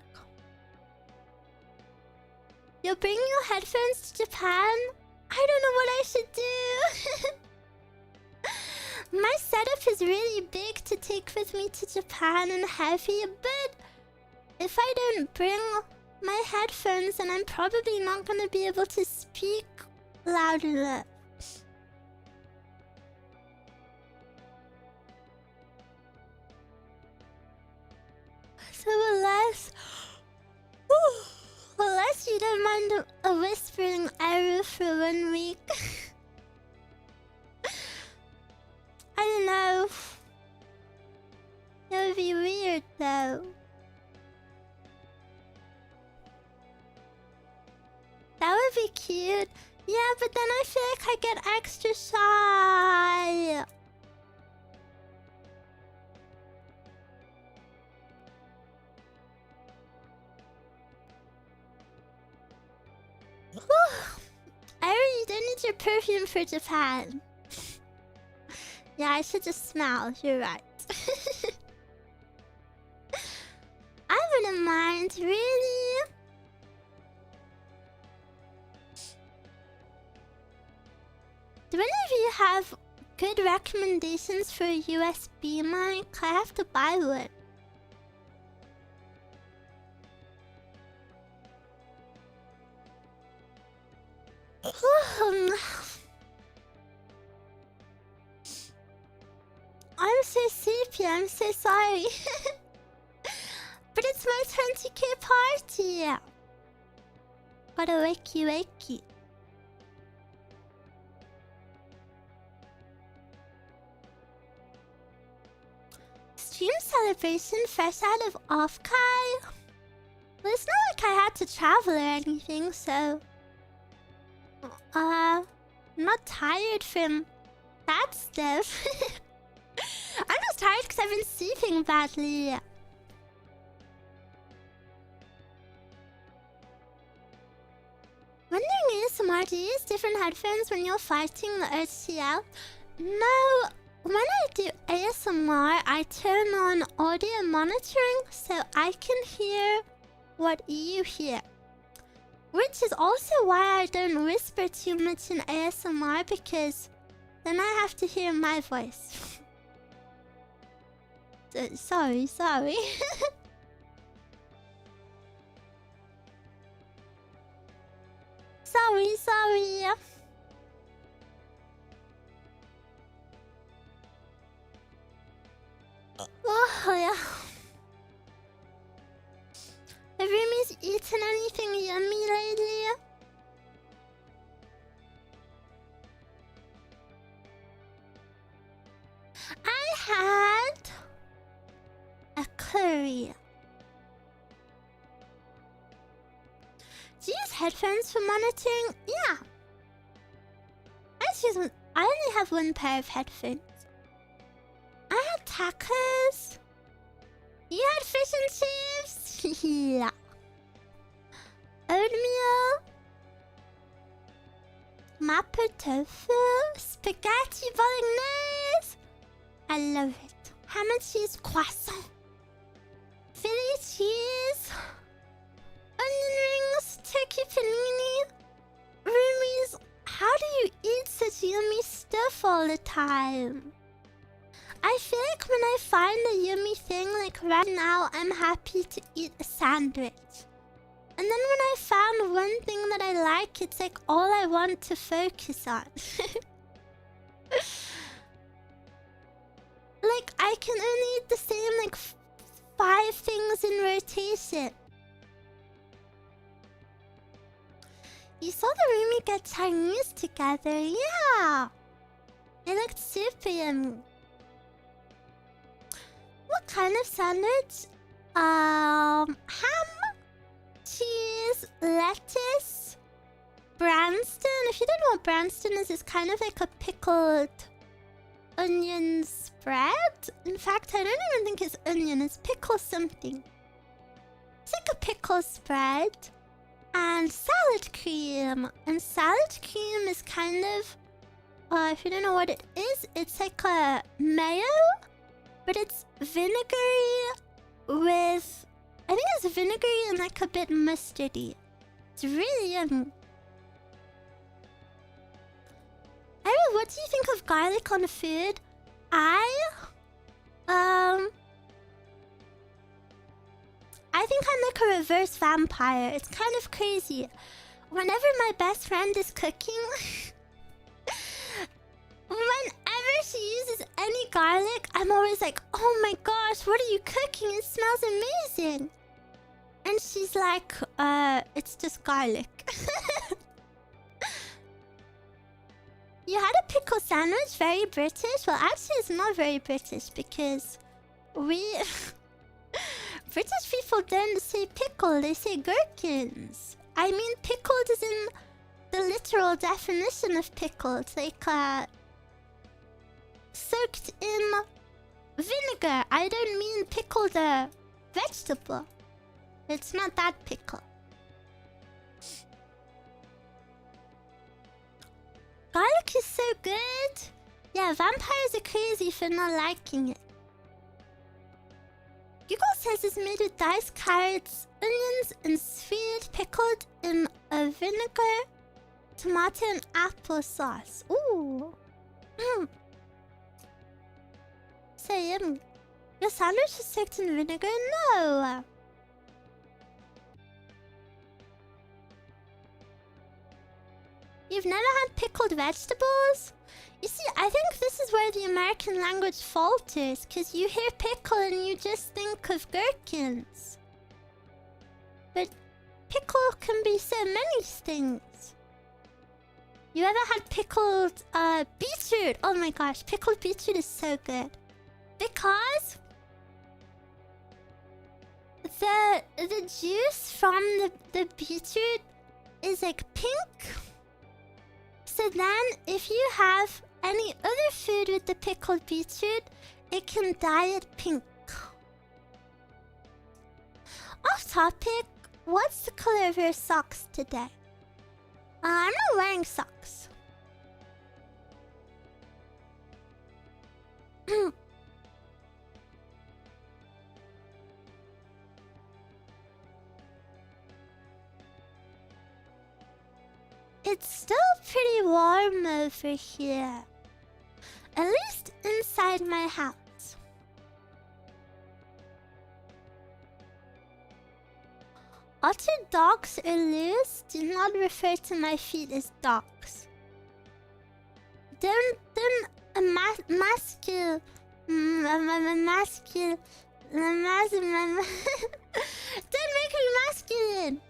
You'll bring your headphones to Japan? I don't know what I should do. My setup is really big to take with me to Japan and heavy, but if I don't bring my headphones, then I'm probably not gonna be able to speak loud enough. So unless you don't mind a whispering Eruu for 1 week. I don't know. That would be weird though. That would be cute. Yeah, but then I feel like I get extra shy. Eruu, you don't need your perfume for Japan. Yeah, I should just smell. You're right. I wouldn't mind, really. Do any of you have good recommendations for a USB mic? I have to buy one. I'm so sleepy, I'm so sorry. But it's my 20k party. What a wakey. Stream celebration fresh out of Offkai? Well, it's not like I had to travel or anything, so I'm not tired from that stuff. I'm just tired because I've been sleeping badly. Wondering ASMR, do you use different headphones when you're fighting the HCL? No, when I do ASMR, I turn on audio monitoring so I can hear what you hear. Which is also why I don't whisper too much in ASMR, because then I have to hear my voice. Sorry. Sorry. Oh, yeah. Have Ruumie's eaten anything yummy lately? I had a curry. Do you use headphones for monitoring? Yeah. I only have one pair of headphones. I had tacos. You had fish and chips? turkey. Oatmeal. Mapo tofu. Spaghetti bolognese. I love it. Ham and cheese croissant. Philly cheese. Onion rings. Turkey panini. Roomies. How do you eat such yummy stuff all the time? I feel like when I find a yummy thing, like right now, I'm happy to eat a sandwich. And then when I found one thing that I like, it's like all I want to focus on. Like, I can only eat the same, like, 5 things in rotation. You saw the roomie get Chinese together, yeah! It looked super yummy. What kind of sandwich? Ham, cheese, lettuce, Branston. If you don't know what Branston is, it's kind of like a pickled onion spread. In fact, I don't even think it's onion, it's pickle something. It's like a pickle spread. And salad cream. And salad cream is kind of... if you don't know what it is, it's like a mayo. But it's vinegary with... I think it's vinegary and like a bit mustardy. It's really yummy. Eruu, what do you think of garlic on food? I think I'm like a reverse vampire. It's kind of crazy. Whenever my best friend is cooking... Whenever she uses any garlic, I'm always like, oh my gosh, what are you cooking? It smells amazing. And she's like, it's just garlic. You had a pickle sandwich? Very British? Well, actually, it's not very British because we... British people don't say pickle, they say gherkins. I mean, pickled is in the literal definition of pickled. Like, soaked in vinegar. I don't mean pickled a vegetable. It's not that pickle. Garlic is so good. Yeah, vampires are crazy for not liking it. Google says it's made with diced carrots, onions, and sweet pickled in a vinegar, tomato, and apple sauce. Ooh. So yummy. Your sandwich is soaked in vinegar? No. You've never had pickled vegetables? You see, I think this is where the American language falters, because you hear pickle and you just think of gherkins. But pickle can be so many things. You ever had pickled beetroot? Oh my gosh, pickled beetroot is so good. Because the juice from the beetroot is like pink. So then if you have any other food with the pickled beetroot, it can dye it pink. Off topic, what's the color of your socks today? I'm not wearing socks. It's still pretty warm over here. At least inside my house. Otter dogs are loose. Do not refer to my feet as dogs. Don't emasculate. Don't make me masculine.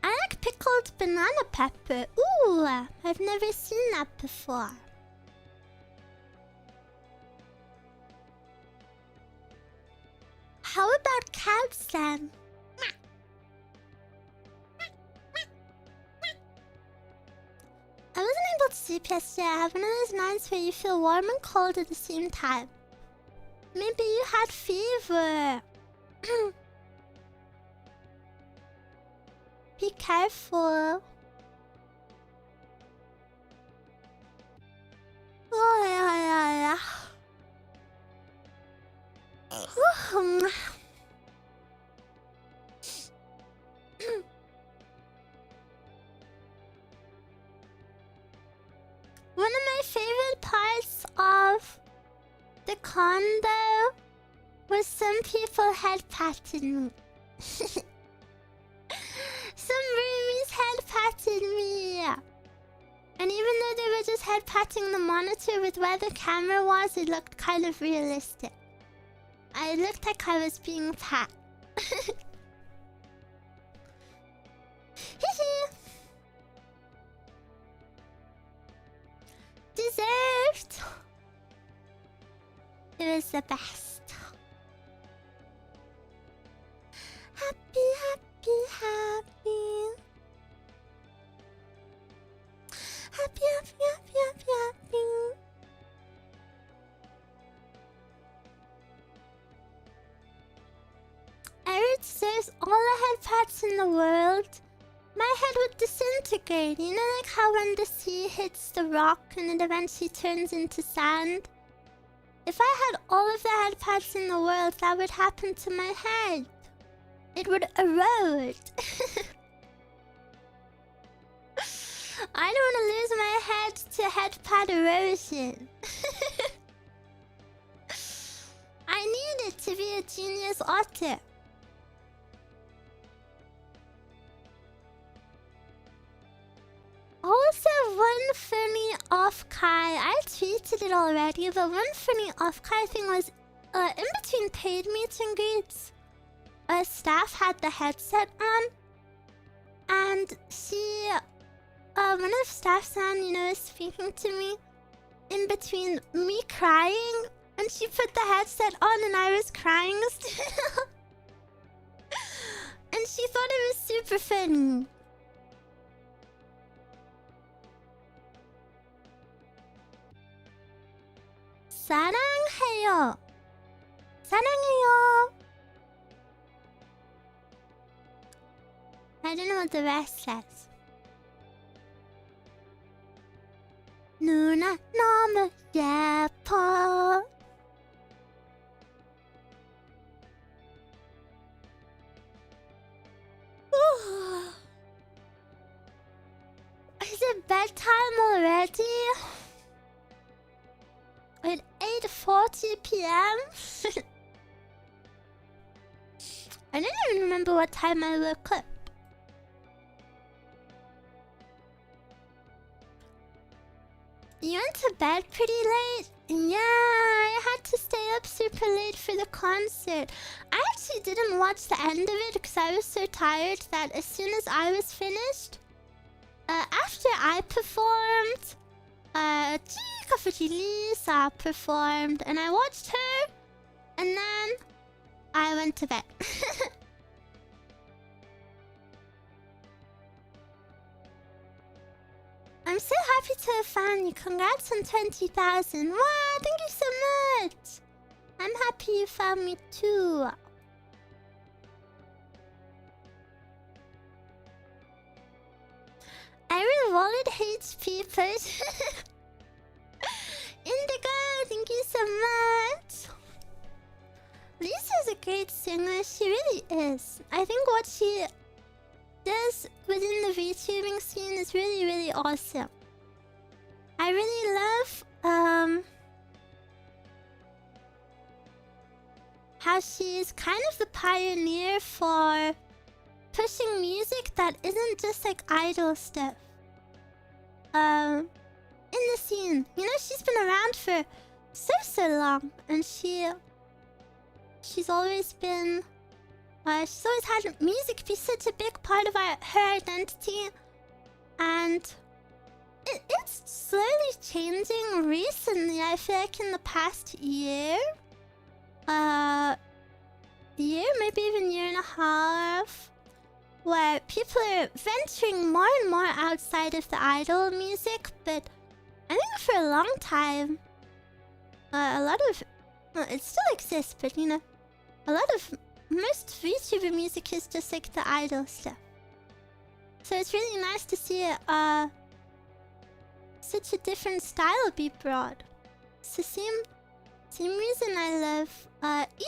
I like pickled banana pepper. Ooh, I've never seen that before. How about cats then? I was sleep yesterday. I have one of those nights where you feel warm and cold at the same time. Maybe you had fever. Be careful. Oh, yeah. One of my favorite parts of the condo was some people head patted me. Some roomies head patted me. And even though they were just head patting the monitor with where the camera was, it looked kind of realistic. I looked like I was being pat. Deserved. It was the best. Happy. Happy. Eruu deserves all the head pats in the world. My head would disintegrate. You know, like how when the sea hits the rock and it eventually turns into sand? If I had all of the head pads in the world, that would happen to my head. It would erode. I don't want to lose my head to head pad erosion. I need it to be a genius otter. Also, one funny Offkai. I tweeted it already, but one funny Offkai thing was in between paid meet and greets, staff had the headset on, and she, one of staff's on, was speaking to me in between me crying, and she put the headset on and I was crying still. And she thought it was super funny. 사랑해요. 사랑해요. I don't know what the rest says. 누나 너무 예뻐. Is it bedtime already? At 8:40 p.m. I don't even remember what time I woke up. You went to bed pretty late? Yeah, I had to stay up super late for the concert. I actually didn't watch the end of it because I was so tired that as soon as I was finished, after I performed, Lisa performed, and I watched her, and then I went to bed. I'm so happy to have found you. Congrats on 20,000. Wow, thank you so much. I'm happy you found me too. Every wallet hates people. Indigo, thank you so much. Lisa's a great singer. She really is. I think what she does within the VTubing scene is really, really awesome. I really love how she's kind of the pioneer for pushing music that isn't just like idol stuff. In the scene, she's been around for so long, and she's always been. She's always had music be such a big part of her identity, and it's slowly changing recently. I feel like in the past year, maybe even year and a half, where people are venturing more and more outside of the idol music, but I think for a long time, a lot of... Well, it still exists, but you know, a lot of... Most VTuber music is just like the idol stuff. So it's really nice to see such a different style be brought. It's the same reason I love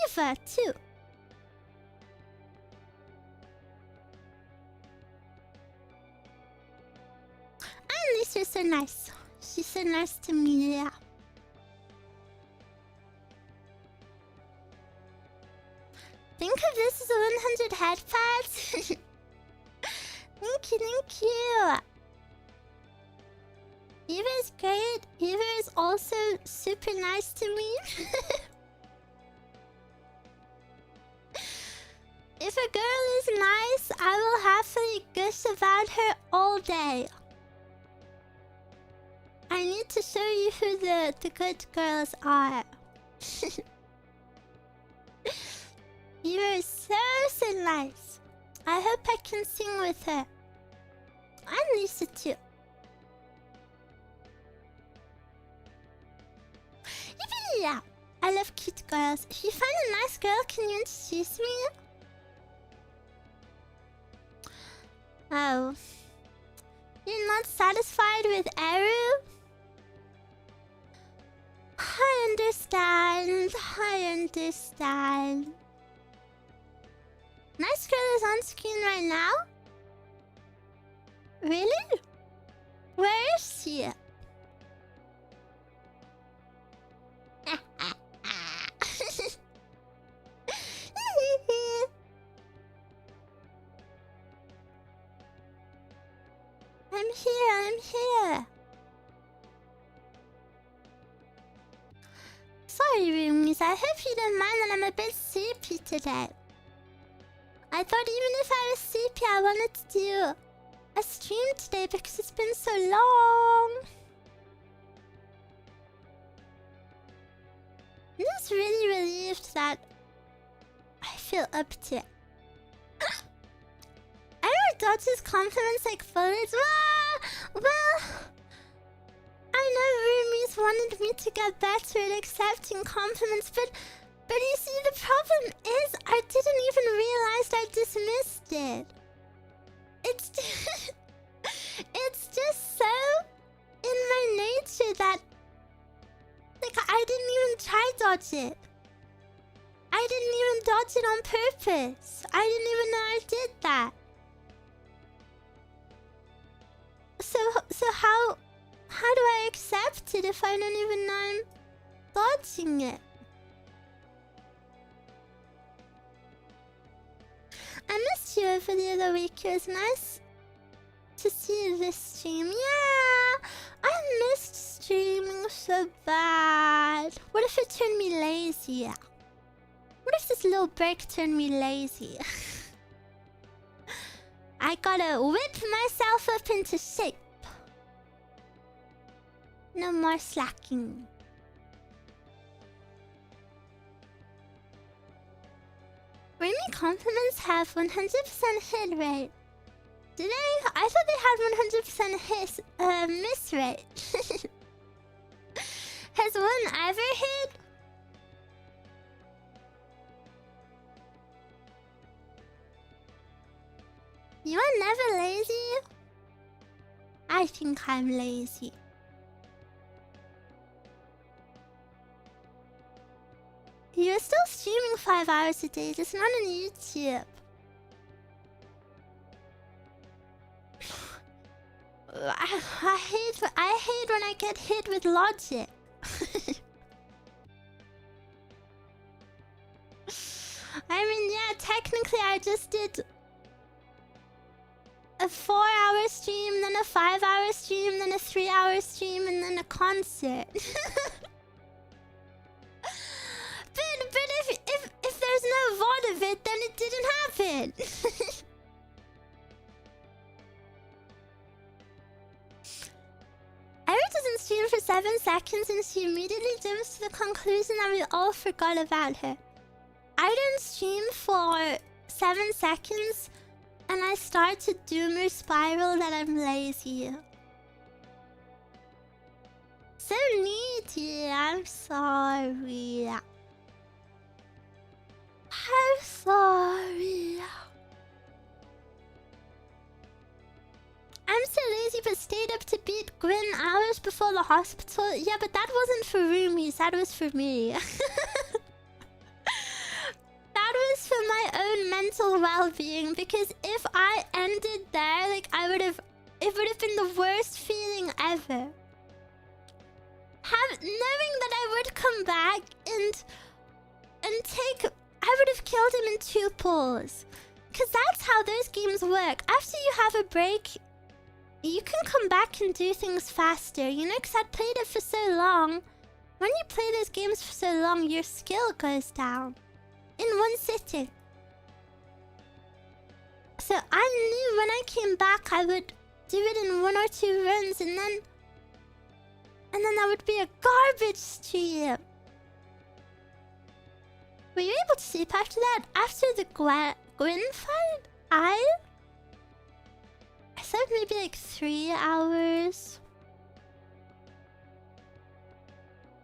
Eva too. And Lisa's so nice. She's so nice to me, yeah. Think of this as 100 head pads. Thank you, thank you. Eva is great. Eva is also super nice to me. If a girl is nice, I will happily gush about her all day. I need to show you who the good girls are. Eva is so nice. I hope I can sing with her. And Lisa too. Yeah, I love cute girls. If you find a nice girl, can you introduce me? Oh. You're not satisfied with Eruu? I understand. I understand. Nice girl is on screen right now? Really? Where is she? I'm here. Sorry, roomies. I hope you don't mind that I'm a bit sleepy today. I thought even if I was sleepy, I wanted to do a stream today because it's been so long. I'm just really relieved that I feel up to it. Eruu dodges compliments like bullets. Well, I know roomies wanted me to get better at accepting compliments, but you see, the problem is I didn't even realize I dismissed it. It's just so in my nature that like I didn't even try dodge it. I didn't even dodge it on purpose. I didn't even know I did that. So how do I accept it if I don't even know I'm dodging it? I missed you over the other week. It was nice to see you this stream. Yeah, I missed streaming so bad. What if it turned me lazy? What if this little break turned me lazy? I gotta whip myself up into shape. No more slacking. Ruumie compliments have 100% hit rate. Do they? I thought they had 100% miss rate. Has one ever hit? You are never lazy? I think I'm lazy. You're still streaming 5 hours a day, just not on YouTube. I hate when I get hit with logic. I mean, yeah, technically I just did a 4-hour stream, then a 5-hour stream, then a 3-hour stream, and then a concert. But if there's no VOD of it, then it didn't happen. Eruu doesn't stream for 7 seconds and she immediately jumps to the conclusion that we all forgot about her. I don't stream for 7 seconds and I start to doomer spiral that I'm lazy. So needy. I'm sorry. I'm sorry. I'm so lazy but stayed up to beat Gwyn hours before the hospital. Yeah, but that wasn't for roomies. That was for me. That was for my own mental well-being, because if I ended there, like, it would have been the worst feeling ever. Knowing that I would come back and take, I would have killed him in 2 pulls. Because that's how those games work. After you have a break, you can come back and do things faster, you know, because I'd played it for so long. When you play those games for so long, your skill goes down in one sitting. So I knew when I came back, I would do it in 1 or 2 runs, and then that would be a garbage stream. Were you able to sleep after that? After the Gwyn fight, I slept maybe like 3 hours.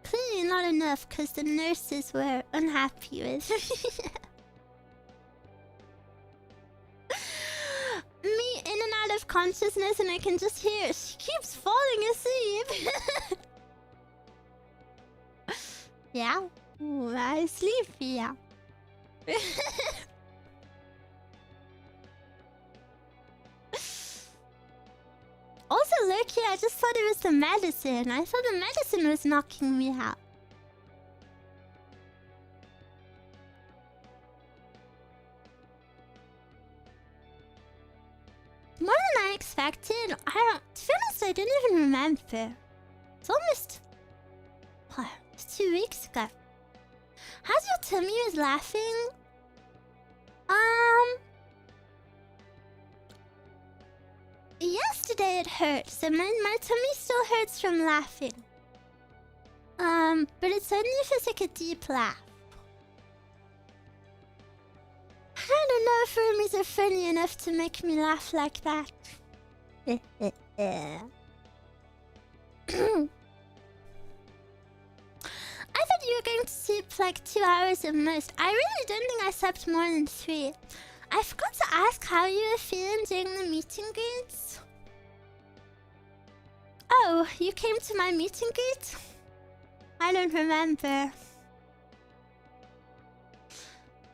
Clearly not enough, because the nurses were unhappy with me. Me in and out of consciousness, and I can just hear she keeps falling asleep. Yeah, I sleep, yeah. Also, Loki, I just thought it was the medicine. I thought the medicine was knocking me out. More than I expected. To be honest, I didn't even remember. It's almost... What? It's 2 weeks ago. How's your tummy was laughing? Yesterday it hurt, so my tummy still hurts from laughing. But it's only if it's like a deep laugh. I don't know if roomies are funny enough to make me laugh like that. I thought you were going to sleep like 2 hours at most. I really don't think I slept more than 3. I forgot to ask how you were feeling during the meet and greets. Oh, you came to my meet and greet? I don't remember.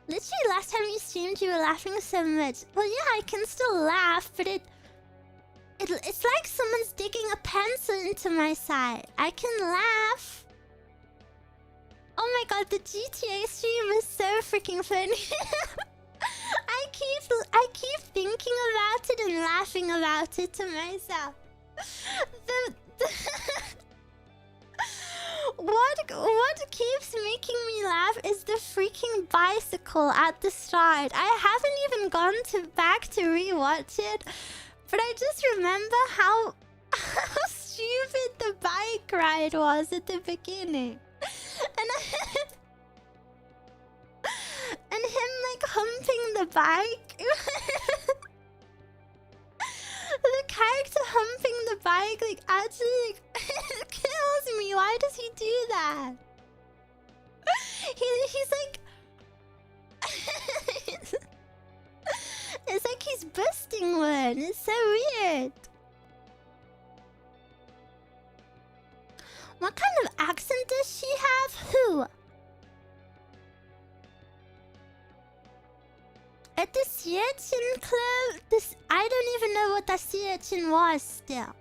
Literally, last time you streamed, you were laughing so much. Well, yeah, I can still laugh, but it's like someone's digging a pencil into my side. I can laugh. Oh my god, the GTA stream was so freaking funny. I keep thinking about it and laughing about it to myself. What keeps making me laugh is the freaking bicycle at the start. I haven't even gone back to rewatch it, but I just remember how stupid the bike ride was at the beginning. And him like humping the bike. The character humping the bike like actually like kills me. Why does he do that? He's like it's like he's busting one. It's so weird. What kind of accent does she have? Who? At the sea urchin club? I don't even know what the sea urchin was still.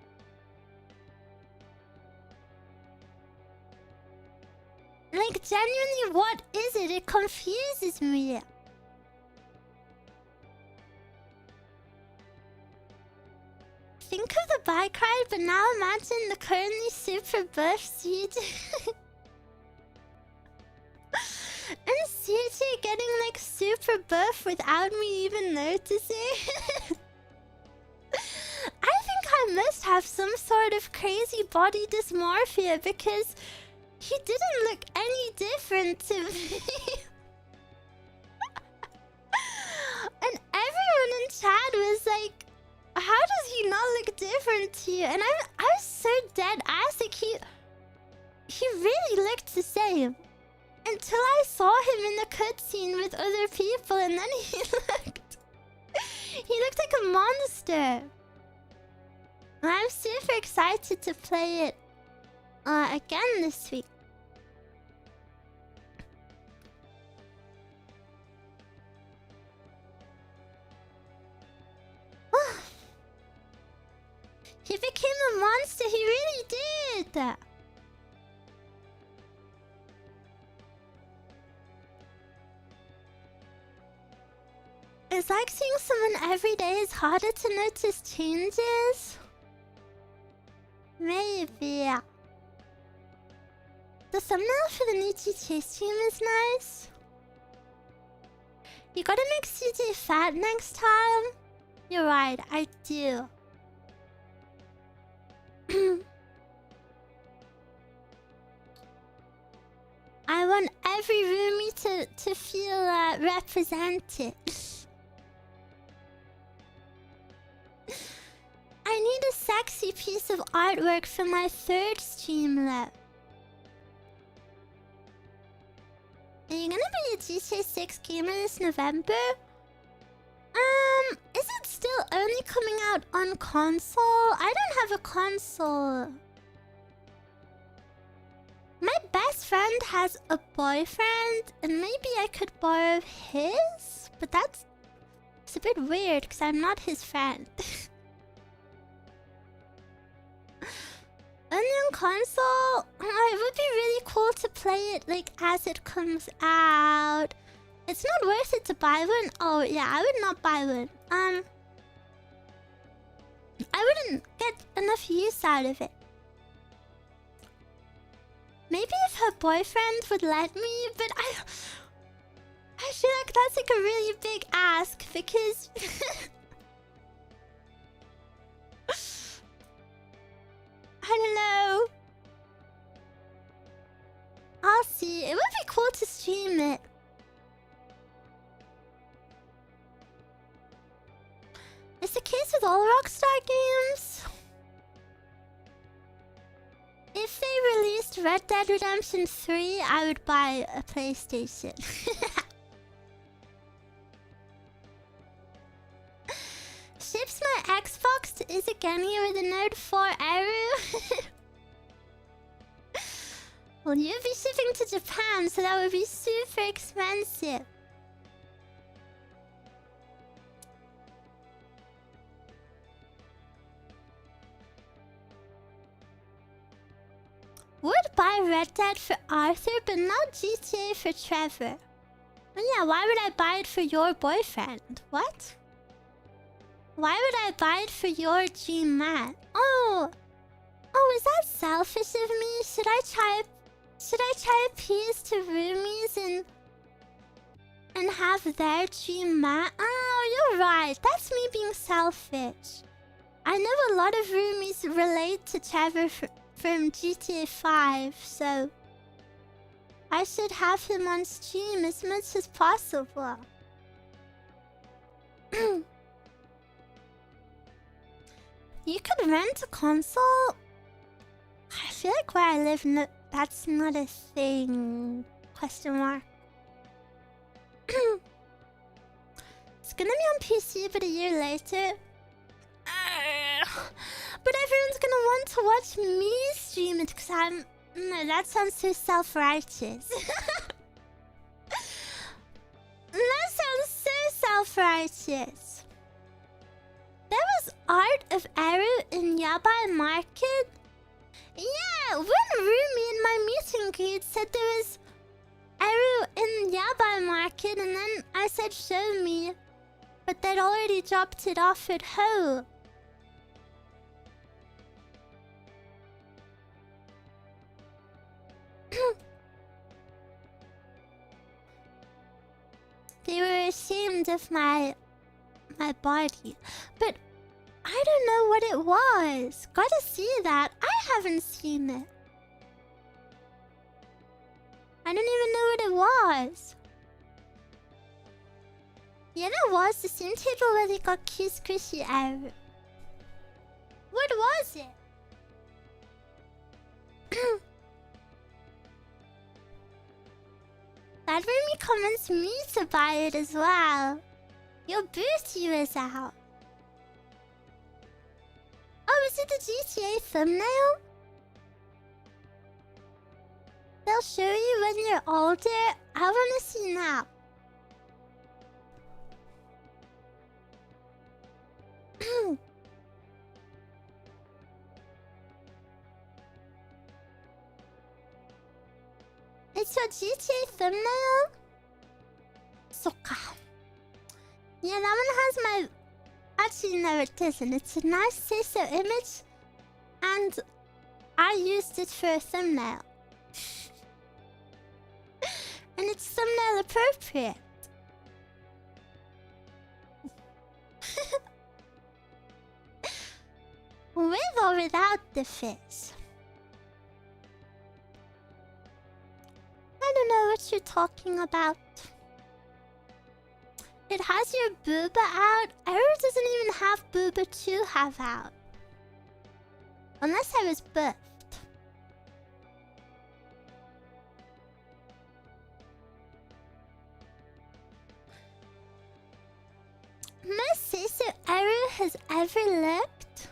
Like, genuinely, what is it? It confuses me. Think of the bike ride, but now imagine the currently super buff CJ. And CJ getting like super buff without me even noticing. I think I must have some sort of crazy body dysmorphia because he didn't look any different to me. And everyone in chat was like, how does he not look different to you? And I was so dead ass. Like he really looked the same. Until I saw him in the cutscene with other people, and then he looked like a monster. And I'm super excited to play it again this week. He became a monster, he really did! It's like seeing someone every day is harder to notice changes. Maybe. The thumbnail for the new GTA stream is nice. You gotta make CJ fat next time. You're right, I do. I want every roomie to feel represented. I need a sexy piece of artwork for my third Streamlet. Are you gonna be a GTA 6 gamer this November? Is it still only coming out on console? I don't have a console. My best friend has a boyfriend, and maybe I could borrow his? But it's a bit weird, because I'm not his friend. Only on console? Oh, it would be really cool to play it like as it comes out. It's not worth it to buy one. Oh yeah, I would not buy one. I wouldn't get enough use out of it. Maybe if her boyfriend would let me, but I feel like that's like a really big ask because I don't know. I'll see. It would be cool to stream it. It's the case with all Rockstar games. If they released Red Dead Redemption 3, I would buy a PlayStation. Ships my Xbox to IZIGENIA with a Note 4 Eruu. Well, you'd be shipping to Japan, so that would be super expensive. Would buy Red Dead for Arthur, but not GTA for Trevor. Oh yeah, why would I buy it for your boyfriend? What? Why would I buy it for your G-Man? Oh, is that selfish of me? Should I try appease to roomies and have their G-Man? Oh, you're right. That's me being selfish. I know a lot of roomies relate to Trevor from GTA 5, so I should have him on stream as much as possible. You could rent a console? I feel like where I live, no, that's not a thing. Question mark. It's gonna be on PC, but a year later. But everyone's gonna want to watch me stream it because I'm... No, that sounds so self-righteous. That sounds so self-righteous. There was art of Eruu in Yabai Market. Yeah, one roomie in my meeting greet said there was Eruu in Yabai Market, and then I said show me. But they'd already dropped it off at home. They were ashamed of my body, but I don't know what it was. Gotta see that. I haven't seen it. I don't even know what it was. Yeah, that was the same table where they got cute squishy Eruu. What was it? That ruumie convinced me to buy it as well. Your booty is out. Oh, is it the GTA thumbnail? They'll show you when you're older. I wanna see now. It's your GTA thumbnail? Soka. Yeah, that one has my... Actually, no, it doesn't. It's a nice say-so image. And I used it for a thumbnail. And it's thumbnail appropriate. With or without the fish? I don't know what you're talking about. It has your booba out. Eruu doesn't even have booba to have out. Unless I was buffed. Most say-so Eruu has ever looked?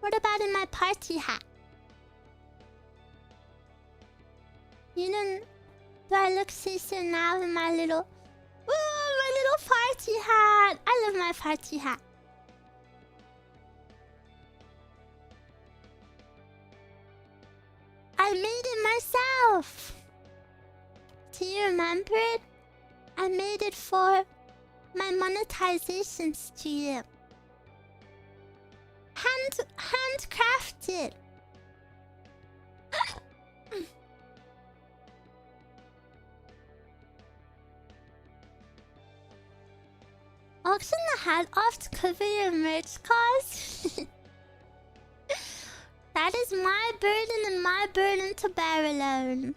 What about in my party hat? You don't... Do I look say-so now in my little... Whoa, my little party hat! I love my party hat. I made it myself! Do you remember it? I made it for my monetization stream. Handcrafted. Auction the hat off to cover your merch cost? That is my burden and my burden to bear alone.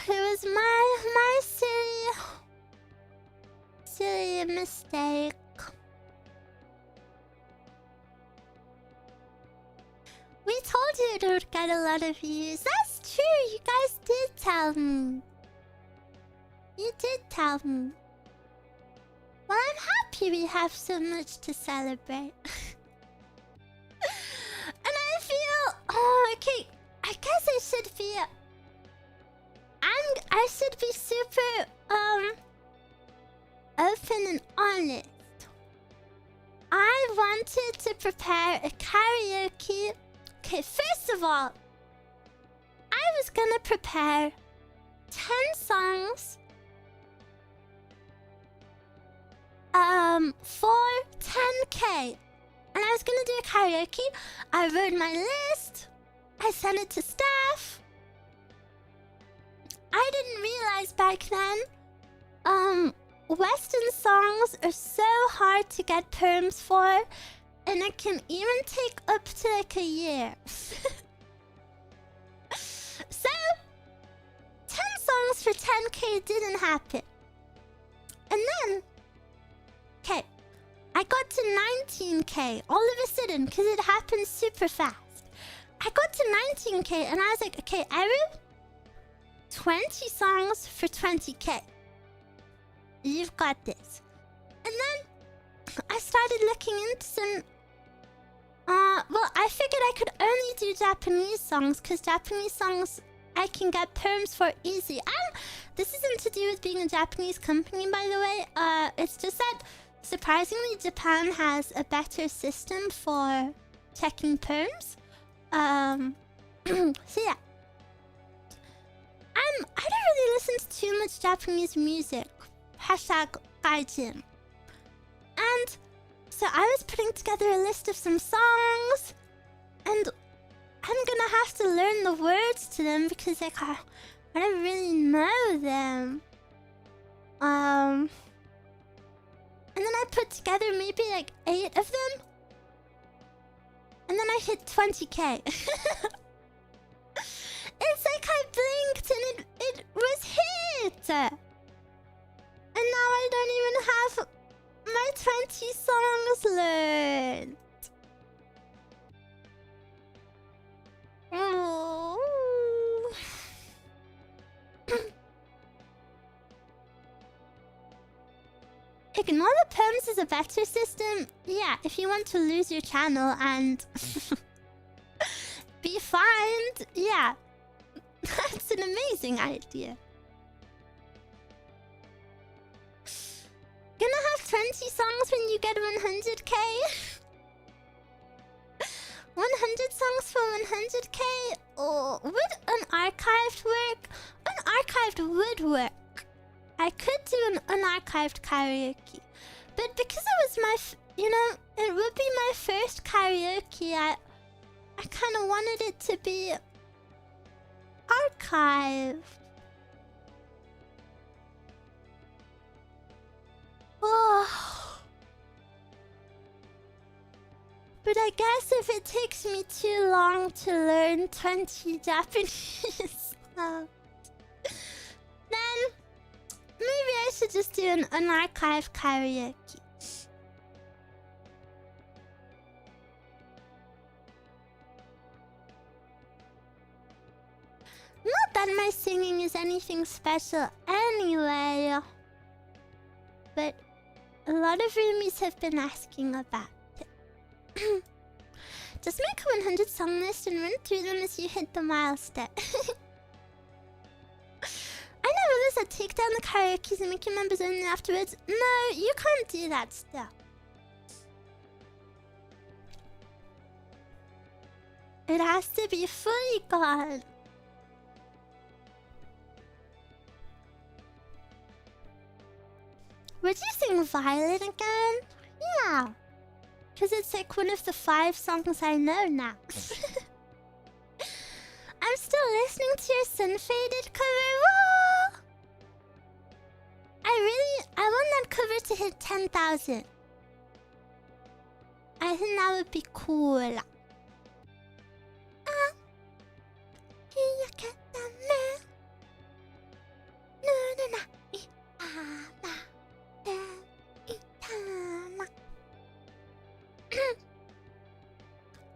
It was my silly mistake. We told you it would get a lot of views. That's true. You guys did tell me. You did tell me. Well, I'm happy we have so much to celebrate. And I feel... Oh, okay. I guess I should be... I should be super, open and honest. I wanted to prepare a karaoke... Okay, first of all, I was gonna prepare 10 songs for 10K. And I was gonna do a karaoke. I wrote my list. I sent it to staff. I didn't realize back then, Western songs are so hard to get perms for, and it can even take up to like a year. So, 10 songs for 10K didn't happen. And then, okay, I got to 19K all of a sudden, because it happened super fast. I got to 19K and I was like, okay, Eruu, 20 songs for 20K. You've got this. And then I started looking into some... well, I figured I could only do Japanese songs, because Japanese songs I can get perms for easy. This isn't to do with being a Japanese company, by the way. It's just that, surprisingly, Japan has a better system for checking perms. So yeah. I don't really listen to too much Japanese music. Hashtag gaijin. And so I was putting together a list of some songs, and I'm gonna have to learn the words to them because like I don't really know them. And then I put together maybe like 8 of them, and then I hit 20K. It's like I blinked and it was hit. And now I don't even have my 20 song songs learned. Oh. Ignore the perms as a better system. Yeah, if you want to lose your channel and be fined, yeah. That's an amazing idea. Gonna have 20 songs when you get 100k? 100 songs for 100k? Oh, would an archived work? An archived would work. I could do an unarchived karaoke. But because it was my, it would be my first karaoke, I kind of wanted it to be archived. Oh. But I guess if it takes me too long to learn 20 Japanese songs, then maybe I should just do an unarchived karaoke. Not that my singing is anything special anyway. But a lot of roomies have been asking about it. Just make a 100 song list and run through them as you hit the milestone. I know others that take down the karaoke's and make your members only afterwards. No, you can't do that still. It has to be fully gone. Would you sing Violet again? Yeah. Because it's like one of the 5 songs I know now. I'm still listening to your Sun Faded cover. Whoa! I want that cover to hit 10,000. I think that would be cool.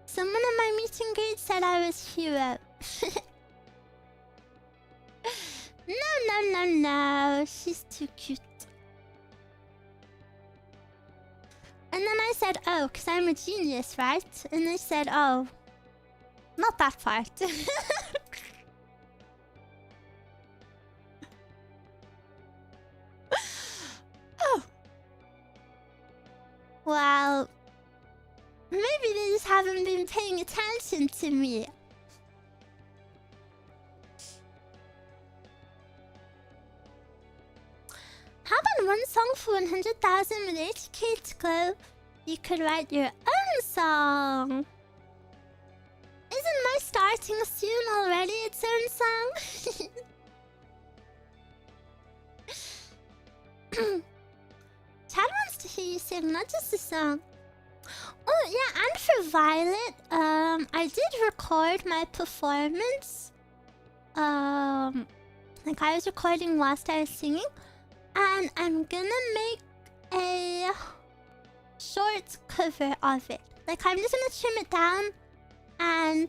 Someone in my meet and greet said I was hero. No. She's too cute. And then I said, oh, because I'm a genius, right? And they said, oh, not that part. Oh. Well, maybe they just haven't been paying attention to me. How about one song for 100,000 with HK to go? You could write your own song. Isn't my starting soon already its own song? Chad wants to hear you sing, not just a song. Oh yeah, and for Violet, I did record my performance. Like I was recording whilst I was singing. And I'm gonna make a short cover of it. Like I'm just gonna trim it down and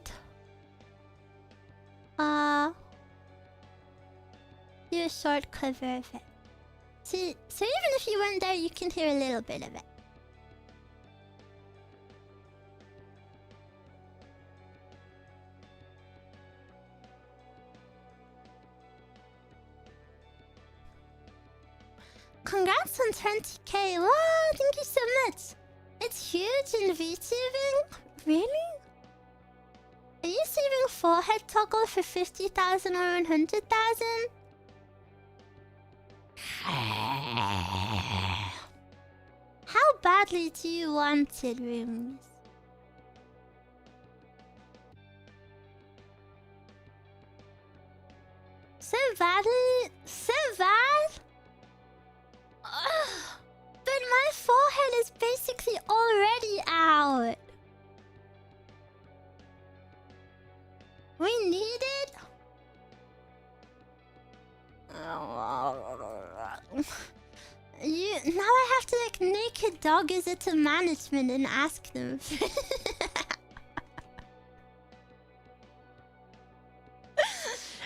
do a short cover of it. So even if you weren't there, you can hear a little bit of it. Congrats on 20k. Wow, thank you so much. It's huge in VTubing. Really? Are you saving forehead toggle for 50,000 or 100,000? How badly do you want it, roomies? So badly? So bad? But my forehead is basically already out. We need it? Now I have to like naked dog is it to management and ask them.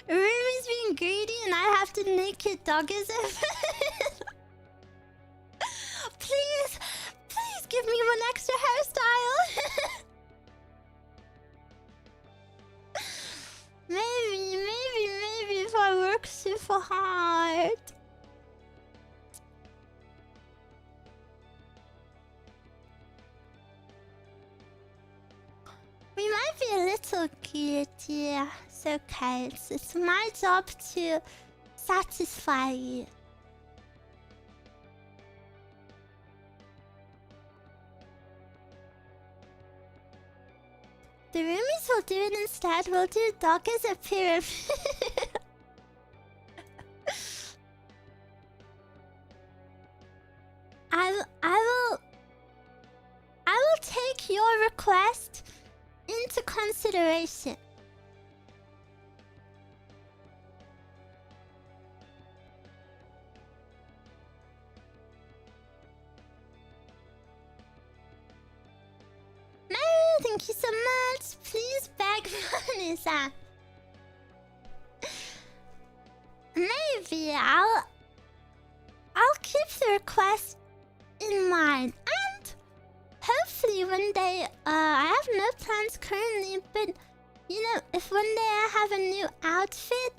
Ruumie's being greedy and I have to naked dog is it? Please, please give me one extra hairstyle. Maybe if I work super hard. We might be a little guilty. It's okay. It's my job to satisfy you. The roomies will do it instead. We'll do dog as a pyramid. I will take your request into consideration. No, thank you so much. Please beg money, Sam. Maybe I'll keep the request in mind, and hopefully one day, I have no plans currently, but you know, if one day I have a new outfit,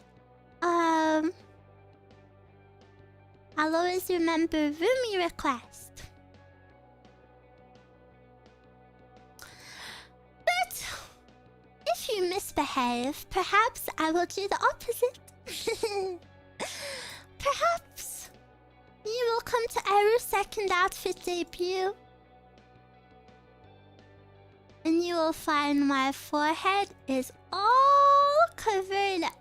I'll always remember roomie request. But if you misbehave, perhaps I will do the opposite. Perhaps you will come to Eru's second outfit debut, and you will find my forehead is all covered up.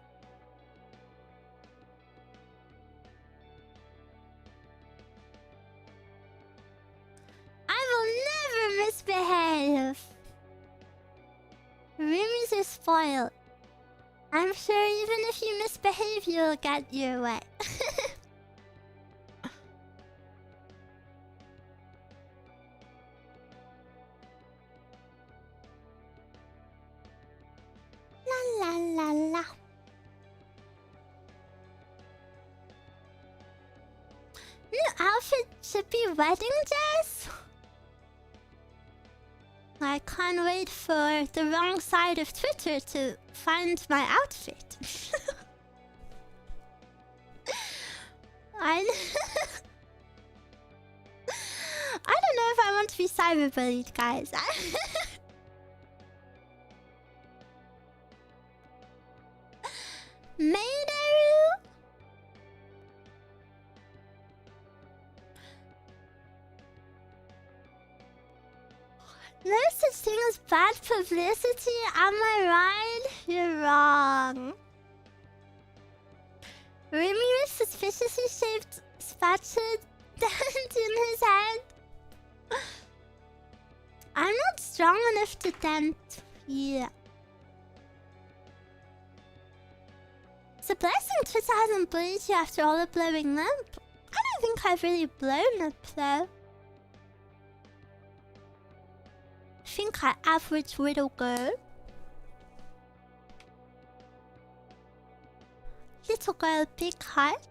I will never misbehave. Roomies are spoiled. I'm sure even if you misbehave, you'll get your way. La la la la. New outfit should be wedding dress. I can't wait for the wrong side of Twitter to find my outfit. I don't know if I want to be cyberbullied, guys. Maid Eruu? No such thing as bad publicity, am I right? You're wrong. Ruumie with suspiciously shaped spatula dent in his head. I'm not strong enough to dent. Yeah. It's a blessing Twitter hasn't bullied you after all the blowing up. I don't think I've really blown up though. I think I average little girl. Little girl, big heart.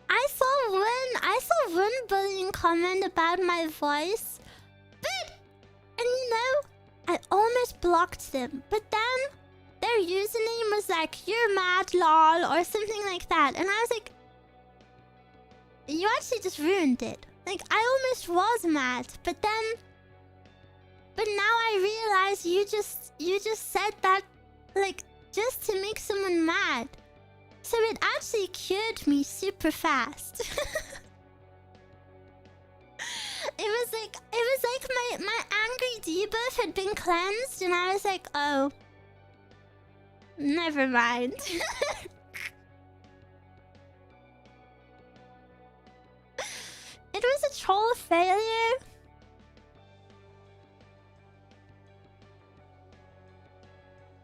I saw one bullying comment about my voice, but, and you know, I almost blocked them, but then their username was like, "You're mad, lol," or something like that, and I was like, you actually just ruined it. Like, I almost was mad, but now I realize you just said that, like, just to make someone mad. So it actually cured me super fast. It was like my angry debuff had been cleansed, and I was like, oh, never mind. It was a troll failure.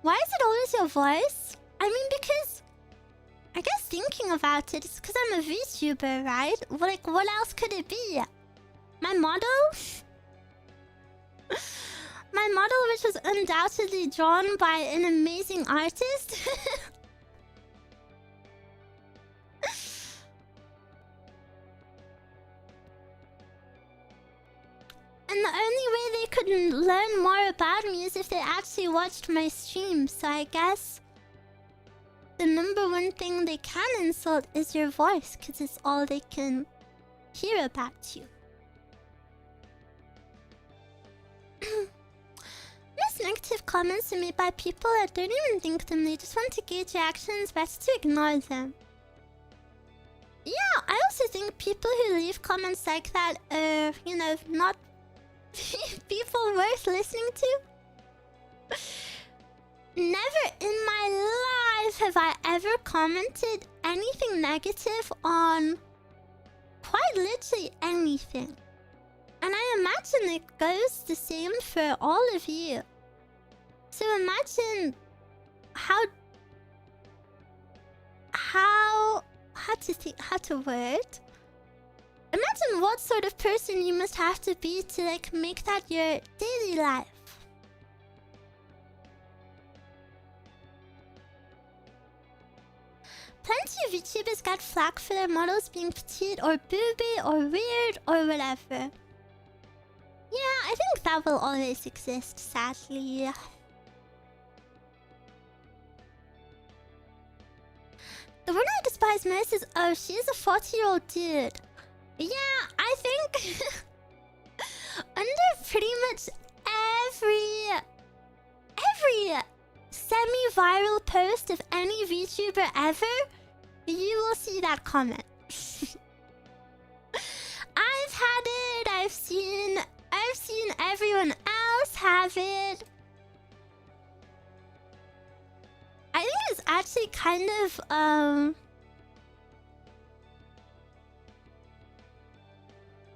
Why is it always your voice? I mean, because I guess thinking about it, it's because I'm a VTuber, right? Like, what else could it be? My model? My model, which was undoubtedly drawn by an amazing artist. And the only way they could learn more about me is if they actually watched my stream. So I guess the number one thing they can insult is your voice, because it's all they can hear about you. Most negative comments are made by people that don't even think them. They just want to gauge reactions, best to ignore them. Yeah, I also think people who leave comments like that are, you know, not people worth listening to. Never in my life have I ever commented anything negative on quite literally anything. And I imagine it goes the same for all of you. So imagine how to word. Imagine what sort of person you must have to be to like make that your daily life. Plenty of YouTubers got flack for their models being petite or booby or weird or whatever. Yeah, I think that will always exist, sadly. The one I despise most is Oshi. He's a 40-year-old dude. Yeah, I think under pretty much every semi-viral post of any VTuber ever, you will see that comment. I've had it. I've seen everyone else have it. I think it's actually kind of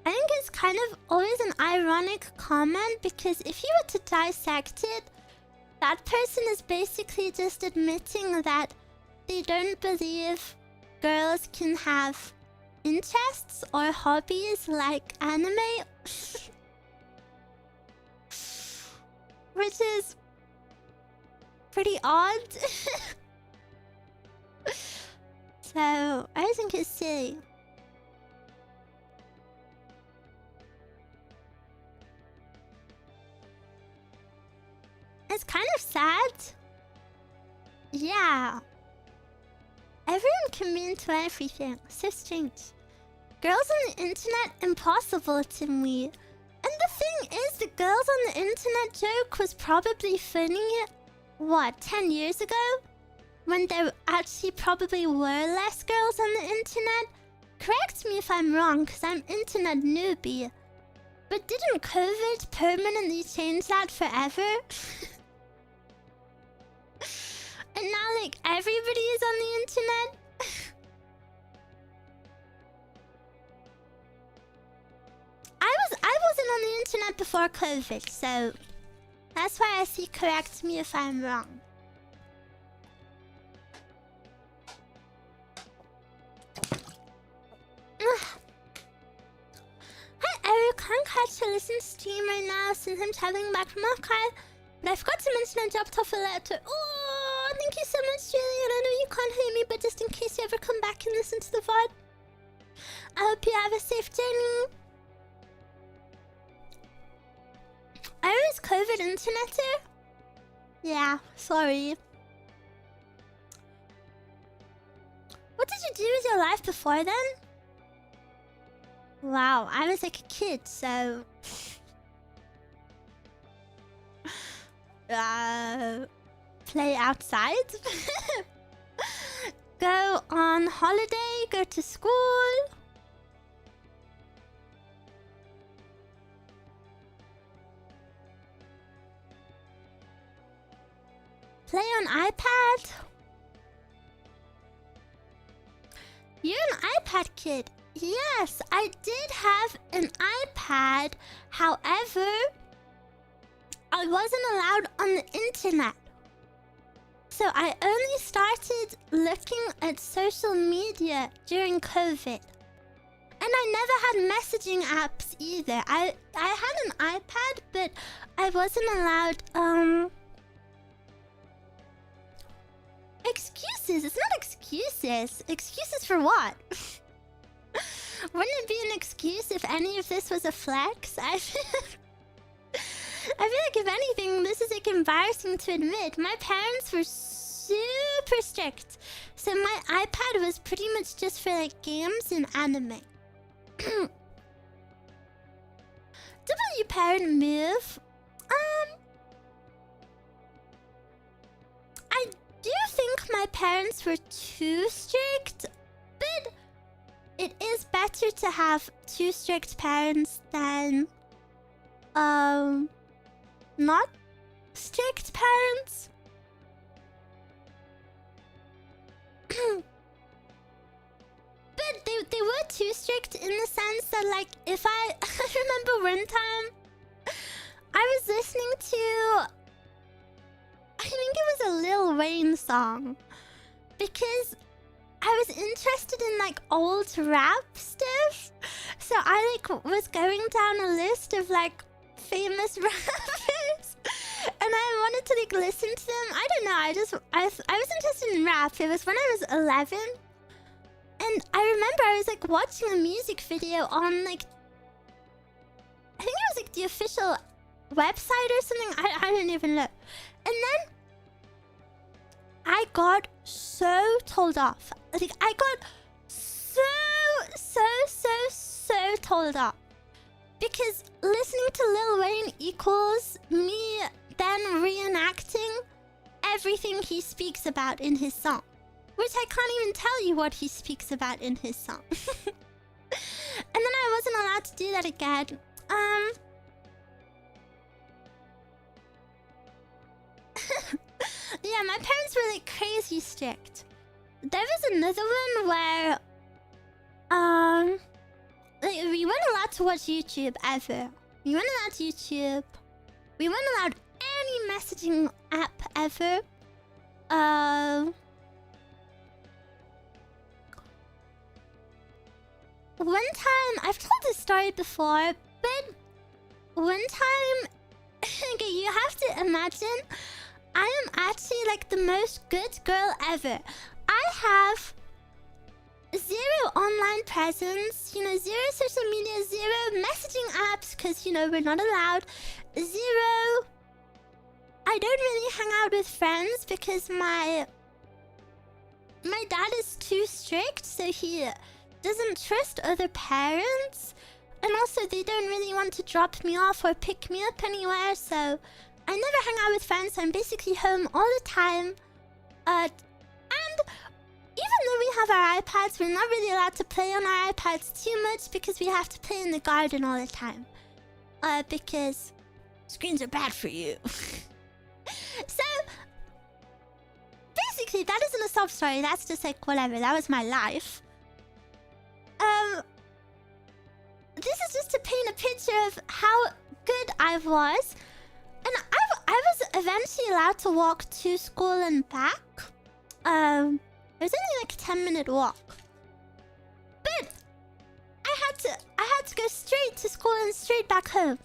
I think it's kind of always an ironic comment, because if you were to dissect it, that person is basically just admitting that they don't believe girls can have interests or hobbies like anime. Which is pretty odd. So, I think it's silly. It's kind of sad. Yeah. Everyone can be into everything. So strange. Girls on the internet, impossible to me. And the thing is, the girls on the internet joke was probably funny, what, 10 years ago? When there actually probably were less girls on the internet? Correct me if I'm wrong, because I'm internet newbie. But didn't COVID permanently change that forever? And now, like, everybody is on the internet? I wasn't on the internet before COVID, so that's why I see correct me if I'm wrong. Hi Eruu, can't catch your listen stream right now since I'm traveling back from Offkai, but I forgot to mention I dropped off a letter. Oh, thank you so much, Julian. I know you can't hear me, but just in case you ever come back and listen to the VOD, I hope you have a safe journey. Eruu's COVID interneter? Yeah, sorry. What did you do with your life before then? Wow, I was like a kid, so... play outside? Go on holiday, go to school. Play on iPad? You're an iPad kid. Yes, I did have an iPad. However, I wasn't allowed on the internet. Also, I only started looking at social media during COVID. And I never had messaging apps either. I had an iPad, but I wasn't allowed, excuses. It's not excuses. Excuses for what? Wouldn't it be an excuse if any of this was a flex? I feel like if anything, this is like embarrassing to admit. My parents were super strict. So my iPad was pretty much just for like games and anime. W parent move. I do think my parents were too strict, but it is better to have two strict parents than not strict parents. But they were too strict in the sense that, like, if I remember one time I was listening to, I think it was a Lil Wayne song, because I was interested in like old rap stuff. So I like was going down a list of like famous rappers, and I wanted to like listen to them. I don't know, I was interested in rap. It was when I was 11. And I remember I was like watching a music video on like, I think it was like the official website or something. I don't even know. And then I got so told off. Like I got so told off. Because listening to Lil Wayne equals me then reenacting everything he speaks about in his song. Which I can't even tell you what he speaks about in his song. And then I wasn't allowed to do that again. Yeah, my parents were like crazy strict. There was another one where like, we weren't allowed to watch YouTube ever. We weren't allowed YouTube. We weren't allowed any messaging app ever. One time, I've told this story before, but one time, okay, you have to imagine, I am actually like the most good girl ever. I have zero online presence, you know, zero social media, zero messaging apps, because, you know, we're not allowed. Zero. I don't really hang out with friends because my dad is too strict, so he doesn't trust other parents, and also they don't really want to drop me off or pick me up anywhere, so I never hang out with friends. I'm basically home all the time. And even though we have our iPads, we're not really allowed to play on our iPads too much because we have to play in the garden all the time. Because screens are bad for you. So basically that isn't a sob story, that's just like whatever, that was my life. This is just to paint a picture of how good I was. And I was eventually allowed to walk to school and back. It was only like a 10-minute walk. But I had to go straight to school and straight back home.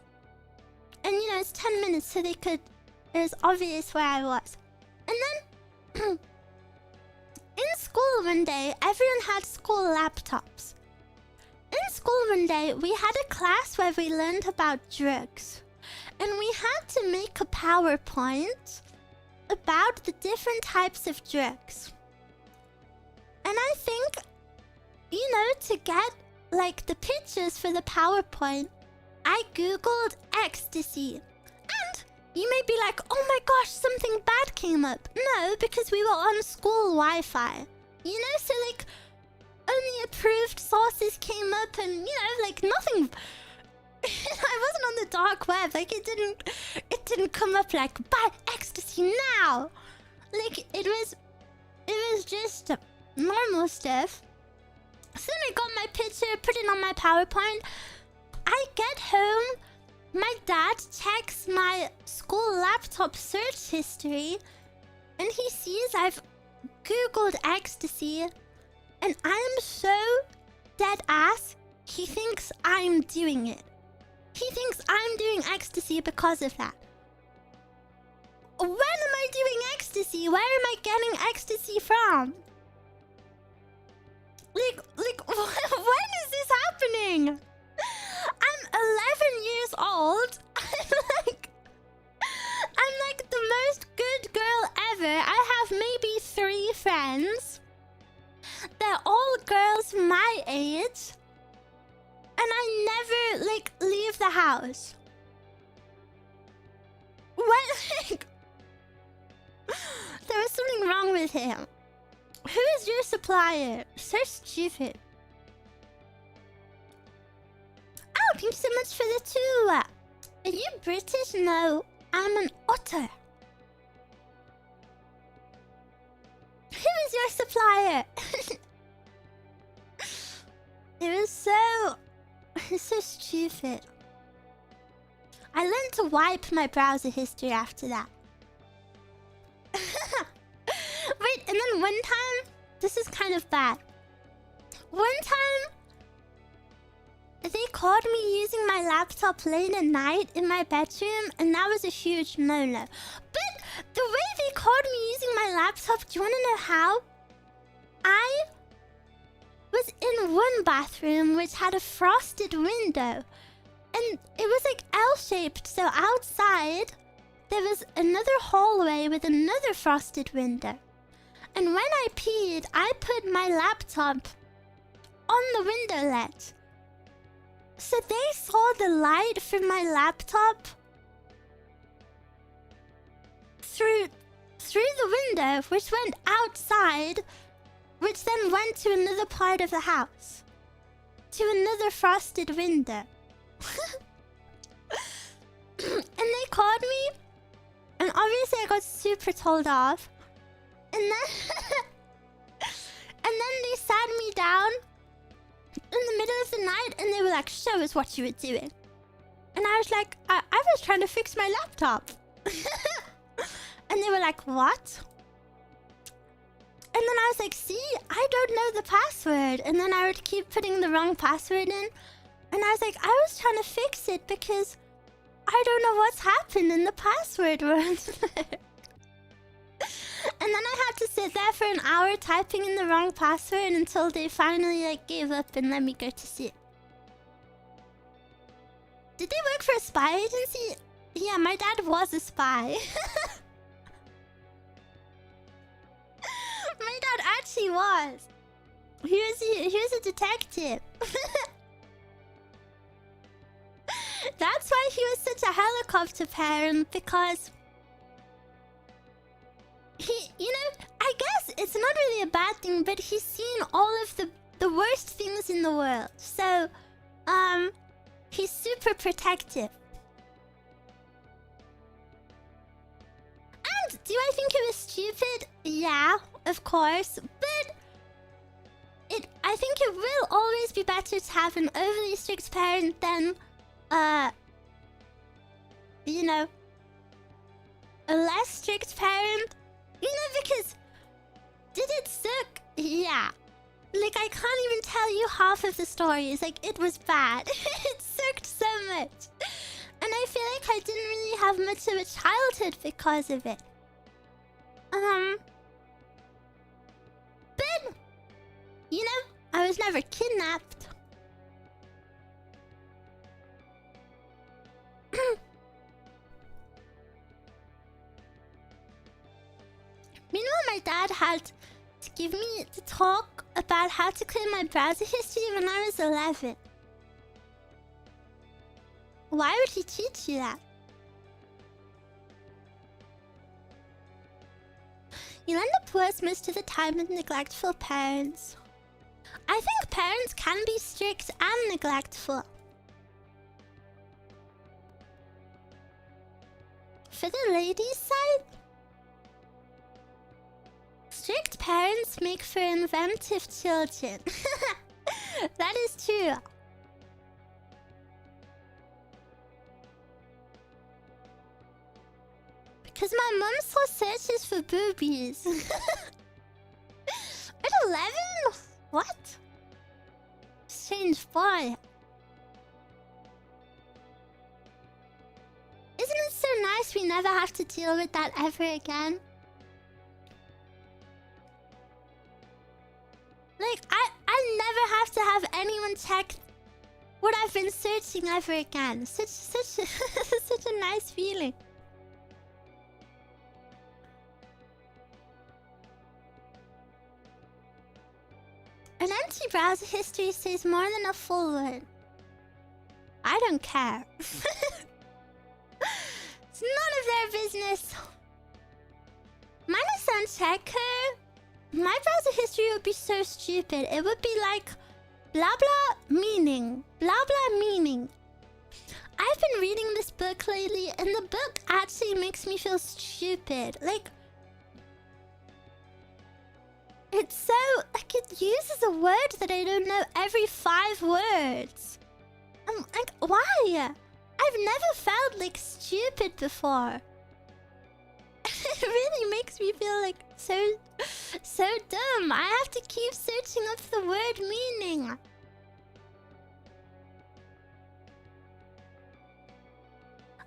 And you know, it's 10 minutes, so it was obvious where I was. And then in school one day, everyone had school laptops. In school one day, we had a class where we learned about drugs. And we had to make a PowerPoint about the different types of drugs. And I think, you know, to get like the pictures for the PowerPoint, I googled ecstasy. And you may be like, oh my gosh, something bad came up. No, because we were on school Wi-Fi. You know, so like only approved sources came up, and you know, like nothing. I wasn't on the dark web. Like it didn't come up like buy ecstasy now. Like it was just normal stuff. So then I got my picture, put it on my PowerPoint. I get home, my dad checks my school laptop search history, And he sees I've Googled ecstasy, and I am so dead ass, he thinks I'm doing it. He thinks I'm doing ecstasy because of that. When am I doing ecstasy? Where am I getting ecstasy from? Like, when is this happening? I'm 11 years old. I'm like the most good girl ever. I have maybe 3 friends. They're all girls my age. And I never, like, leave the house. What? Like, there was something wrong with him. Who is your supplier? So stupid. Oh, thank you so much for the 2. Are you British? No, I'm an otter. Who is your supplier? It was so stupid. I learned to wipe my browser history after that. Wait, and then one time, this is kind of bad. One time, they caught me using my laptop late at night in my bedroom, and that was a huge no-no. But the way they caught me using my laptop, do you want to know how? I was in one bathroom which had a frosted window, and it was like L-shaped, so outside there was another hallway with another frosted window. And when I peed, I put my laptop on the window ledge. So they saw the light from my laptop through the window, which went outside, which then went to another part of the house, to another frosted window. And they called me, and obviously I got super told off. And then they sat me down in the middle of the night, and they were like, "Show us what you were doing." And I was like, I was trying to fix my laptop. And they were like, "What?" And then I was like, "See, I don't know the password." And then I would keep putting the wrong password in. And I was like, "I was trying to fix it because I don't know what's happened and the password was there." And then I had to sit there for an hour typing in the wrong password until they finally like gave up and let me go to sleep. Did they work for a spy agency? Yeah, my dad was a spy. My dad actually was. He was a detective. That's why he was such a helicopter parent, because he, you know, I guess it's not really a bad thing, but he's seen all of the worst things in the world. So, he's super protective. And do I think it was stupid? Yeah, of course. But I think it will always be better to have an overly strict parent than, you know, a less strict parent. You know, because did it suck? Yeah. Like, I can't even tell you half of the stories. Like, it was bad. It sucked so much. And I feel like I didn't really have much of a childhood because of it. But, you know, I was never kidnapped. Meanwhile, my dad had to give me the talk about how to clear my browser history when I was 11. Why would he teach you that? You'll end up worse most of the time with neglectful parents. I think parents can be strict and neglectful. For the ladies' side, strict parents make for inventive children. That is true. Because my mom saw searches for boobies. At 11? What? Strange boy. Isn't it so nice we never have to deal with that ever again? Like, I never have to have anyone check what I've been searching ever again. Such a nice feeling. An empty browser history says more than a full one. I don't care. It's none of their business. Minus unchecker. My browser history would be so stupid. It would be like blah blah meaning. Blah blah meaning. I've been reading this book lately and the book actually makes me feel stupid. Like, it's so, like, it uses a word that I don't know every 5 words. I'm like, why? I've never felt like stupid before. It really makes me feel like so dumb. I have to keep searching up the word meaning.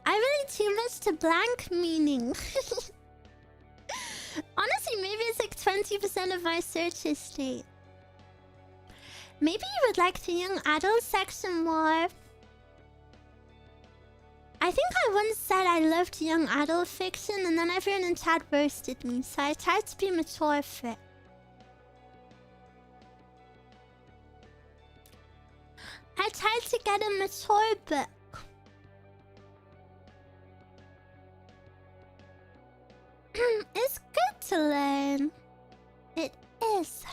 I relate too much to blank meaning. Honestly, maybe it's like 20% of my search history. Maybe you would like the young adult section more. I think I once said I loved young adult fiction and then everyone in chat roasted me, so I tried to be mature for it. I tried to get a mature book. It's good to learn. It is.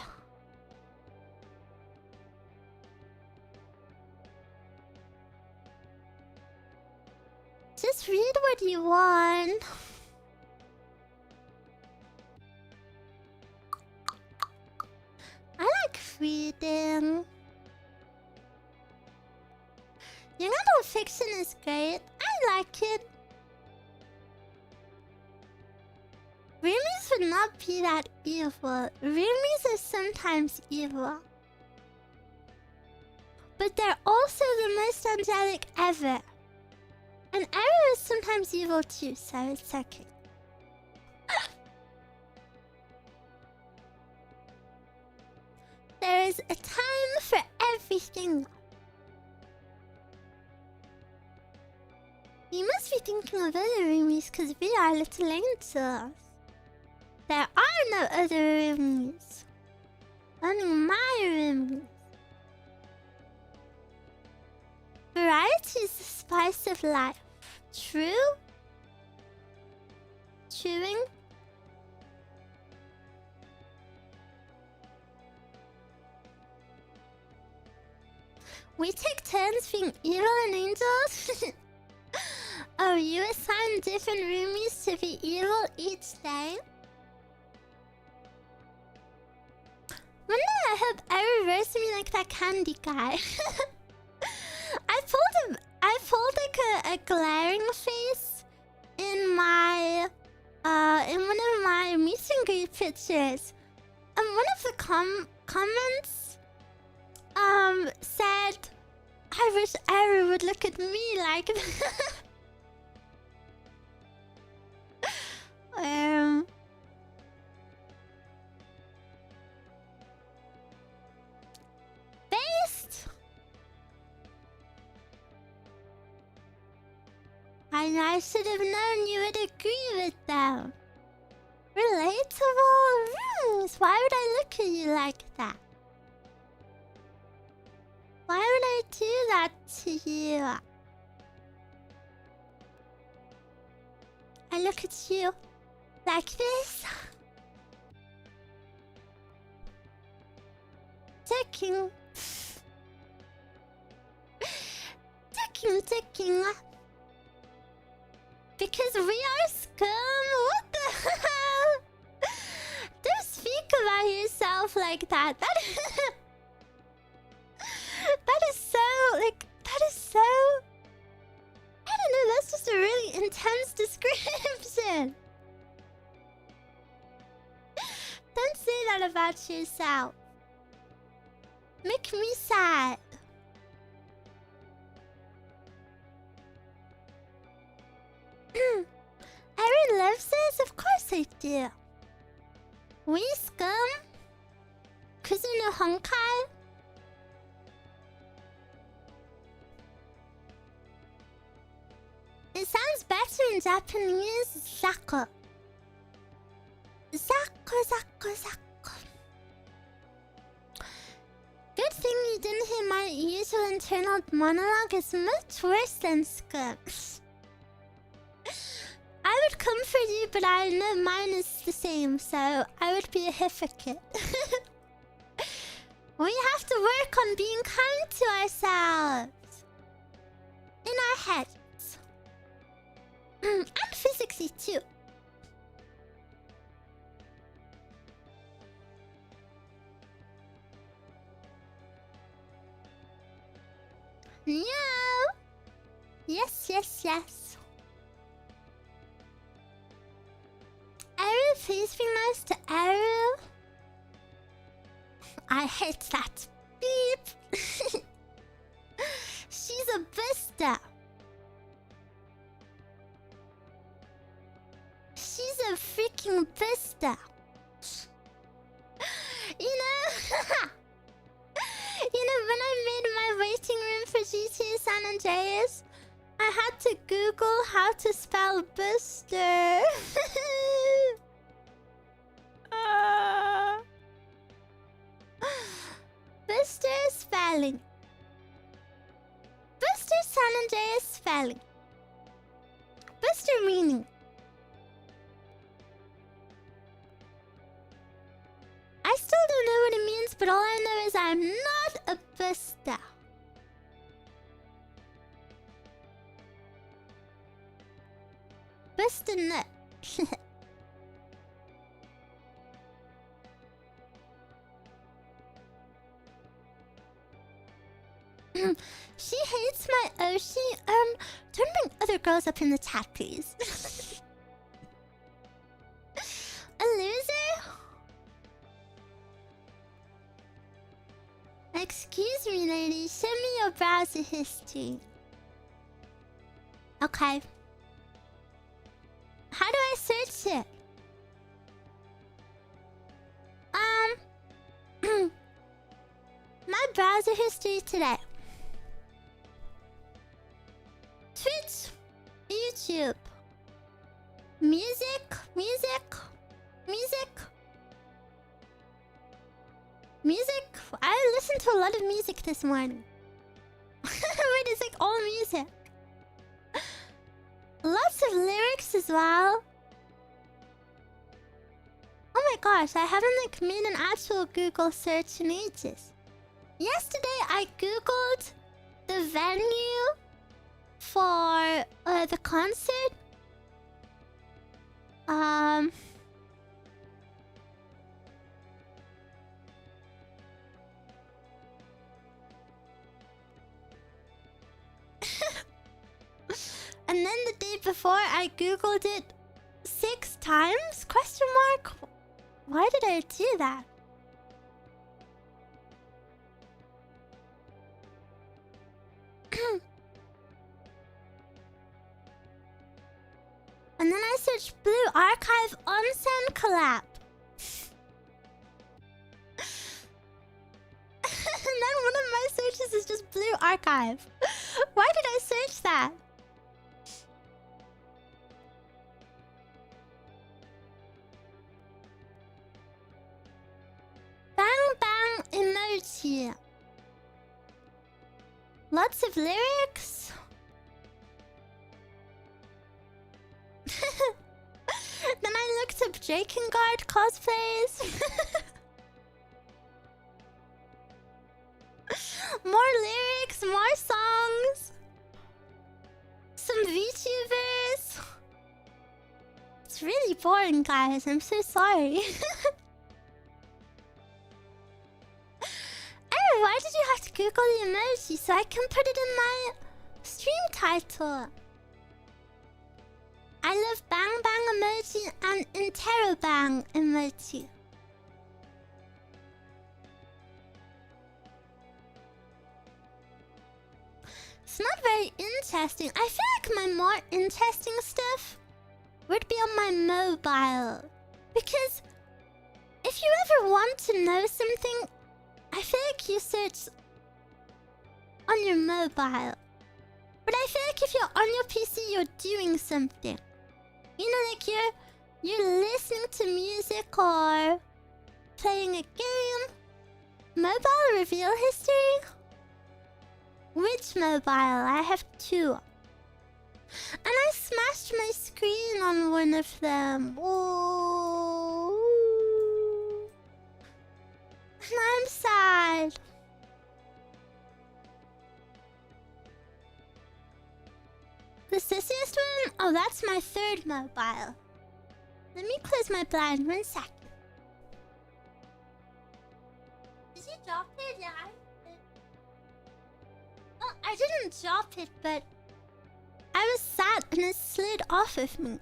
Just read what you want. I like reading. Young adult fiction is great. I like it. Roomies would not be that evil. Roomies are sometimes evil. But they're also the most angelic ever. And Eruu is sometimes evil too, so it's okay. There is a time for everything. You must be thinking of other roomies because we are little angels. There are no other roomies. Only my roomies. Variety is the spice of life. True? Chewing? We take turns being evil and angels? Oh, you assign different roomies to be evil each day? One day I hope Eruu roasted me like that candy guy. I pulled like a glaring face in my in one of my meet and greet pictures. And one of the comments said, I wish Eruu would look at me like that. Based. I should have known you would agree with them. Relatable rooms. Why would I look at you like that? Why would I do that to you? I look at you like this. Ticking. Ticking. Because we are scum? What the hell? Don't speak about yourself like that. That is so, like, that is so... I don't know, that's just a really intense description. that about yourself. Make me sad. Eruu loves this? Of course I do. We scum? Kuzu no Honkai? It sounds better in Japanese. Zako. Zako, zako, zako. Good thing you didn't hear my usual internal monologue. It's much worse than scum. I would comfort you, but I know mine is the same, so I would be a hypocrite. We have to work on being kind to ourselves. In our heads. And physically too. No. Yes, yes, yes. Eruu, please be nice to Eruu. I hate that. Beep. She's a bista. She's a freaking bista. You know, when I made my waiting room for GTA San Andreas, I had to Google how to spell booster. Booster spelling. Booster San Andreas spelling. Booster meaning. I still don't know what it means, but all I know is I'm not a booster. Booster nut. She hates my Oshi. Don't bring other girls up in the chat, please. A loser? Excuse me, lady. Show me your browser history. Okay. How do I search it? My browser history today. Twitch, YouTube, music. I listened to a lot of music this morning. Wait, it's like all music. Lots of lyrics as well. Oh my gosh, I haven't like made an actual Google search in ages. Yesterday I googled the venue for the concert. And then the day before I googled it 6 times? Question mark? Why did I do that? And then I searched Blue Archive Onsen Collab. And then one of my searches is just Blue Archive. Why did I search that? Bang bang emoji. Lots of lyrics. Then I looked up Drakengard cosplays. More lyrics, more songs. Some VTubers. It's really boring, guys. I'm so sorry. Eruu, why did you have to Google the emoji so I can put it in my stream title? I love bang bang emoji and interrobang emoji. It's not very interesting. I feel like my more interesting stuff would be on my mobile. Because if you ever want to know something, I feel like you search on your mobile. But I feel like if you're on your PC, you're doing something. You know, like you're listening to music or playing a game. Mobile reveal history? Which mobile? I have 2. And I smashed my screen on one of them. Oh. And I'm sad. The sissiest one? Oh, that's my 3rd mobile. Let me close my blind 1 second. Did you drop it? Yeah, I did. Oh, I didn't drop it, but I was sad and it slid off of me. And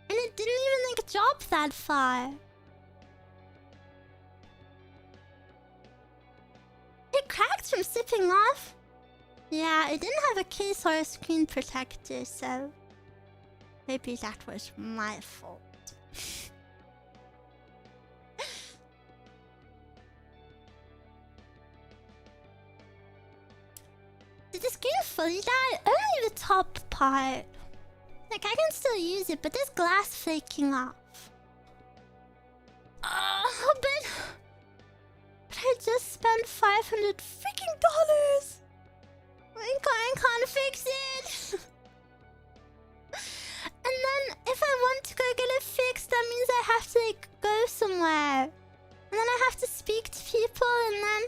it didn't even like drop that far. It cracked from slipping off. Yeah, it didn't have a case or a screen protector, so maybe that was my fault. Did the screen fully die? Only the top part. Like, I can still use it, but there's glass flaking off. But I just spent $500 freaking dollars. I can't fix it. And then if I want to go get it fixed, that means I have to like go somewhere. And then I have to speak to people and then...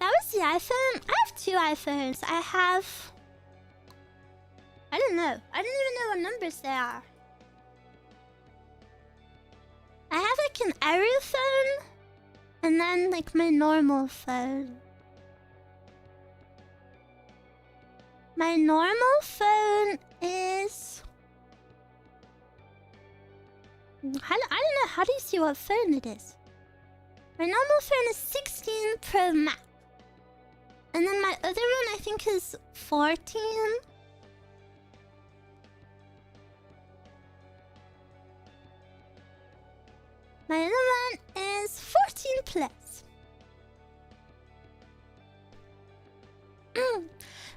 That was the iPhone. I have 2 iPhones. I have... I don't know. I don't even know what numbers they are. I have like an Eruu phone. And then like my normal phone. My normal phone is... I don't know. How do you see what phone it is? My normal phone is 16 Pro Max. And then my other one I think is 14. My other one is 14 plus.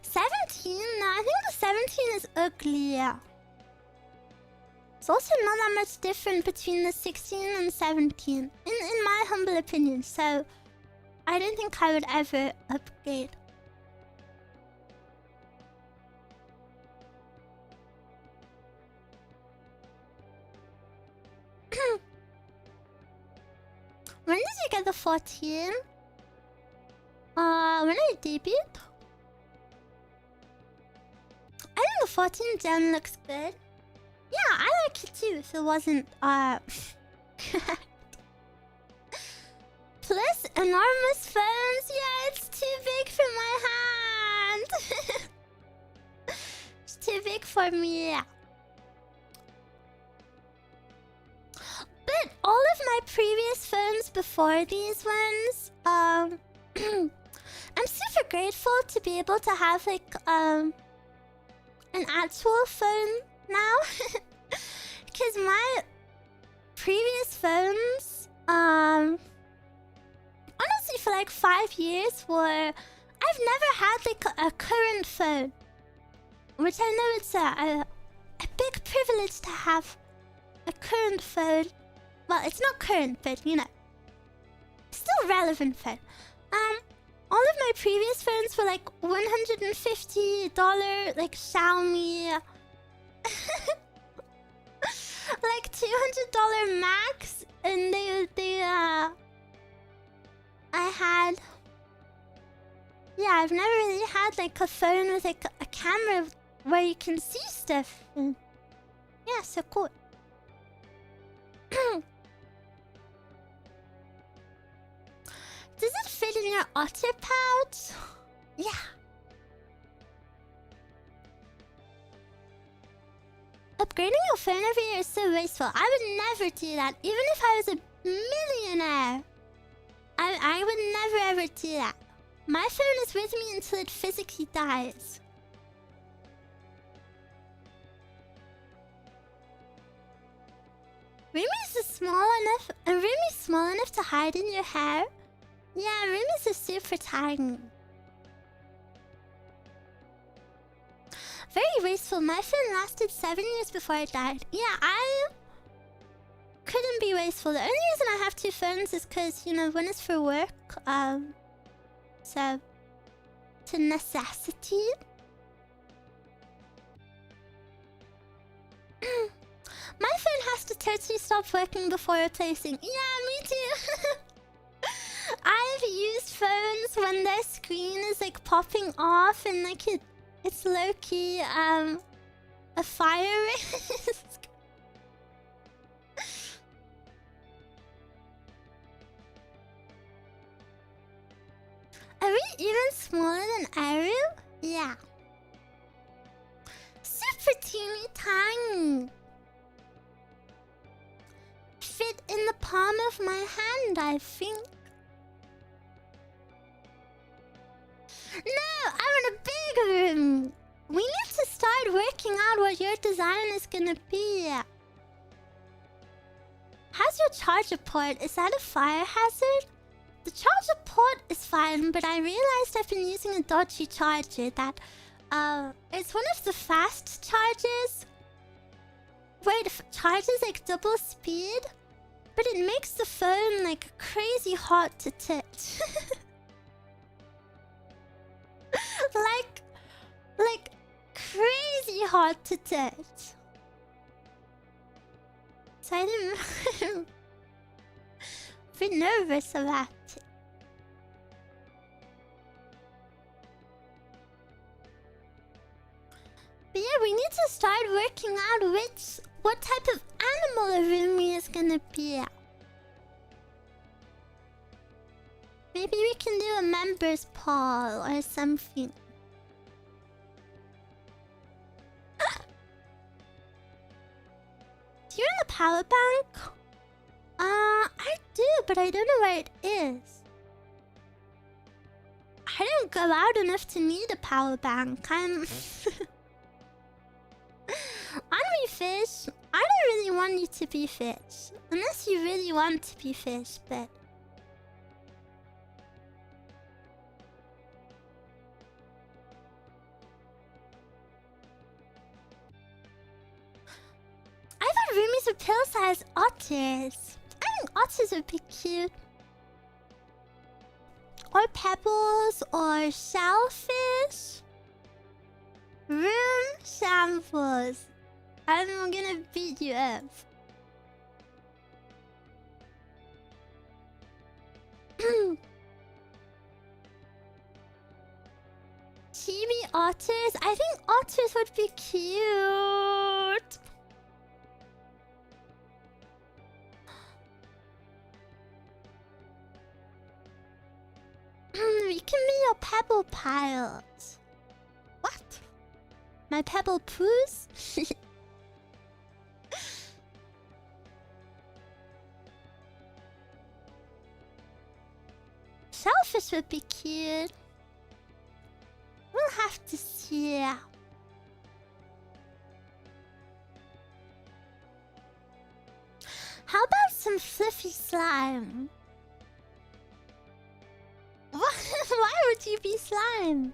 17? No, I think the 17 is uglier. It's also not that much different between the 16 and 17, in my humble opinion, so I don't think I would ever upgrade. When did you get the 14? When I debuted? I think the 14 gen looks good. Yeah, I like it too if it wasn't, Plus, enormous phones. Yeah, it's too big for my hand. It's too big for me. But all of my previous phones before these ones, I'm super grateful to be able to have like an actual phone now. Because my previous phones, honestly for like 5 years were... I've never had like a current phone. Which I know it's a big privilege to have a current phone. Well, it's not current, but you know, still relevant phone. All of my previous phones were like $150, like Xiaomi, like $200 max, and I've never really had like a phone with like a camera where you can see stuff. And yeah, so cool. Does it fit in your otter pouch? Yeah. Upgrading your phone every year is so wasteful. I would never do that. Even if I was a millionaire. I would never ever do that. My phone is with me until it physically dies. Ruumies is small enough to hide in your hair. Yeah, ruumies are super tiny. Very wasteful. My phone lasted 7 years before it died. Yeah, I couldn't be wasteful. The only reason I have 2 phones is because, you know, one is for work. So, it's a necessity. My phone has to totally stop working before replacing. Yeah, me too. I've used phones when their screen is like popping off and like it's low-key a fire risk. Are we even smaller than Eruu? Yeah. Super teeny tiny. Fit in the palm of my hand, I think. No, I want a big room. We need to start working out what your design is gonna be. How's your charger port? Is that a fire hazard? The charger port is fine, but I realized I've been using a dodgy charger that it's one of the fast chargers where it charges like double speed, but it makes the phone like crazy hot to touch. like crazy hot to touch. So I didn't be nervous about it. But yeah, we need to start working out what type of animal a ruumie is gonna be. Maybe we can do a members poll or something. Do you have a power bank? I do, but I don't know where it is. I don't go out enough to need a power bank. Aren't we fish? I don't really want you to be fish. Unless you really want to be fish, but... I thought roomies were pill-sized otters. I think otters would be cute. Or pebbles, or shellfish. Room shambles. I'm gonna beat you up. Chibi otters? I think otters would be cute. We can be your pebble piles. What? My pebble poos? Shellfish would be cute. We'll have to see. How about some fluffy slime? Why would you be slime?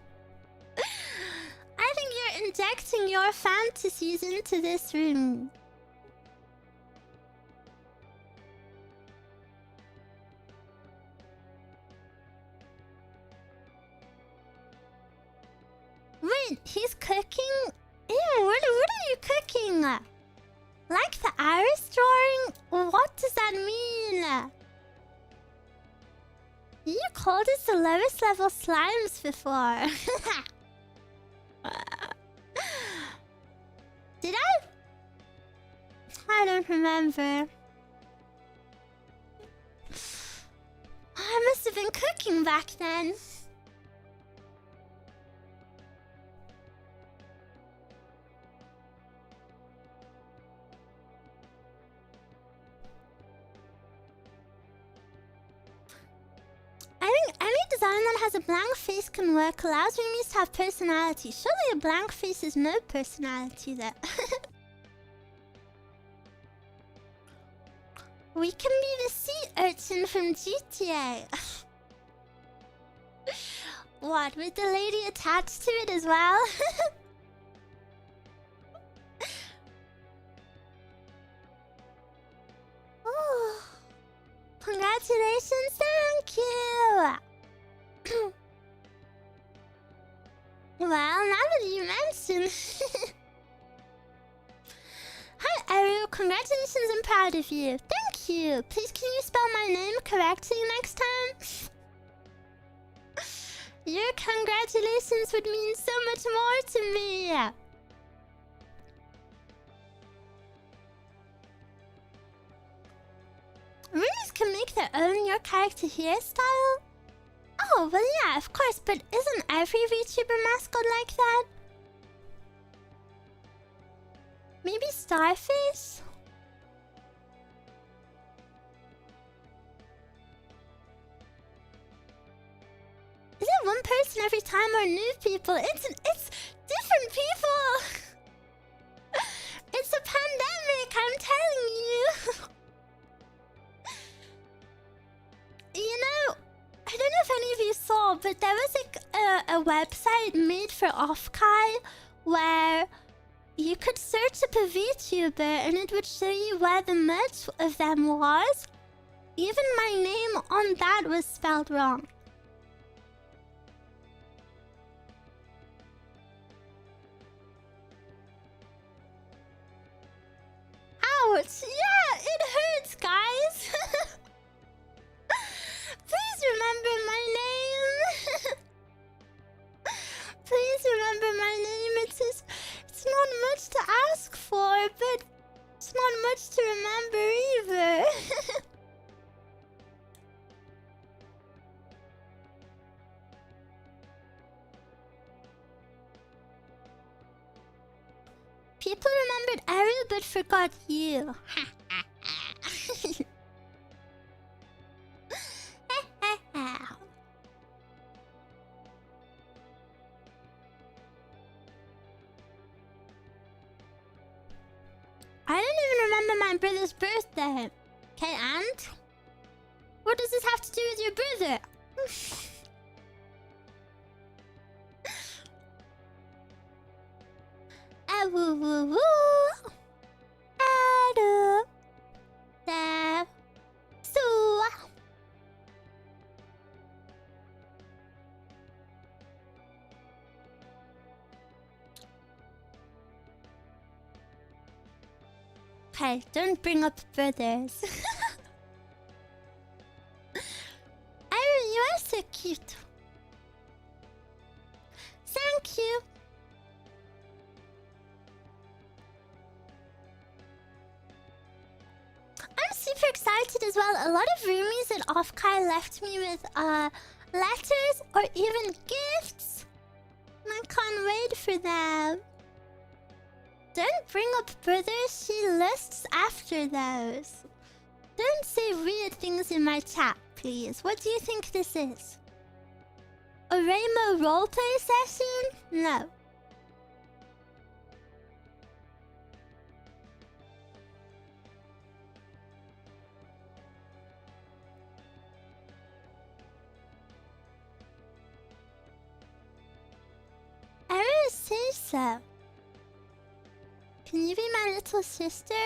I think you're injecting your fantasies into this room. Wait, he's cooking? Ew, what are you cooking? Like the iris drawing? What does that mean? You called us the lowest level slimes before. Did I? I don't remember. I must have been cooking back then. has a blank face can work. Allows roomies to have personality. Surely a blank face is no personality there. We can be the sea urchin from GTA. What, with the lady attached to it as well? Oh, congratulations, thank you. Well, now that you mention. Hi, Eruu. Congratulations, I'm proud of you. Thank you. Please, can you spell my name correctly next time? Your congratulations would mean so much more to me. Roomies can make their own your character hairstyle? Oh, well yeah, of course, but isn't every VTuber mascot like that? Maybe Starfish? Is it one person every time or new people? It's different people! It's a pandemic, I'm telling you! You know, I don't know if any of you saw, but there was a website made for Offkai where you could search up a VTuber and it would show you where the merch of them was. Even my name on that was spelled wrong. Ouch! Yeah, it hurts, guys! Please remember my name! Please remember my name. It's not much to ask for, but it's not much to remember either. People remembered Eruu but forgot you. I don't even remember my brother's birthday. Okay, and? What does this have to do with your brother? Woo woo woo. Eruu. There. So. Okay, don't bring up brothers. Eruu, you are so cute. Thank you. I'm super excited as well. A lot of roomies at Offkai left me with letters or even gifts. And I can't wait for them. Don't bring up brothers, she lists after those. Don't say weird things in my chat, please. What do you think this is? A rainbow roleplay session? No. Eruu says so. Can you be my little sister?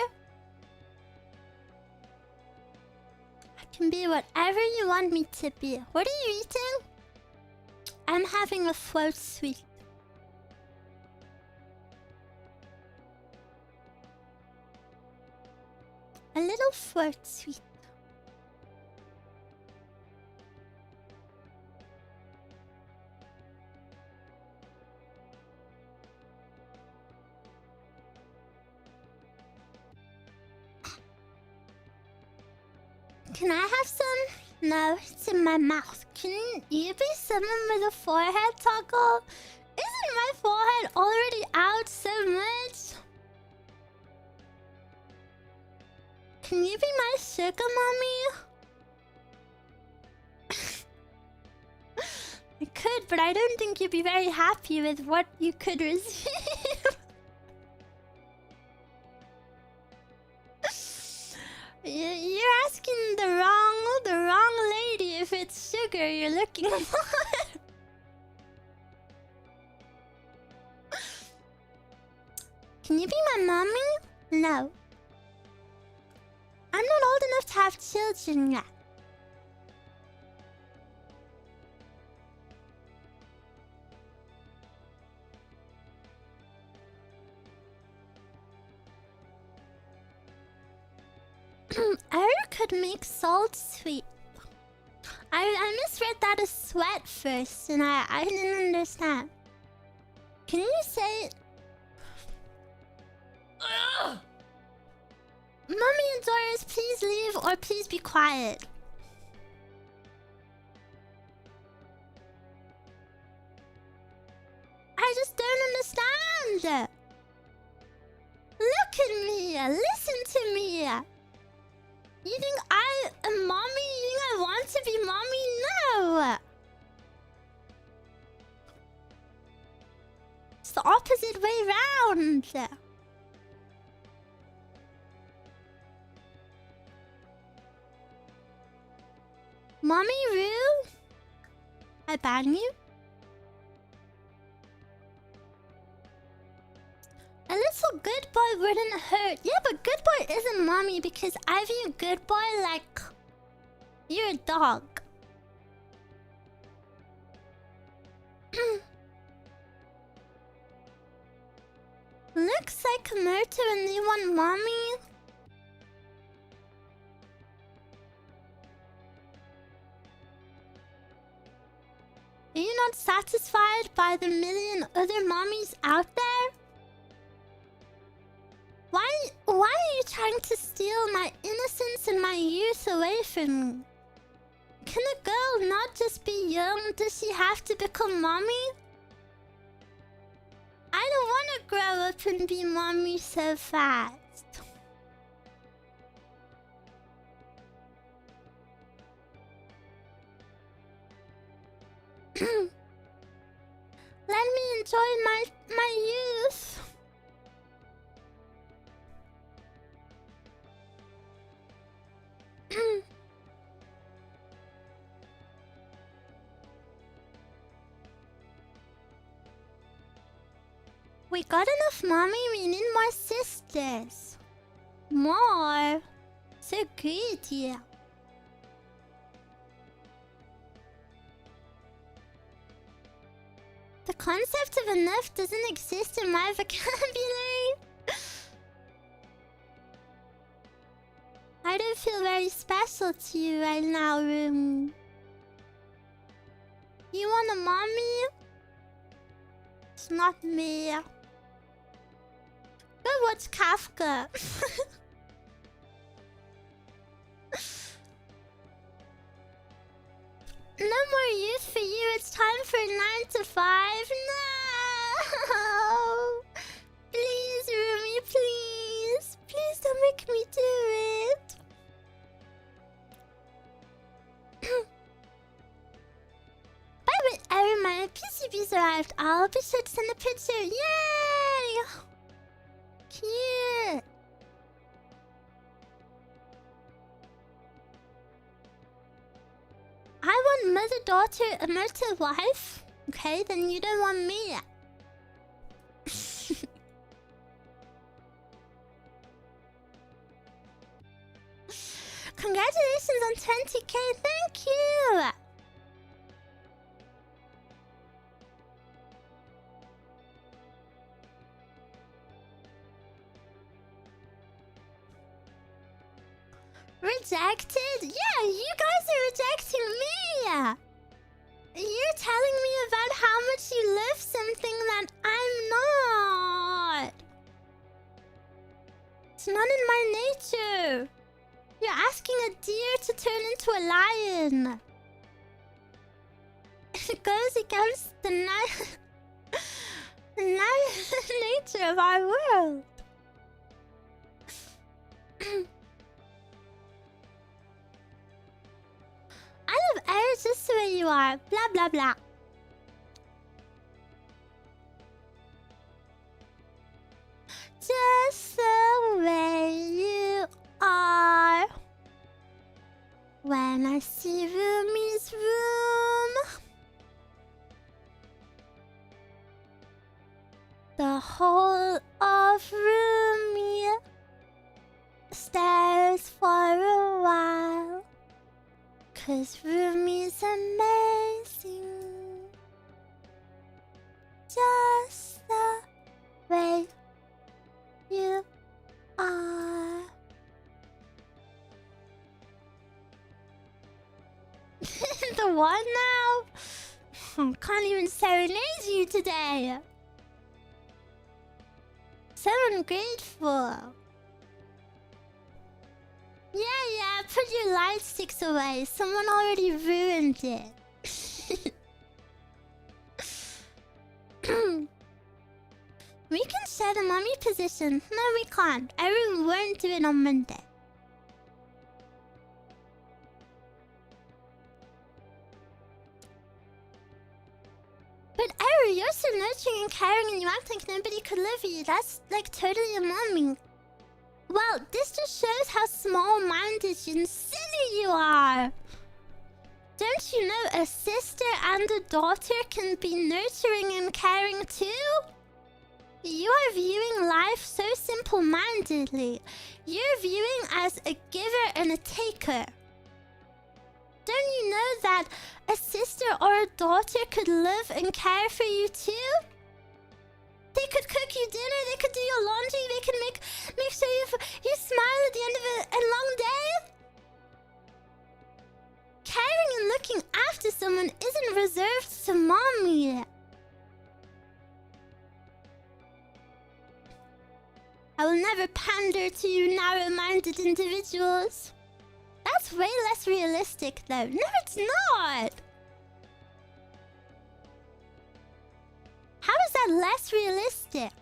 I can be whatever you want me to be. What are you eating? I'm having a float sweet. A little float sweet. Can I have some? No, it's in my mouth. Can you be someone with a forehead toggle? Isn't my forehead already out so much? Can you be my sugar mommy? I could, but I don't think you'd be very happy with what you could receive. You're asking the wrong lady if it's sugar you're looking for. Can you be my mommy? No. I'm not old enough to have children yet. Eruu could make salt sweet. I misread that as sweat first, and I didn't understand. Can you say... Ugh! Mommy and Doris, please leave or please be quiet. I just don't understand. Look at me. Listen to me. You think I am mommy? You think I want to be mommy? No. It's the opposite way round. Mommy Roo? I ban you? A little good boy wouldn't hurt. Yeah, but good boy isn't mommy because I view good boy like you're a dog. Looks like a murder and they want mommy. Are you not satisfied by the million other mommies out there? Why are you trying to steal my innocence and my youth away from me? Can a girl not just be young? Does she have to become mommy? I don't want to grow up and be mommy so fast. Let me enjoy my youth. We got enough mommy, we need more sisters. More? So greedy. The concept of enough doesn't exist in my vocabulary. I don't feel very special to you right now, roomie. You want a mommy? It's not me. Go watch Kafka. No more youth for you. It's time for 9 to 5. No! Please, roomie, please. Please don't make me do it. By the way, Eruu, my PCBs arrived. I'll be sure to send a picture. Yay! Cute. I want mother-daughter, a murder wife. Okay, then you don't want me. Congratulations on 20k. Thank you. Rejected? Yeah, you guys are rejecting me. You're telling me about how much you love something that I'm not. It's not in my nature. You're asking a deer to turn into a lion. It goes against the nature of our world. I love Eruu just the way you are. Blah blah blah. The whole of Ruumie stares for a while, 'cause Ruumie's amazing, just the way you are. The what now? Can't even serenade you today. So ungrateful. Yeah, put your light sticks away. Someone already ruined it. We can share the mommy position. No, we can't. Eruu won't do it on Monday. But Eruu, you're so nurturing and caring and you act like nobody could love you. That's like totally alarming. Well, this just shows how small-minded and silly you are. Don't you know a sister and a daughter can be nurturing and caring too? You are viewing life so simple-mindedly. You're viewing as a giver and a taker. Don't you know that a sister or a daughter could love and care for you too? They could cook you dinner, they could do your laundry, they could make sure you smile at the end of a long day. Caring and looking after someone isn't reserved to mommy. I will never pander to you narrow-minded individuals. That's way less realistic though. No, it's not! How is that less realistic?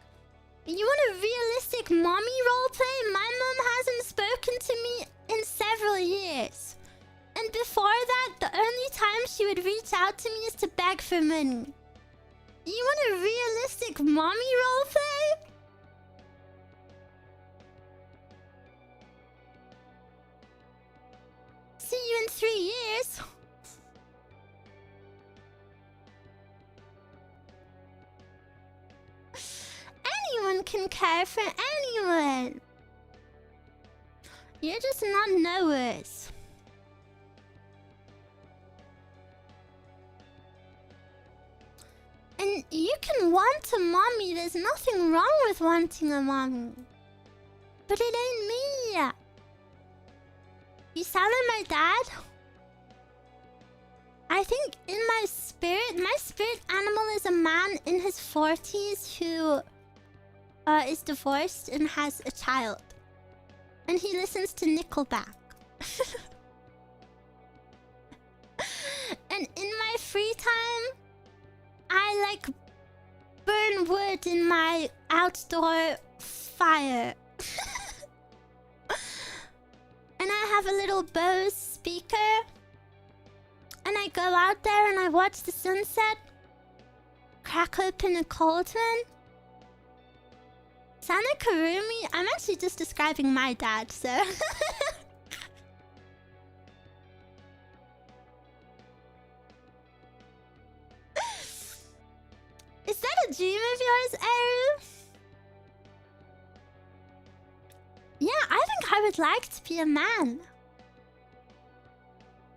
You want a realistic mommy roleplay? My mom hasn't spoken to me in several years. And before that, the only time she would reach out to me is to beg for money. You want a realistic mommy roleplay? See you in 3 years. Anyone can care for anyone. You're just not knowers. And you can want a mommy. There's nothing wrong with wanting a mommy. But it ain't me. You sound like my dad. I think in my spirit animal is a man in his 40s who is divorced and has a child. And he listens to Nickelback. And in my free time, I like burn wood in my outdoor fire. And I have a little Bose speaker. And I go out there and I watch the sunset. Crack open a cold one. Sound like a roomie? I'm actually just describing my dad, so... Is that a dream of yours, Eruu? Yeah, I think I would like to be a man.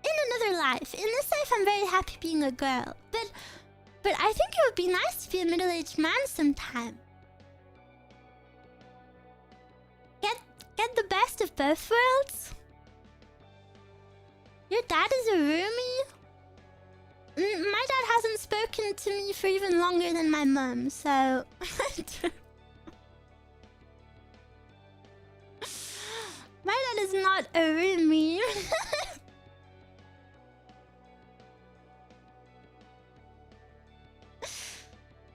In another life. In this life, I'm very happy being a girl. But I think it would be nice to be a middle-aged man sometime. Get the best of both worlds. Your dad is a roomie? My dad hasn't spoken to me for even longer than my mum, so... My dad is not a roomie.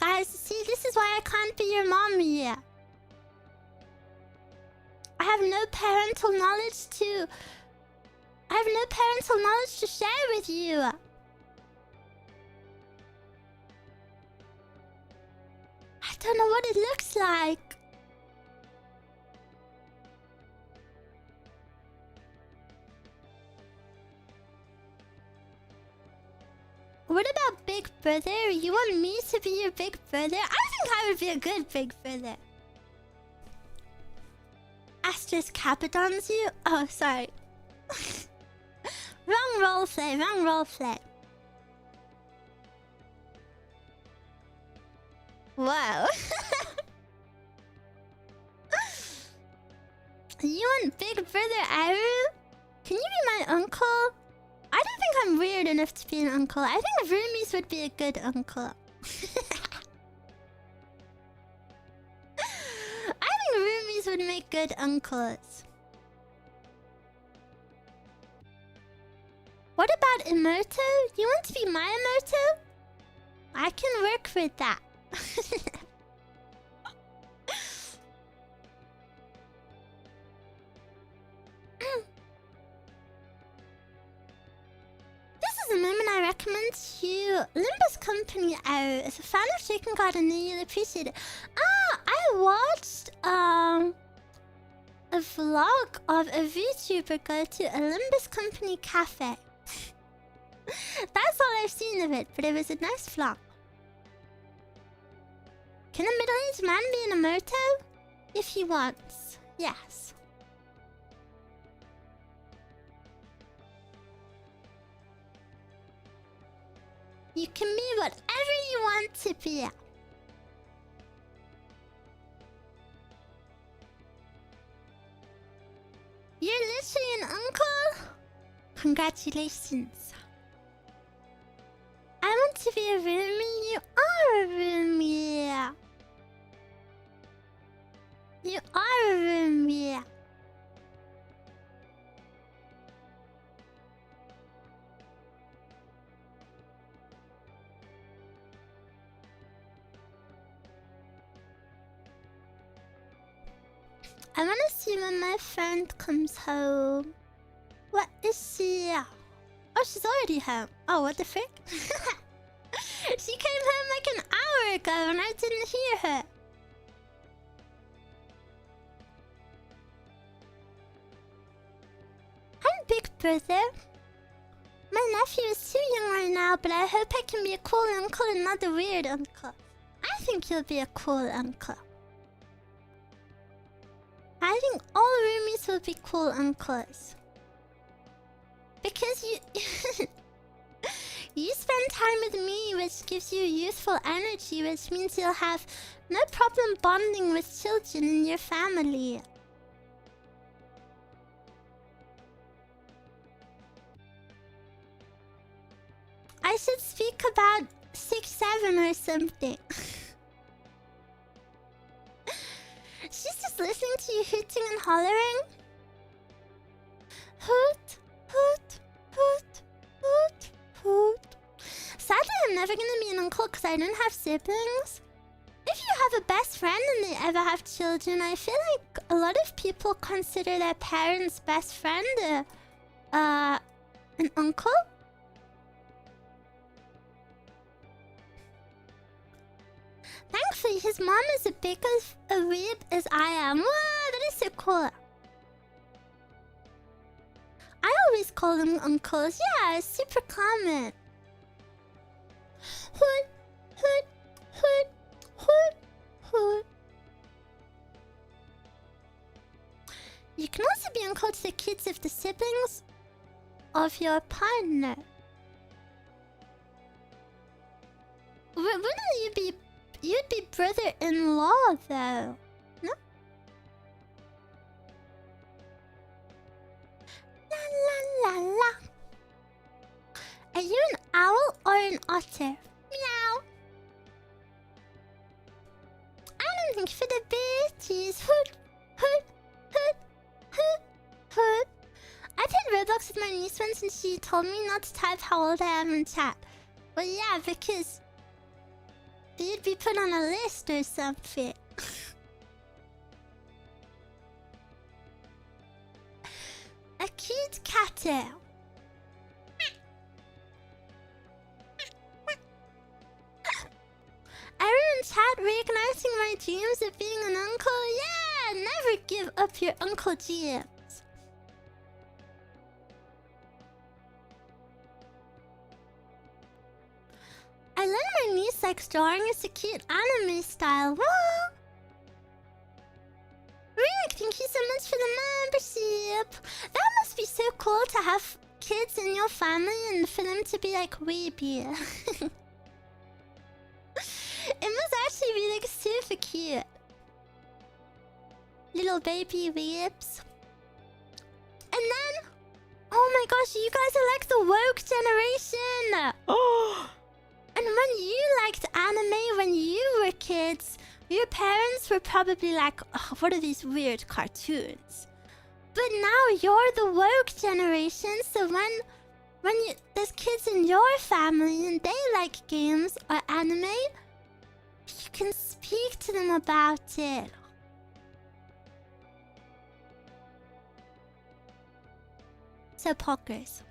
Guys, see, this is why I can't be your mommy. I have no parental knowledge to... I have no parental knowledge to share with you. I don't know what it looks like. What about Big Brother? You want me to be your Big Brother? I think think I would be a good big brother. Asterisk Capadons you? Oh, sorry. Wrong roleplay, wrong roleplay. Whoa. You want big brother Eruu? Can you be my uncle? I don't think I'm weird enough to be an uncle. I think roomies would be a good uncle. I think roomies would make good uncles. What about Emoto? You want to be my Emoto? I can work with that. This is a moment I recommend to you. Limbus Company Eruu. If a fan of Chicken Garden, you'll appreciate it. Ah, I watched a vlog of a VTuber go to a Limbus Company cafe. That's all I've seen of it, but it was a nice vlog. Can a middle-aged man be an Emoto? If he wants, yes. You can be whatever you want to be. You're literally an uncle? Congratulations. I want to be a roomie. You are a roomie. You are a roomie. I want to see when my friend comes home. What is she? Oh, she's already home. Oh, what the frick? She came home like an hour ago and I didn't hear her. I'm Big Brother. My nephew is too young right now, but I hope I can be a cool uncle and not a weird uncle. I think you'll be a cool uncle. I think all roomies will be cool uncles. Because you... you spend time with me, which gives you youthful energy, which means you'll have no problem bonding with children in your family. I should speak about 6'7" or something. She's just listening to you hooting and hollering. Hoot, hoot, hoot, hoot, hoot. Sadly, I'm never gonna be an uncle because I don't have siblings. If you have a best friend and they ever have children, I feel like a lot of people consider their parents' best friend an uncle. Thankfully, his mom is as big of a weeb as I am. Wow, that is so cool. I always call them uncles. Yeah, it's super common. Hoot, hoot, hoot, hoot, hoot. You can also be uncle to the kids of the siblings of your partner. Wouldn't you be... You'd be brother-in-law, though. No? La la la la. Are you an owl or an otter? Meow. I don't think for the bitches. Hoot, hoot, hoot, hoot, hoot. I played Roblox with my niece once and she told me not to type how old I am in chat. Well, yeah, because... you'd be put on a list or something. A cute cat. Eruu in chat reigniting my dreams of being an uncle. Yeah, never give up your uncle dreams. I lend my niece likes drawing. It's a cute anime style. Whoa! Rick, thank you so much for the membership. That must be so cool to have kids in your family and for them to be like weeby. It must actually be like super cute. Little baby weebs. And then, oh my gosh, you guys are like the woke generation. Oh. And when you liked anime when you were kids, your parents were probably like, oh, what are these weird cartoons? But now you're the woke generation, so when there's kids in your family and they like games or anime, you can speak to them about it. So pokers.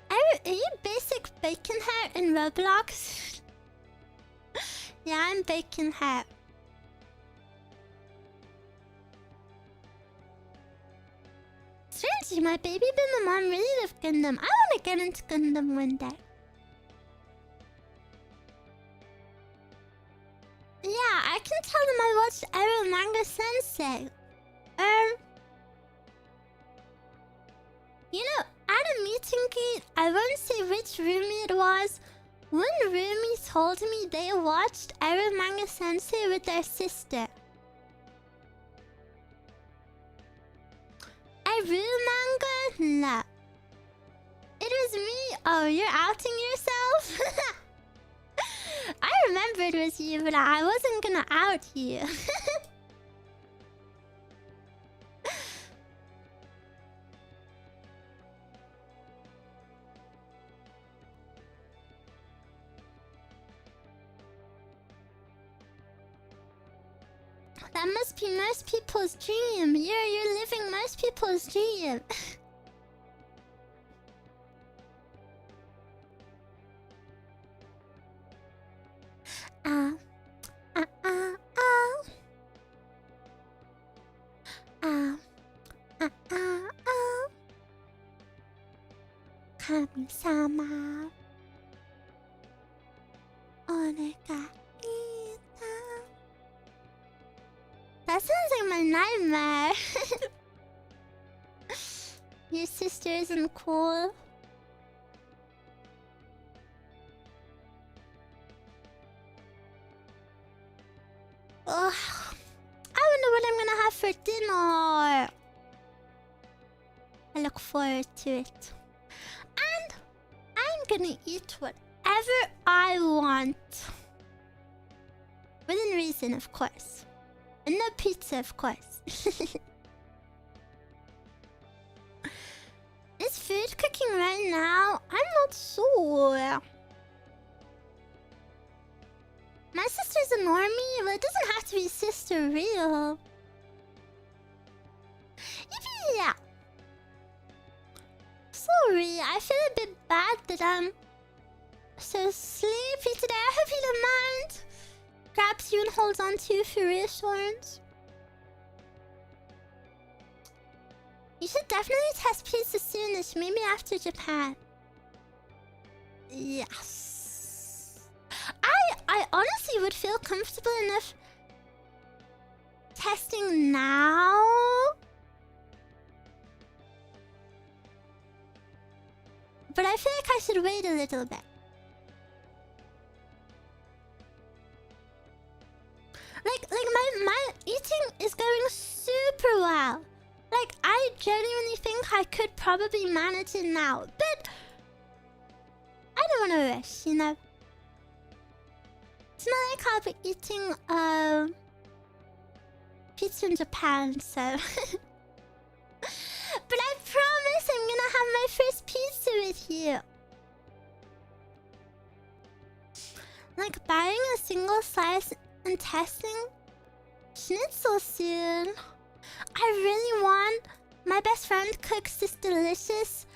Are you basic bacon hair in Roblox? Yeah, I'm bacon hair. Strangely, my baby boomer mom really loved Gundam. I want to get into Gundam one day. Yeah, I can tell them I watched Eruu Manga Sensei. You know, at a meeting gate, I won't say which roomie it was. One roomie told me they watched Eruu Manga Sensei with their sister. Eruu Manga? No. It was me. Oh, you're outing yourself? I remember it was you, but I wasn't gonna out you. That must be most people's dream. You're living most people's dream. Kami-sama. Onegaita. That sounds like my nightmare. Your sister isn't cool. Ugh. I wonder what I'm gonna have for dinner. I look forward to it. And I'm gonna eat whatever I want. Within reason, of course. And no pizza, of course. Is food cooking right now? I'm not sure. My sister's a normie, but it doesn't have to be sister real. Yeah. Sorry, I feel a bit bad that I'm so sleepy today. I hope you don't mind. Grabs you and holds on to you for reassurance. You should definitely test pizza soonish, maybe after Japan. Yes. I honestly would feel comfortable enough testing now. But I feel like I should wait a little bit. Like my eating is going super well. Like, I genuinely think I could probably manage it now. But I don't want to rush, you know? It's not like I'll be eating pizza in Japan, so... But I promise I'm gonna have my first pizza with you. Like, buying a single slice and testing schnitzel soon. I really want... My best friend cooks this delicious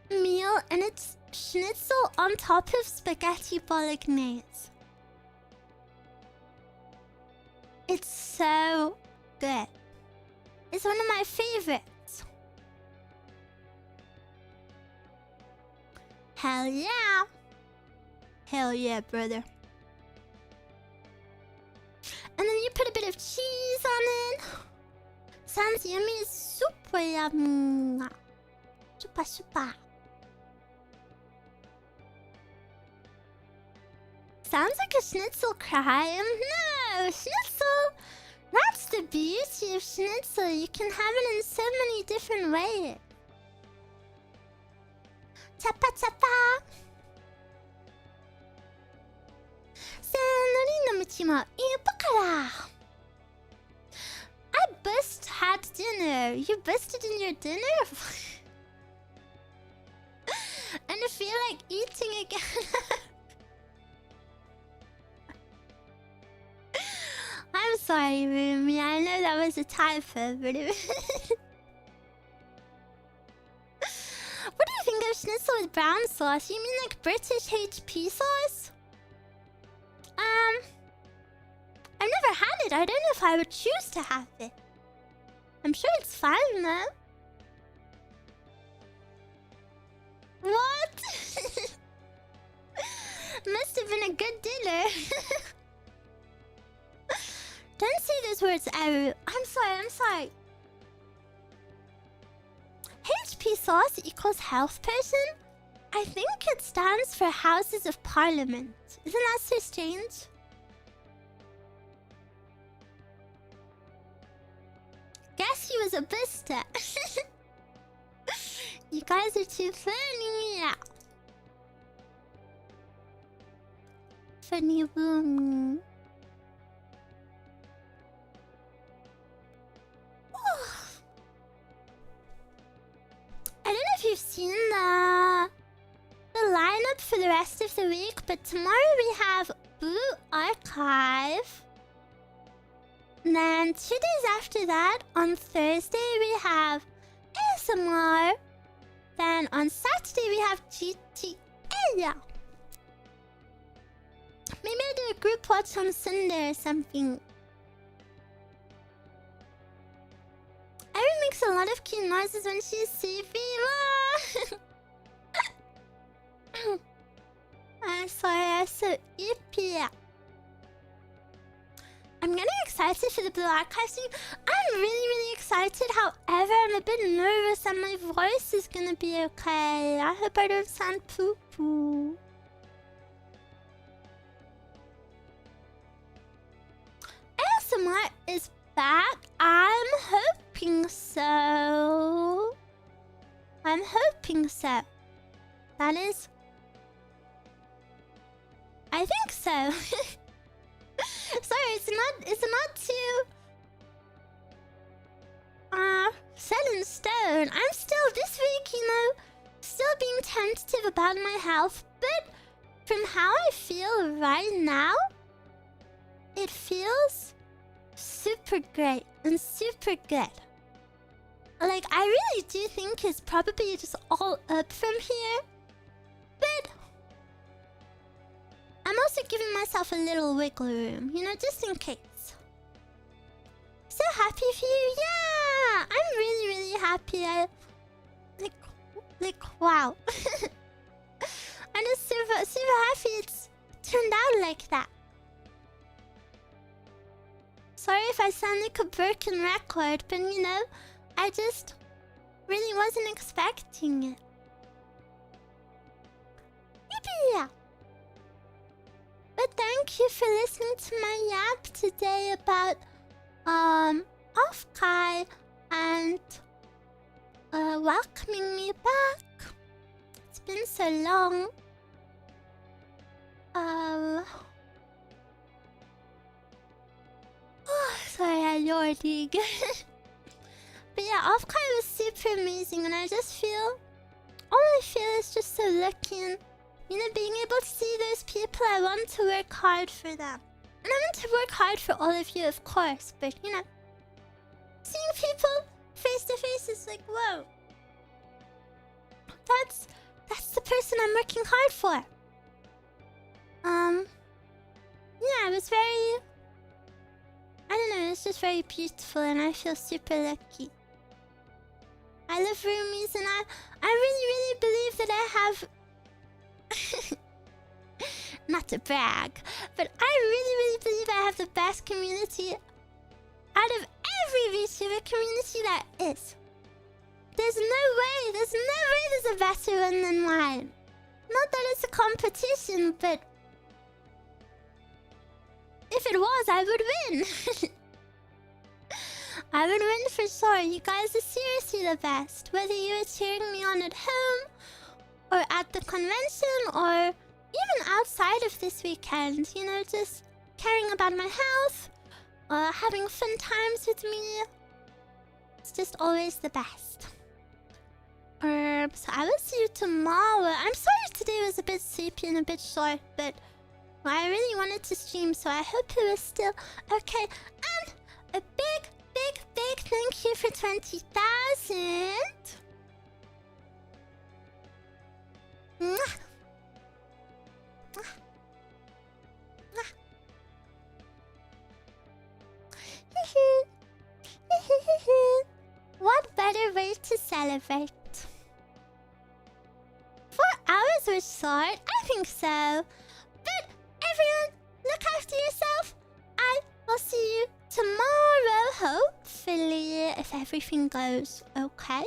meal and it's schnitzel on top of spaghetti bolognese. It's so good. It's one of my favorites. Hell yeah. Hell yeah, brother. And then you put a bit of cheese on it. Sounds yummy. Super yummy. Super, super. Sounds like a schnitzel cry. No, schnitzel. That's the beauty of schnitzel. You can have it in so many different ways. Tapa tapa. I bust had dinner. You busted in your dinner? And I feel like eating again. I'm sorry, Ruumie. I know that was a typo, but it What do you think of schnitzel with brown sauce? You mean like British HP sauce? I've never had it. I don't know if I would choose to have it. I'm sure it's fine though. What? Must have been a good dinner. Don't say those words, Eruu. I'm sorry. HP sauce equals health person? I think it stands for Houses of Parliament. Isn't that so strange? Guess he was a buster. You guys are too funny. Funny Ruumie. I don't know if you've seen the lineup for the rest of the week, but tomorrow we have Blue Archive. And then 2 days after that, on Thursday, we have ASMR. Then on Saturday, we have GTA. Maybe I'll do a group watch on Sunday or something. Eruu makes a lot of cute noises when she's sleepy. I'm sorry, I'm so ippy. I'm getting excited for the Blue Archive thing. I'm really excited. However, I'm a bit nervous that my voice is gonna be okay. I hope I don't sound poo-poo. ASMR is back. I'm hoping so. That is... I think so. Sorry, it's not too set in stone. I'm still this week, still being tentative about my health, but from how I feel right now, it feels super great and super good. Like, I really do think it's probably just all up from here, but I'm also giving myself a little wiggle room, just in case. So happy for you. Yeah, I'm really happy. Wow. I'm just super happy it's turned out like that. Sorry if I sound like a broken record, but I just really wasn't expecting it. Yeah. But thank you for listening to my yap today about Offkai and welcoming me back. It's been so long. Sorry, I'm yawning. But yeah, Offkai was super amazing, and I just feel... all I feel is just so lucky, and being able to see those people, I want to work hard for them. And I want to work hard for all of you, of course, but seeing people face to face is like, whoa. That's the person I'm working hard for. Yeah, it was very... I don't know, it's just very beautiful, and I feel super lucky. I love roomies, and I really believe that I have to brag, but I really believe I have the best community out of every VTuber community that is. There's no way there's a better one than mine. Not that it's a competition, but if it was, I would win. I would win for sure. You guys are seriously the best. Whether you were cheering me on at home, or at the convention, or even outside of this weekend. You know, just caring about my health, having fun times with me. It's just always the best. So I will see you tomorrow. I'm sorry today was a bit sleepy and a bit short, but I really wanted to stream, so I hope it was still okay. And a big thank you for 20,000. What better way to celebrate? 4 hours was short? I think so. But everyone, look after yourself. I will see you tomorrow, hopefully, if everything goes okay.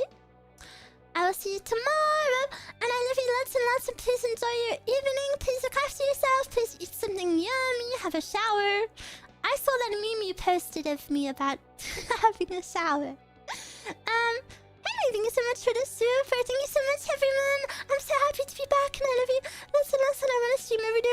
I will see you tomorrow, and I love you lots and lots, and please enjoy your evening. Please look after yourself. Please eat something yummy. Have a shower. I saw that meme you posted of me about having a shower. Anyway, thank you so much for the super. Thank you so much, everyone. I'm so happy to be back, and I love you lots and lots, and I want to stream every day.